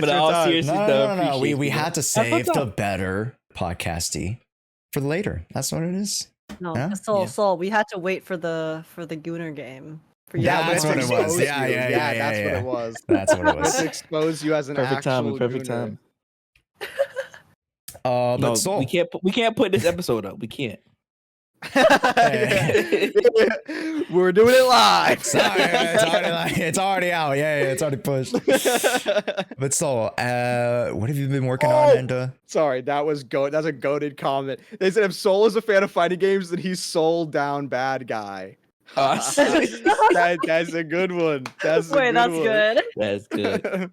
Speaker 2: your
Speaker 4: all
Speaker 2: time.
Speaker 4: seriously,
Speaker 3: No. We
Speaker 4: had
Speaker 3: had to save the better podcasty for later. That's what it is.
Speaker 1: No,
Speaker 3: Yeah?
Speaker 1: Soul. We had to wait for the Gunner game. For you
Speaker 3: Yeah,
Speaker 1: to
Speaker 3: that's
Speaker 1: go
Speaker 3: what
Speaker 1: on.
Speaker 3: it was.
Speaker 2: Expose
Speaker 3: Yeah,
Speaker 2: you.
Speaker 3: yeah,
Speaker 2: That's
Speaker 3: yeah.
Speaker 2: what it was.
Speaker 3: That's what it
Speaker 2: Let's
Speaker 3: was.
Speaker 2: expose you as an
Speaker 4: perfect
Speaker 2: actual
Speaker 4: timing. Perfect
Speaker 2: Gunner.
Speaker 4: timing.
Speaker 3: But
Speaker 4: No,
Speaker 3: Soul.
Speaker 4: we can't put this episode up. We can't.
Speaker 2: We're doing it live.
Speaker 3: Sorry, it's already out. Yeah, it's already pushed. But Soul, what have you been working on? And
Speaker 2: Sorry, that's a goated comment. They said if Soul is a fan of fighting games, then he's Soul down bad guy. That's a good one. That's
Speaker 1: good.
Speaker 4: That's good.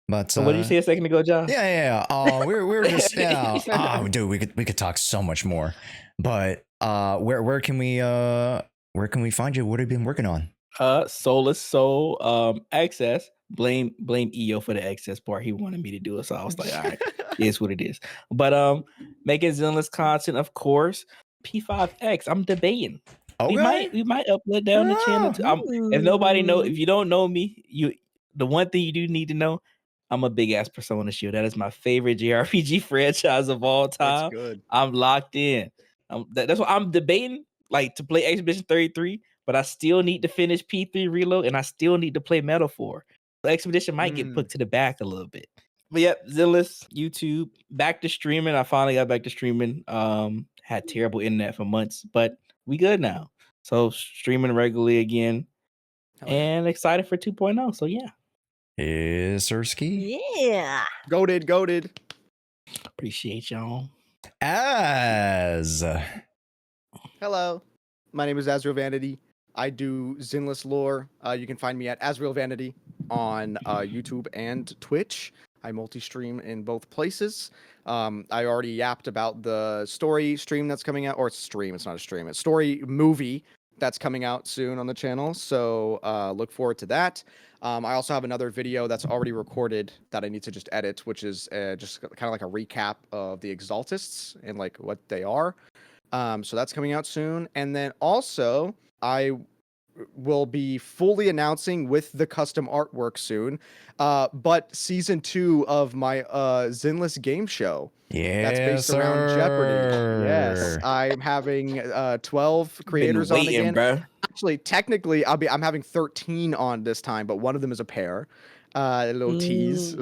Speaker 3: but
Speaker 4: So what did you say a second ago, Josh?
Speaker 3: Yeah. We were just oh, dude, we could talk so much more. But where can we find you? What have you been working on?
Speaker 4: Soulless Soul, access. Blame EO for the excess part. He wanted me to do it, so I was like, all right, it's what it is. But making Zenless content, of course. P5X. I'm debating.
Speaker 3: Okay.
Speaker 4: We might upload down the channel. If you don't know me, the one thing you do need to know, I'm a big ass Persona shield. That is my favorite JRPG franchise of all time.
Speaker 2: That's good.
Speaker 4: I'm locked in. That's what I'm debating, like to play Expedition 33, but I still need to finish P3 Reload, and I still need to play Metaphor. The Expedition might get put to the back a little bit. But yep, Zenless, YouTube, back to streaming. I finally got back to streaming. Had terrible internet for months, but we good now. So streaming regularly again, and excited for 2.0. So yeah.
Speaker 3: Is Sirski?
Speaker 1: Yeah.
Speaker 2: Goated.
Speaker 4: Appreciate y'all.
Speaker 3: As
Speaker 2: Hello, my name is Azrael Vanity. I do Zenless lore. You can find me at Azrael Vanity on YouTube and Twitch. I multi-stream in both places. I already yapped about the story stream that's coming out, or stream. It's not a stream. It's story movie that's coming out soon on the channel. So look forward to that. I also have another video that's already recorded that I need to just edit, which is just kind of like a recap of the Exaltists and like what they are. So that's coming out soon. And then also I will be fully announcing with the custom artwork soon. But season 2 of my Zinless game show. That's based around Jeopardy. Yes, I'm having 12 creators on again.
Speaker 4: Bro.
Speaker 2: Actually, technically, I'm having 13 on this time, but one of them is a pair. A little tease.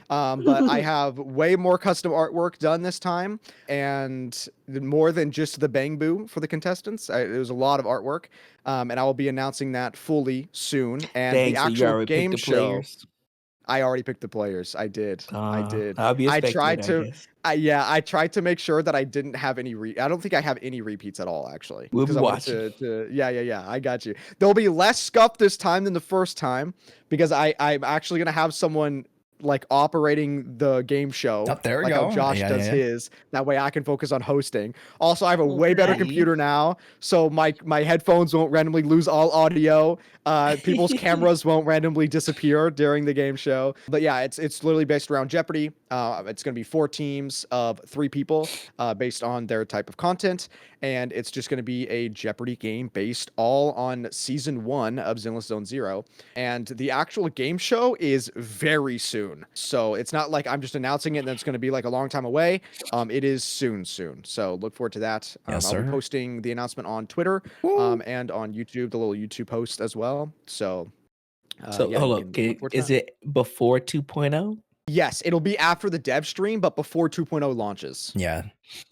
Speaker 2: But I have way more custom artwork done this time, and more than just the bang boo for the contestants. It was a lot of artwork, and I will be announcing that fully soon. And the actual game show. I already picked the players. I did. I did.
Speaker 4: I'll be a spectator,
Speaker 2: I tried to make sure that I didn't have any. I don't think I have any repeats at all, actually.
Speaker 4: We'll be watching.
Speaker 2: Yeah. I got you. There'll be less scuff this time than the first time because I'm actually gonna have someone like operating the game show.
Speaker 3: There we
Speaker 2: like
Speaker 3: go.
Speaker 2: How Josh does his. That way I can focus on hosting. Also, I have a way better computer now, so my headphones won't randomly lose all audio. People's cameras won't randomly disappear during the game show. But yeah, it's literally based around Jeopardy. It's gonna be 4 teams of 3 people, based on their type of content, and it's just gonna be a Jeopardy game based all on season 1 of Zinless Zone Zero. And the actual game show is very soon. So it's not like I'm just announcing it and it's going to be like a long time away. It is soon. So look forward to that. I'll be posting the announcement on Twitter and on YouTube, the little YouTube post as well. So
Speaker 4: hold up. Is it before 2.0?
Speaker 2: Yes, it'll be after the dev stream, but before 2.0 launches.
Speaker 3: Yeah.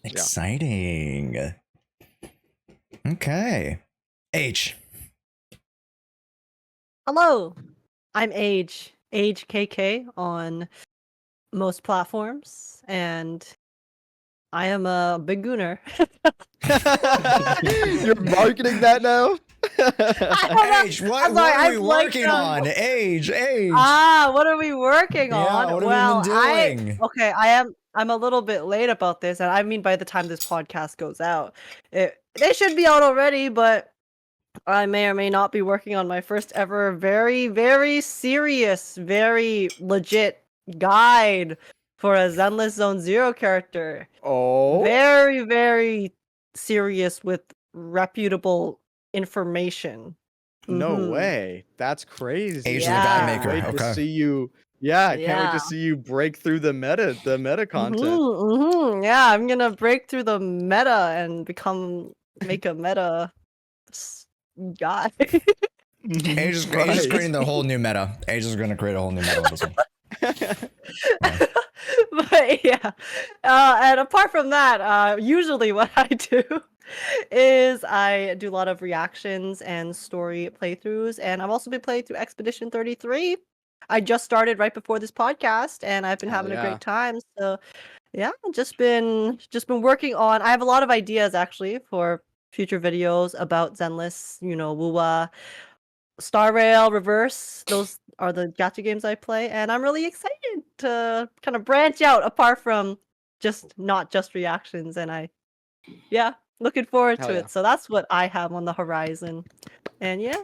Speaker 3: Exciting. Yeah. Okay. H.
Speaker 1: Hello. I'm Age KK on most platforms, and I am a big gooner.
Speaker 2: You're marketing that now?
Speaker 3: Age, what are we working on? Age.
Speaker 1: What are we working on?
Speaker 3: What have we been doing?
Speaker 1: I'm a little bit late about this, and I mean by the time this podcast goes out, they should be out already, but I may or may not be working on my first ever very, very serious, very legit guide for a Zenless Zone Zero character.
Speaker 2: Oh.
Speaker 1: Very, very serious with reputable information.
Speaker 2: No way. That's crazy.
Speaker 3: Age the guide maker.
Speaker 2: Wait to see you. Yeah, I can't wait to see you break through the meta content.
Speaker 1: Yeah, I'm gonna break through the meta and make a meta guy.
Speaker 3: Age is creating the whole new meta. Age is going to create a whole new meta with this one.
Speaker 1: But yeah, and apart from that, usually what I do is I do a lot of reactions and story playthroughs, and I've also been playing through Expedition 33. I just started right before this podcast, and I've been having a great time. So yeah, just been working on. I have a lot of ideas actually for future videos about Zenless, Wuwa, Star Rail, Reverse. Those are the gacha games I play, and I'm really excited to kind of branch out apart from not just reactions. And looking forward to it. So that's what I have on the horizon. And yeah.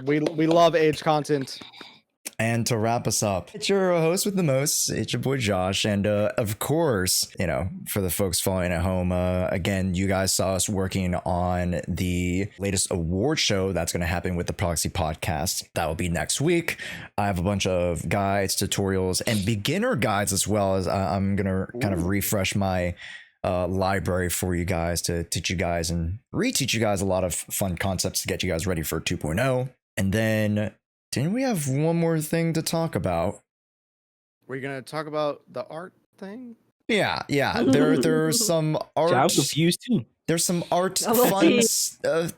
Speaker 2: we love Age content.
Speaker 3: And to wrap us up, it's your host with the most, it's your boy Josh. And of course, for the folks following at home, again, you guys saw us working on the latest award show that's going to happen with the Proxy Podcast. That will be next week. I have a bunch of guides, tutorials, and beginner guides as well. As I'm going to kind of refresh my library for you guys to teach you guys and reteach you guys a lot of fun concepts to get you guys ready for 2.0. And then didn't we have one more thing to talk about?
Speaker 2: We're gonna talk about the art thing.
Speaker 3: Yeah. There's some art.
Speaker 4: I'm confused too.
Speaker 3: There's some art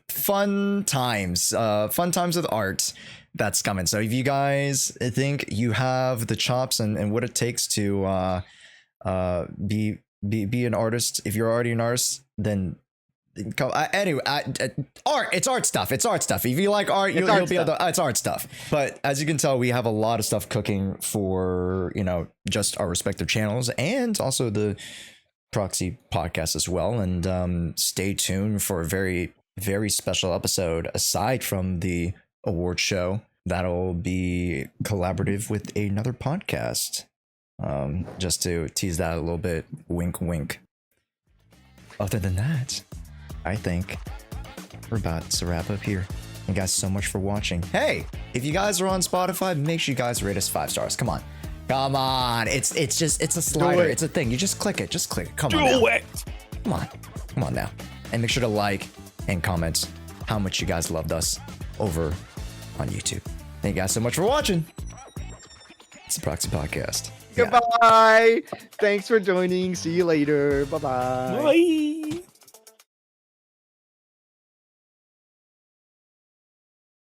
Speaker 3: fun times with art that's coming. So if you guys think you have the chops and what it takes to be an artist, if you're already an artist, then Anyway, art. It's art stuff. It's art stuff. If you like art, you'll be able to. It's art stuff. But as you can tell, we have a lot of stuff cooking for just our respective channels and also the Proxy Podcast as well. And stay tuned for a very, very special episode aside from the award show that'll be collaborative with another podcast. Just to tease that a little bit. Wink, wink. Other than that, I think we're about to wrap up here. Thank you guys so much for watching. Hey, if you guys are on Spotify, make sure you guys rate us 5 stars. Come on. Come on. It's a slider. It's a thing. You just click it. Just click it. Come on now.
Speaker 4: Do it.
Speaker 3: Come on. Come on now. And make sure to like and comment how much you guys loved us over on YouTube. Thank you guys so much for watching. It's the Proxy Podcast.
Speaker 2: Goodbye. Thanks for joining. See you later. Bye-bye.
Speaker 4: Bye.